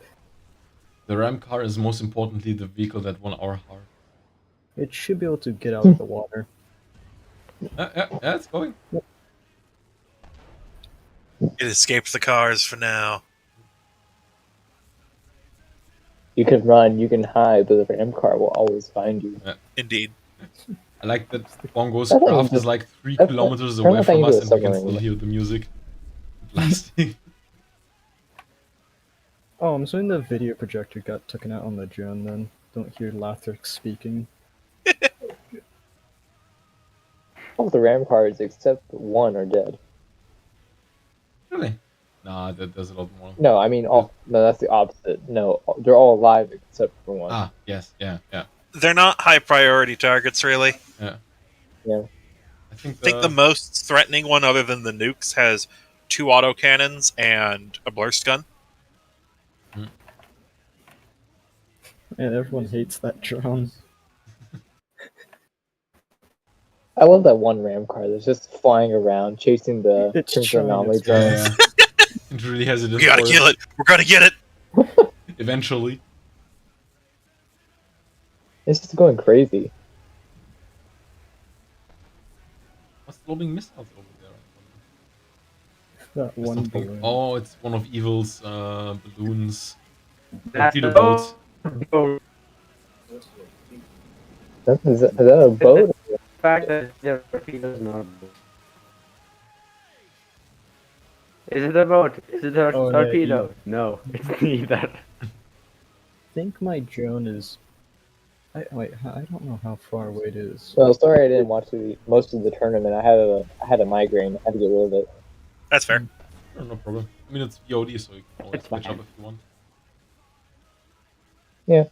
The ram car is most importantly the vehicle that won our heart. It should be able to get out of the water. Yeah, it's going. Yep. It escaped the cars for now. You can run, you can hide, but the ram car will always find you. Yeah. Indeed. I like that Bongo's craft is like 3 kilometers away from us and we can still hear the music blasting. Oh, I'm assuming the video projector got taken out on the drone then. Don't hear Lathrix speaking. All the ram cars except 1 are dead. Really? Nah, there's a lot more. No, I mean, no, that's the opposite. No, they're all alive except for 1. Ah, yes, yeah. They're not high priority targets, really. Yeah. I think the most threatening one, other than the nukes, has 2 autocannons and a burst gun. Man, everyone hates that drone. I love that one ram car that's just flying around, chasing the Crimson Anomaly drones. Yeah. It really has it. We gotta kill it. We're gonna get it. Eventually. It's just going crazy. What's lobbing missiles over there? That one balloon. Oh, it's one of Evil's balloons. Torpedo boats. Is that a boat? The fact that the torpedo is not a boat. Is it a boat? Is it a torpedo? No, it's neither. I think my drone is... Wait, I don't know how far away it is. Well, sorry I didn't watch most of the tournament. I had a migraine. I had to get rid of it. That's fair. No problem. I mean, it's VOD, so you can always catch up if you want. Yeah.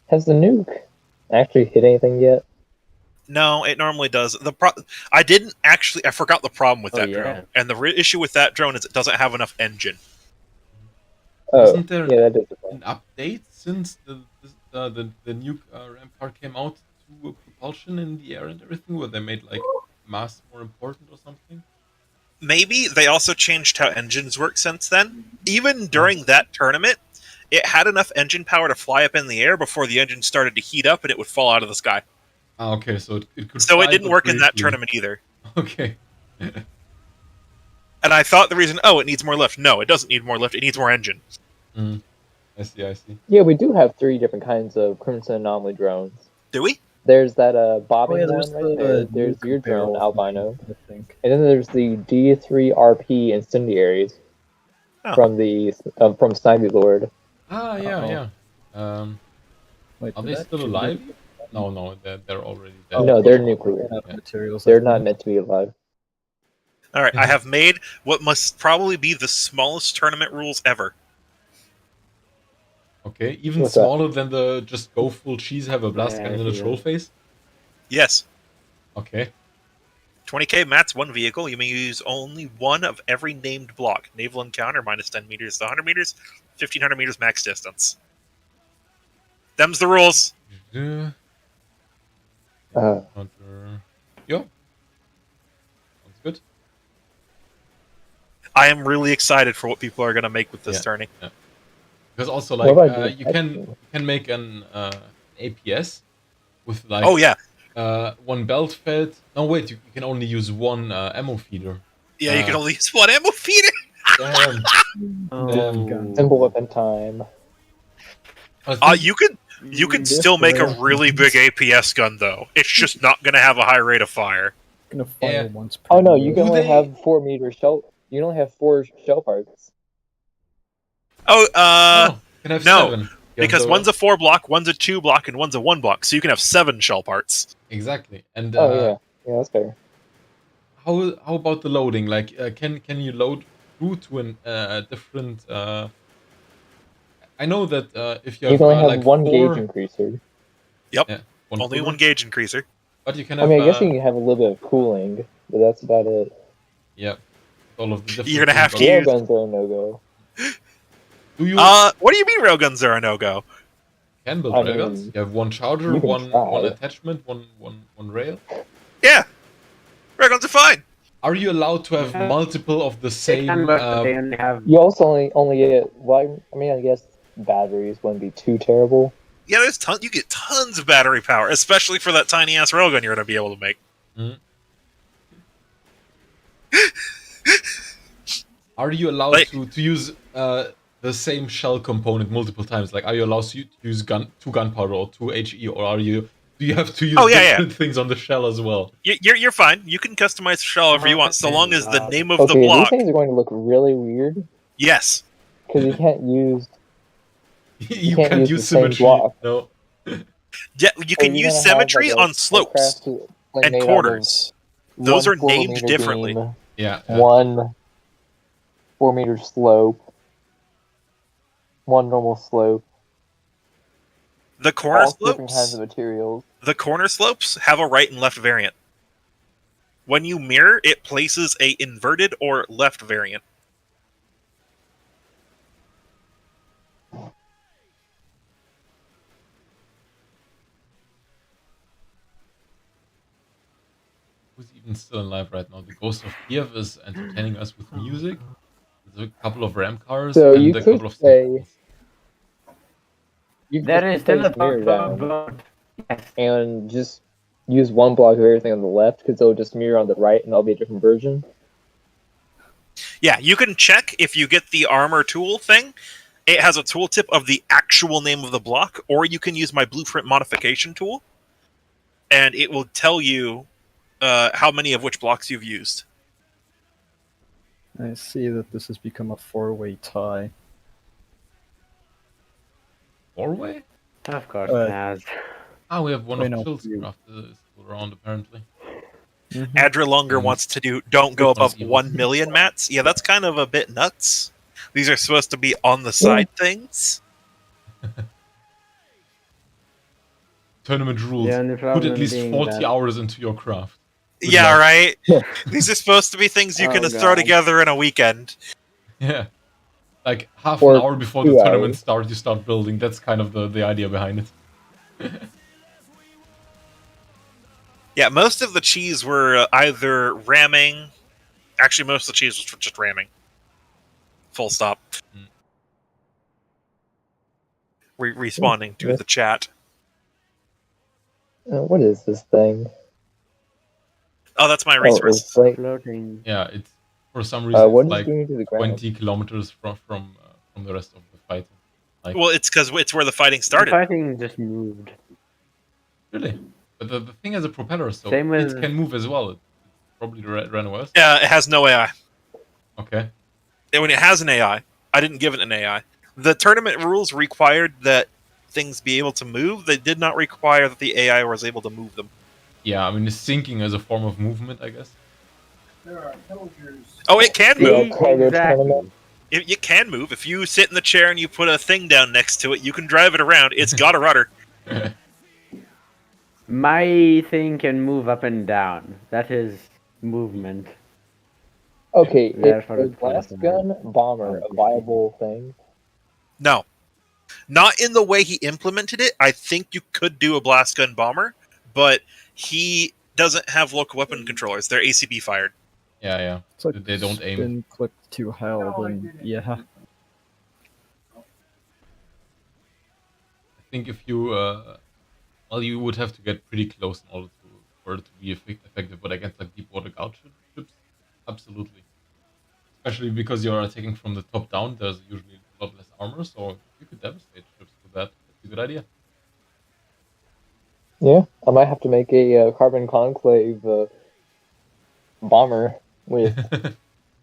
Has the nuke actually hit anything yet? No, it normally does. I forgot the problem with that drone. And the issue with that drone is it doesn't have enough engine. Oh, Isn't there that is an update since the nuke rampart came out to propulsion in the air and everything, where they made like mass more important or something? Maybe they also changed how engines work since then. Even during that tournament, it had enough engine power to fly up in the air before the engine started to heat up and it would fall out of the sky. Ah, okay, so it could. So fly, it didn't but work in that briefly. tournament either. Okay. And I thought the reason, it needs more lift. No, it doesn't need more lift. It needs more engine. I see. Yeah, we do have 3 different kinds of Crimson Anomaly drones. Do we? There's that bobbing there's one right there. There's your drone, barrel Albino. thing, I think. And then there's the D3RP Incendiaries from the from Snivy Lord. Ah, yeah. Wait, Are they still alive? No, they're already dead. No, they're nuclear. Materials, They're not meant to be alive. All right, I have made what must probably be the smallest tournament rules ever. Okay, even What's smaller than the just go full cheese, have a blast cannon and a troll face? Yes. Okay. 20k mats, 1 vehicle. You may use only one of every named block. Naval encounter, minus 10 meters to 100 meters, 1500 meters max distance. Them's the rules. Yeah. Sounds good. I am really excited for what people are going to make with this tourney. Yeah. Because also, like, What about you can make an APS with like one belt fed. No, wait, you can only use one ammo feeder. Yeah, you can only use one ammo feeder. Damn. Simple weapon time. You can still make a really big APS gun though. It's just not going to have a high rate of fire. Gonna fire once per Oh no, you year. can only have 4 meter shell. You can only have 4 shell parts. Oh, can have no, 7. because one's a 4 block, one's a 2 block, and one's a 1 block. So you can have 7 shell parts. Exactly. And yeah, that's fair. How about the loading? Like, can you load through to a different? I know that if you have can only have like 1 4... gauge increaser. Yep. Yeah, only 1 gauge increaser. But you can I have. mean, I guess you can have a little bit of cooling, but that's about it. Yeah. All of the different. You're gonna have to Railguns use. are a no-go. Do you? What do you mean railguns are a no-go? Can build I railguns. mean, You have 1 charger, you can one try. attachment, one rail. Yeah, railguns are fine. Are you allowed to have multiple of the same? You also only get. Well, I mean, I guess batteries wouldn't be too terrible. Yeah, there's you get tons of battery power, especially for that tiny ass railgun you're gonna be able to make. Are you allowed to use the same shell component multiple times? Like, are you allowed to use 2 gunpowder or 2 HE, or do you have to use different things on the shell as well? You're fine. You can customize the shell however you want, so long as the name of the Okay, block. these things are going to look really weird. Yes. Because you can't use. You can't use symmetry. No. Yeah, you can use symmetry on slopes and corners. Those are named differently. Yeah. 1 4-meter slope. 1 normal slope. The corner all different slopes. kinds of materials. The corner slopes have a right and left variant. When you mirror, it places a inverted or left variant. Who's even still alive right now? The Ghost of Kiev is entertaining us with music. There's a couple of ram cars So and you a could couple of say. You There is still a mirror down block. Yes. and just use 1 block of everything on the left because it'll just mirror on the right and that'll be a different version. Yeah, you can check if you get the armor tool thing. It has a tooltip of the actual name of the block, or you can use my blueprint modification tool, and it will tell you how many of which blocks you've used. I see that this has become a 4-way tie. 4-way? Of course it has. Ah, we have one of no, Phil's craft still around apparently. Adra Longer wants to do don't go above 1 million mats. Yeah, that's kind of a bit nuts. These are supposed to be on the side things. Tournament rules. Put at least 40 hours into your craft. Good Yeah, luck. right? These are supposed to be things you can throw together in a weekend. Yeah. Like half Or an hour before the 2 tournament hours. starts, you start building. That's kind of the idea behind it. Yeah, most of the cheese were either ramming. Actually, most of the cheese was just ramming. Full stop. Responding to the chat. What is this thing? Oh, that's my resource. It's like floating. Yeah, it's for some reason what it's is like doing to the ground? 20 kilometers from the rest of the fighting. Like, well, it's because it's where the fighting started. The fighting just moved. Really? But the thing has a propeller, so Same with... it can move as well. It probably ran west. Yeah, it has no AI. Okay. And when it has an AI, I didn't give it an AI. The tournament rules required that things be able to move. They did not require that the AI was able to move them. Yeah, I mean, sinking as a form of movement, I guess. Oh, it can move. Exactly. It can move. If you sit in the chair and you put a thing down next to it, you can drive it around. It's got a rudder. My thing can move up and down. That is movement. Okay, Therefore, is blast gun bomber a viable thing? No. Not in the way he implemented it. I think you could do a blast gun bomber, but he doesn't have local weapon controllers. They're ACB fired. Yeah. It's like they don't aim. Spin clip to hell, then yeah. I think if you, well, you would have to get pretty close in order for it to be effective. But against like deep water gauge ships, absolutely. Especially because you're attacking from the top down. There's usually a lot less armor, so you could devastate ships with that. That's a good idea. Yeah, I might have to make a carbon conclave bomber with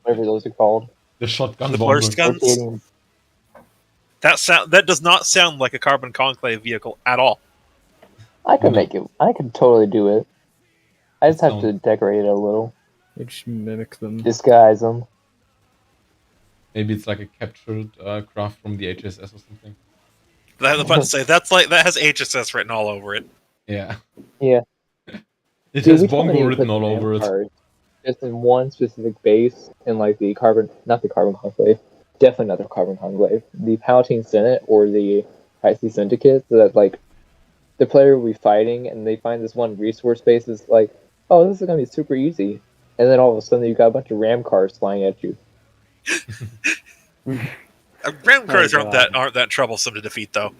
whatever those are called. The shotgun The bomber. burst guns. That does not sound like a carbon conclave vehicle at all. I could make it. I could totally do it. I just have to decorate it a little. You just mimic them. Disguise them. Maybe it's like a captured craft from the HSS or something. I was about to say that has HSS written all over it. Yeah. Yeah. It has Bongo written all over it. Just in one specific base, in like the carbon, not the carbon conclave, definitely not the carbon conclave, the Palatine Senate or the High Sea Syndicate, so that like the player will be fighting and they find this one resource base is like, oh, this is gonna be super easy, and then all of a sudden you got a bunch of ram cars flying at you. Ram cars aren't that troublesome to defeat, though.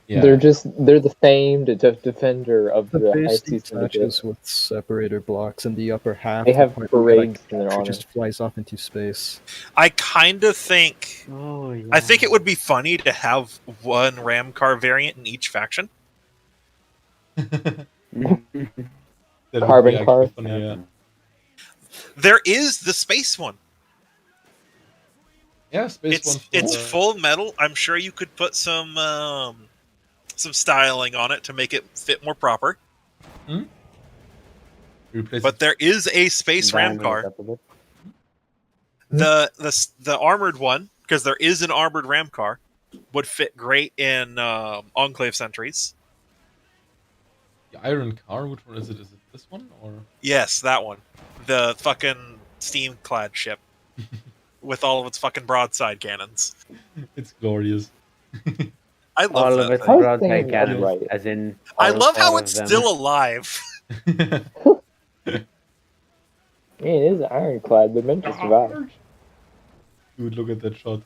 Yeah. They're the famed defender of the High Sea Syndicate with separator blocks in the upper half. They have parades in their honor. Just flies off into space. I kind of think. Oh, yeah. I think it would be funny to have one ram car variant in each faction. Carbon car. Funny, yeah. There is the space one. Yeah, space it's full metal. I'm sure you could put some styling on it to make it fit more proper. Hmm? But there is a space ram car. The armored one, because there is an armored ram car, would fit great in Enclave sentries. The iron car, which one is it? Is it this one or? Yes, that one. The fucking steam-clad ship with all of its fucking broadside cannons. It's glorious. I love all that of its thing. broadside cannons, right. As in. I love how it's still alive. Man, it is ironclad. They're meant to survive. Dude, look at that shot.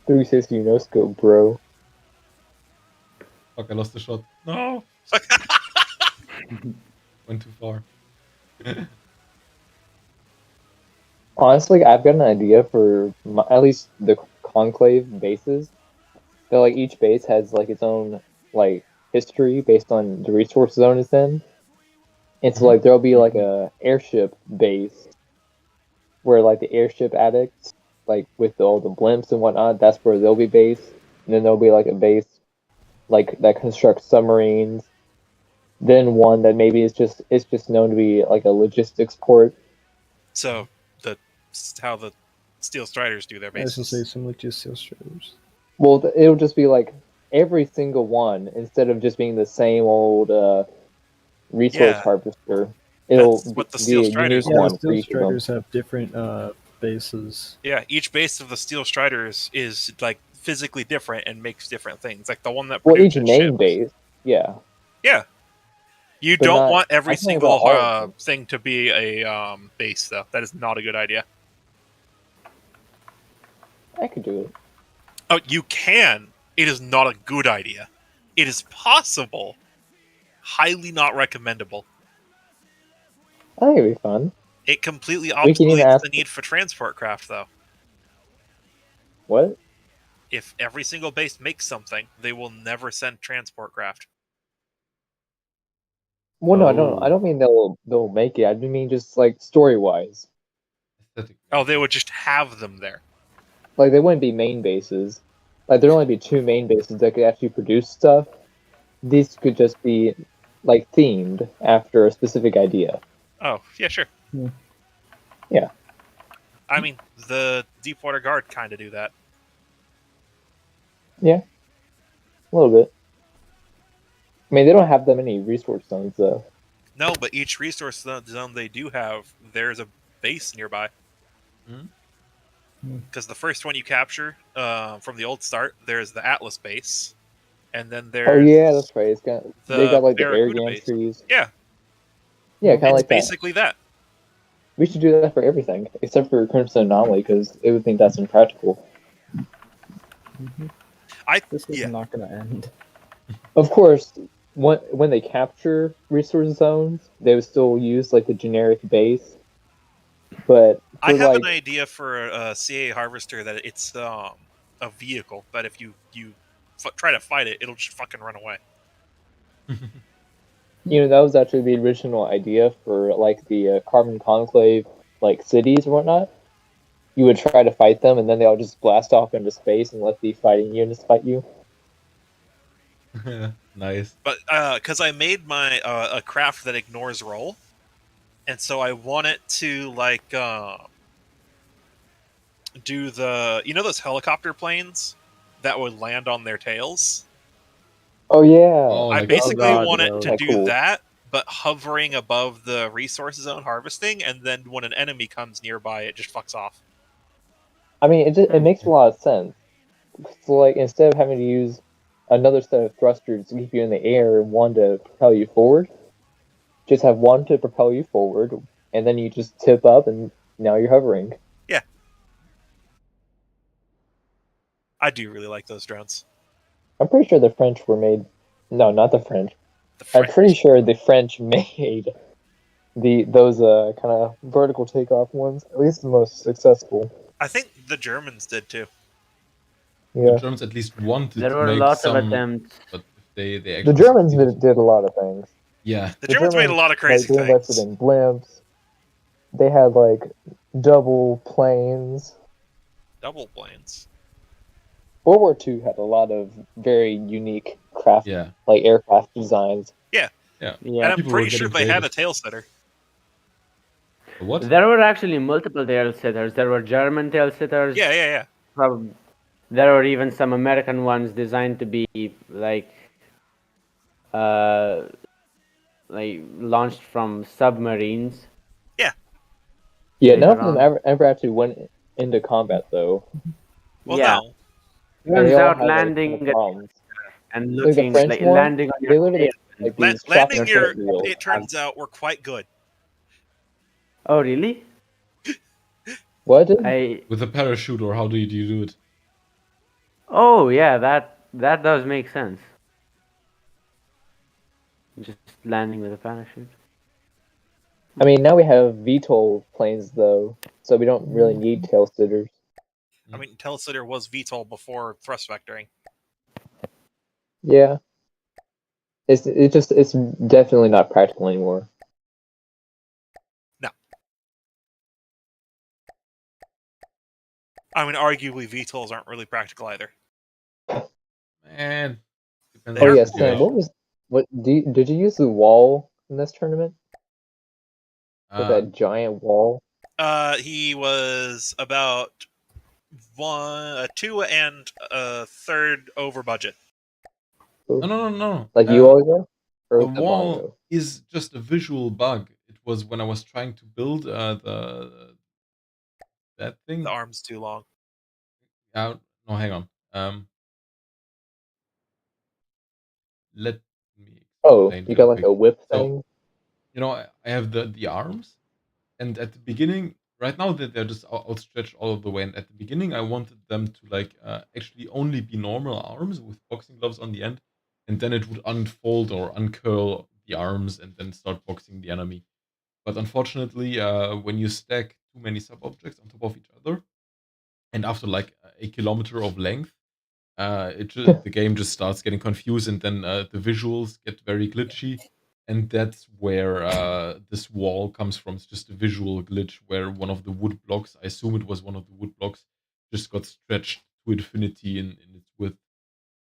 360 no scope, bro. Fuck, I lost the shot. No! Went too far. Honestly, I've got an idea for at least the conclave bases. So, like, each base has like its own like history based on the resource zone it's in. And so, like, there'll be like a airship base where like the airship addicts, like with all the blimps and whatnot, that's where they'll be based. And then there'll be like a base like that constructs submarines. Then one that maybe it's just known to be like a logistics port. So how the Steel Striders do their bases. I was gonna say something like just Steel Striders. Well, it'll just be like every single one instead of just being the same old resource harvester. It'll That's what the Steel Striders do. The Steel Striders have different bases. Yeah, each base of the Steel Striders is like physically different and makes different things. Like the one that each main base, yeah. Yeah. You But don't not- want every I'm talking single about all of them. thing to be a base, though. That is not a good idea. I could do it. Oh, you can. It is not a good idea. It is possible. Highly not recommendable. I think it'd be fun. It completely We can even obsoletes ask- the need for transport craft, though. What? If every single base makes something, they will never send transport craft. Well, no, I don't mean they'll make it. I mean just like story wise. Oh, they would just have them there. Like they wouldn't be main bases. Like there'd only be 2 main bases that could actually produce stuff. These could just be like themed after a specific idea. Oh, yeah, sure. Yeah. I mean, the Deepwater Guard kind of do that. Yeah. A little bit. I mean, they don't have that many resource zones, though. No, but each resource zone they do have, there's a base nearby. Because the first one you capture from the old start, there's the Atlas base, and then there's Oh yeah, that's right. It's got they got like the air Barracuda base. gantries. Yeah. Yeah, kind of like that. Basically that. We should do that for everything, except for Crimson Anomaly, because it would think that's impractical. This is not going to end. Of course, when they capture resource zones, they would still use like the generic base. But I have like, an idea for a CA harvester that it's a vehicle that if you try to fight it, it'll just fucking run away. you know, that was actually the original idea for like the Carbon Conclave like cities or whatnot. You would try to fight them, and then they all just blast off into space and let the fighting units fight you. Nice. But because I made my a craft that ignores roll, and so I want it to like do the those helicopter planes that would land on their tails. Oh yeah. Oh, I like basically God, want it to that's do cool. that, but hovering above the resource zone harvesting, and then when an enemy comes nearby, it just fucks off. I mean, it makes a lot of sense. So like, instead of having to use another set of thrusters to keep you in the air and one to propel you forward, just have one to propel you forward, and then you just tip up, and now you're hovering. Yeah. I do really like those drones. I'm pretty sure the French were made. No, not the French. The French. I'm pretty sure the French made those kind of vertical takeoff ones, at least the most successful. I think the Germans did too. Yeah. The Germans at least wanted There to were make lots some, of attempts. but they actually The Germans succeeded. did a lot of things. Yeah. The Germans made a lot of crazy they invested things. in blimps. They had like double planes. Double planes. World War II had a lot of very unique craft, like aircraft designs. Yeah. Yeah. And I'm People pretty were sure getting they had a creative. tail setter. What? There were actually multiple tail sitters. There were German tail sitters. Yeah. There were even some American ones designed to be like launched from submarines. Yeah. Yeah, none of them ever actually went into combat though. Well, yeah. no. Turns all out had, like, landing problems. and Like the looking French one, landing on they your literally tail. like these Landing shocking gear, wheels. it turns out, were quite good. Oh really? What? With a parachute, or how do you do it? Oh yeah, that does make sense. Just landing with a parachute. I mean, now we have VTOL planes though, so we don't really need tail sitters. I mean, tail sitter was VTOL before thrust vectoring. Yeah. It's definitely not practical anymore. No. I mean, arguably VTOLs aren't really practical either. Man. Oh yes, did you use the wall in this tournament? With that giant wall? He was about 2 and a third over budget. No. Like you always are? Or The was that wall Bongo? is just a visual bug. It was when I was trying to build that thing. The arm's too long. No, hang on. Let me Oh, explain you real got like quick. a whip So, thing? you know, I have the arms, and at the beginning, right now they're just outstretched all of the way. And at the beginning, I wanted them to like actually only be normal arms with boxing gloves on the end, and then it would unfold or uncurl the arms and then start boxing the enemy. But unfortunately, when you stack too many sub-objects on top of each other, and after like a kilometer of length, the game just starts getting confused, and then the visuals get very glitchy, and that's where this wall comes from. It's just a visual glitch where one of the wood blocks, I assume it was one of the wood blocks, just got stretched to infinity in its width.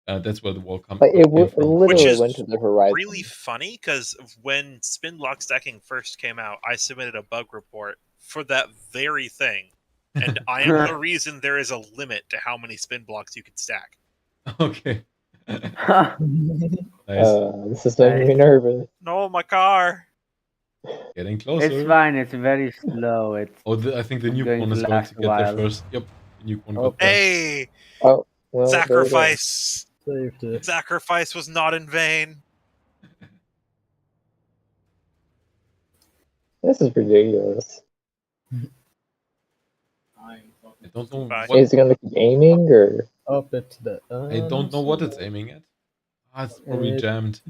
That's where the wall came It from. Which literally is went to the horizon. really funny because when spin block stacking first came out, I submitted a bug report for that very thing, and I am the reason there is a limit to how many spin blocks you can stack. Okay. Nice. This is making me Nice. nervous. No, my car. Getting closer. It's fine. It's very slow. It's I think the nuke going one to is going last to a get there while. first. Yep, the nuke one Oh. got there. Hey, Oh, well, there it is. sacrifice. Saved it. Sacrifice was not in vain. This is ridiculous. I don't know Bye. what. Is it gonna keep aiming or? Up it's the. I don't know what it's aiming at. It's probably jammed.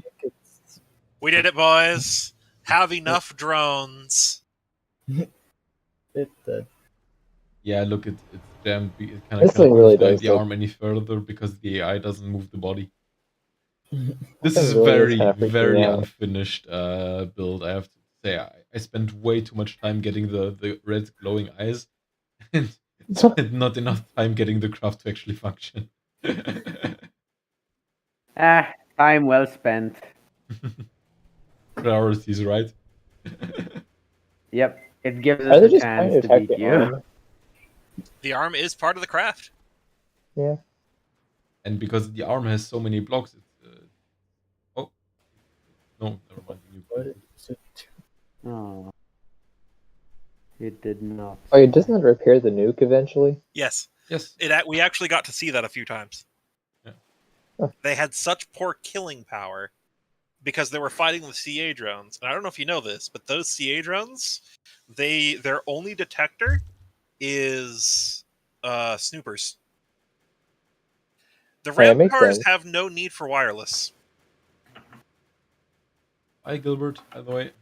We did it, boys. Have enough drones. It did. Yeah, look, it's jammed. It kind This of thing cannot really move does the look- arm any further because the AI doesn't move the body. This thing is really is very, kinda freaking me very out. unfinished build. I have to say, I spent way too much time getting the red glowing eyes, and spent not enough time getting the craft to actually function. Time well spent. Priorities, right? Yep, it gives Are us they a just trying chance to to attack beat the you. arm? The arm is part of the craft. Yeah. And because the arm has so many blocks, it's oh no, never mind. The nuke What happened. is it? Oh, it did not. Wait, doesn't it repair the nuke eventually? Yes. Yes. We actually got to see that a few times. Yeah. Huh. They had such poor killing power because they were fighting the CA drones. And I don't know if you know this, but those CA drones, their only detector is snoopers. The Yeah, that ram makes cars sense. have no need for wireless. Hi, Gilbert, by the way.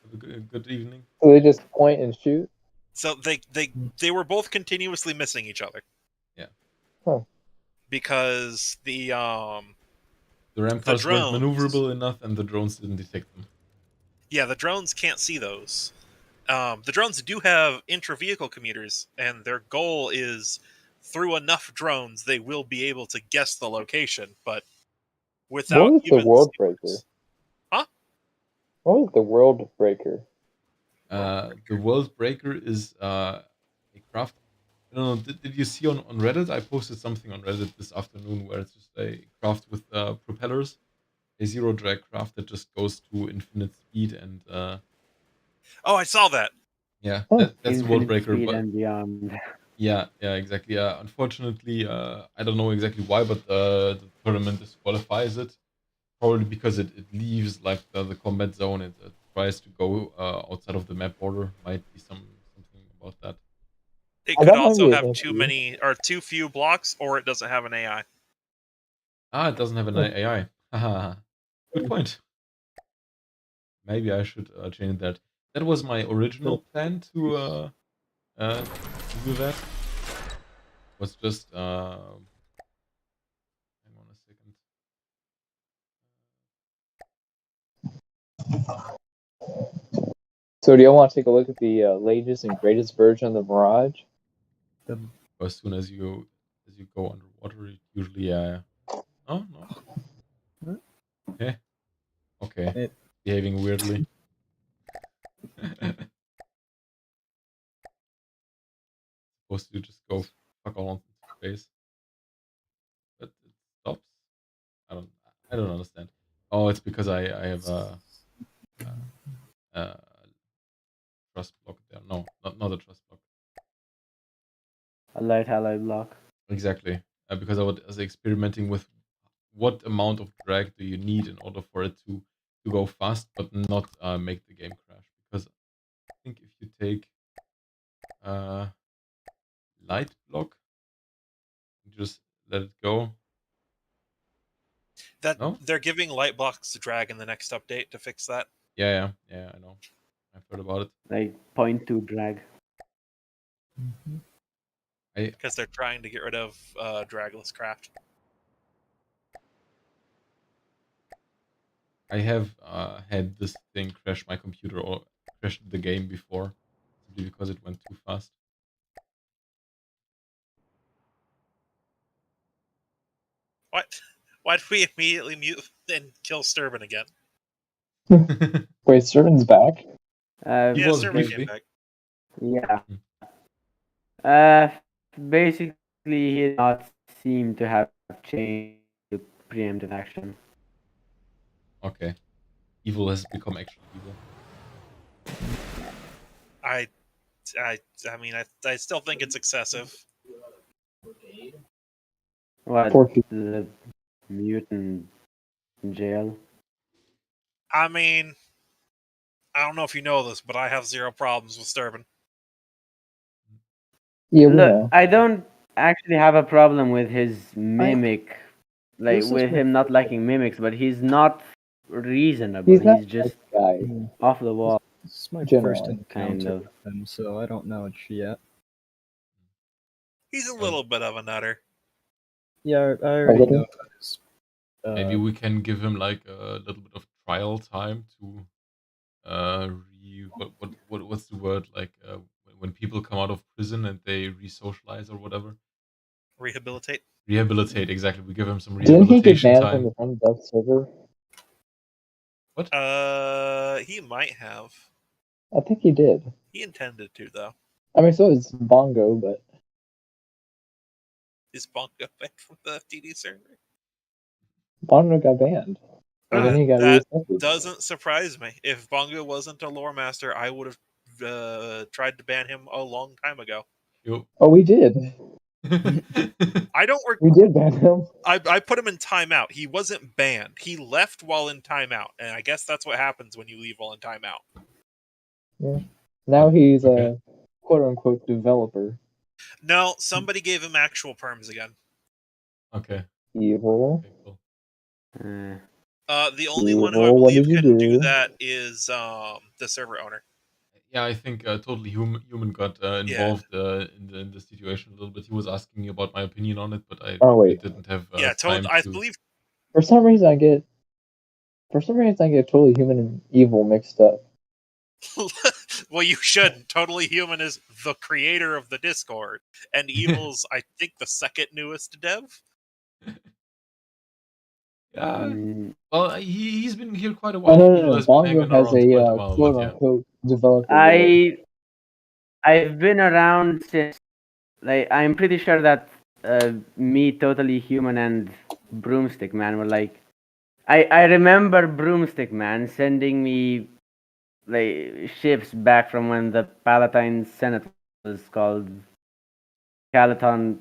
Have a good evening. So they just point and shoot? So they were both continuously missing each other. Yeah. Huh. Because the ram cars weren't drones- maneuverable enough, and the drones didn't detect them. Yeah, the drones can't see those. The drones do have intra-vehicle commuters, and their goal is, through enough drones, they will be able to guess the location, but without What is the even world snoopers. breaker? Huh? What is the world breaker? The world breaker is a craft. I don't know. Did you see on Reddit? I posted something on Reddit this afternoon where it's just a craft with propellers, a zero drag craft that just goes to infinite speed and. Oh, I saw that. Yeah, Oh. that's the world breaker. Speed But and beyond. yeah, exactly. Unfortunately, I don't know exactly why, but the tournament disqualifies it. Probably because it leaves like the combat zone. It tries to go outside of the map border. Might be something about that. It Oh, could that might also be have an too issue. many or too few blocks, or it doesn't have an AI. It doesn't have an AI. Haha. Good point. Maybe I should change that. That was my original plan to do that. Was just hang on a second. So do y'all want to take a look at the latest and greatest version of the Mirage? As soon as you go underwater, it usually oh no. Okay. Behaving weirdly. Supposed to just go fuck all into space. But it stops. I don't understand. Oh, it's because I have a trust block there. No, not a trust block. A light alloy block. Exactly. Because I was experimenting with what amount of drag do you need in order for it to go fast, but not make the game crash? Because I think if you take light block, just let it go. They're giving light blocks to drag in the next update to fix that. Yeah, I know. I've heard about it. Like 0.2 drag. Because they're trying to get rid of dragless craft. I have had this thing crash my computer or crash the game before, simply because it went too fast. What? Why did we immediately mute and kill Sturban again? Wait, Sturban's back? Yeah, Sturban came back. Yeah. Basically, he did not seem to have changed to preemptive action. Okay. Evil has become actually evil. I mean, I still think it's excessive. What? The mutant in jail? I mean, I don't know if you know this, but I have zero problems with Sturban. Yeah, Look, I don't actually have a problem with his mimic, with him not liking mimics, but he's not reasonable. He's just off the wall. This is my Generally, first encounter with him, so I don't know much yet. He's a little bit of a nutter. Yeah, I already know about his. Maybe we can give him like a little bit of trial time to what's the word, like when people come out of prison and they re-socialize or whatever. Rehabilitate. Rehabilitate, exactly. We give him some Didn't he get rehabilitation banned time. from the front death server? What? He might have. I think he did. He intended to, though. I mean, so is Bongo, but Is Bongo banned from the FTD server? Bongo got banned. And then he got That reassessed. doesn't surprise me. If Bongo wasn't a lore master, I would have tried to ban him a long time ago. Oh, we did. I don't. We did ban him. I put him in timeout. He wasn't banned. He left while in timeout, and I guess that's what happens when you leave while in timeout. Yeah. Now he's a quote-unquote developer. No, somebody gave him actual perms again. Okay. Evil. Okay, cool. The only one who I believe can do that is the server owner. Yeah, I think Totally Human got involved in the situation a little bit. He was asking me about my opinion on it, but I didn't have time I to... believe. For some reason, I get Totally Human and Evil mixed up. Well, you shouldn't. Totally Human is the creator of the Discord, and Evil's, I think, the second newest dev. Yeah. Well, he's been here quite a while. No. Bongo has a quote-unquote developer. I've been around since. I'm pretty sure that me, Totally Human, and Broomstick Man were like. I remember Broomstick Man sending me ships back from when the Palatine Senate was called Calaton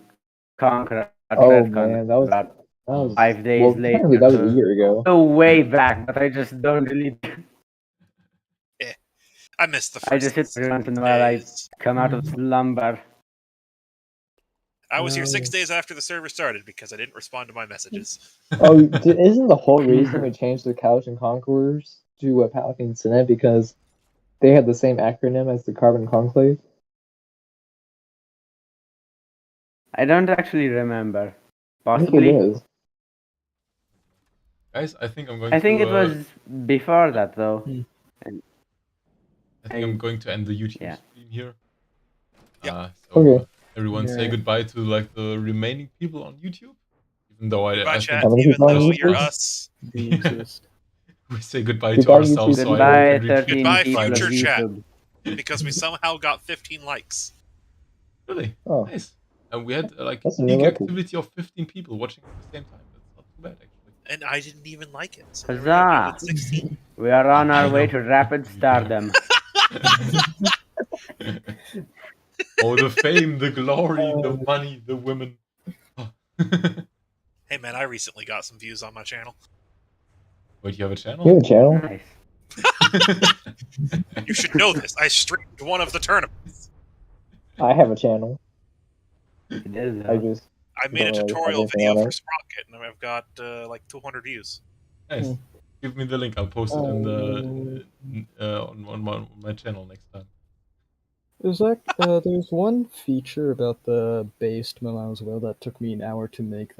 Conqueror. Oh man, that was 5 days later. That was a year ago. So way back, but I just don't really. I missed the first. I just sit every once in a while. I come out of slumber. I was here 6 days after the server started because I didn't respond to my messages. Isn't the whole reason we changed the Calaton Conquerors to a Palatine Senate because they had the same acronym as the Carbon Conclave? I don't actually remember. I Possibly. think it is. Guys, I think I'm going I think it was before that, though. I think I'm going to end the YouTube stream here. Yeah. So everyone say goodbye to like the remaining people on YouTube. Even though I chat, think even though you're us. We say goodbye to ourselves. YouTube. So I hope Goodbye, future chat. Because we somehow got 15 likes. Really? Oh. Nice. And we had like That's a peak new record. activity of 15 people watching at the same time. That's not too bad, actually. And I didn't even like it. So Huzzah! 16. We are on our way to rapid stardom. Oh, the fame, the glory, the money, the women. Hey man, I recently got some views on my channel. Wait, you have a channel? You have a channel? Nice. You should know this. I streamed one of the tournaments. I have a channel. It is, I just I made a don't really have tutorial anything video on for it. Sprocket, and I've got like 200 views. Nice. Give me the link. I'll post it in the on my channel next time. There's one feature about the based Milan as well that took me an hour to make that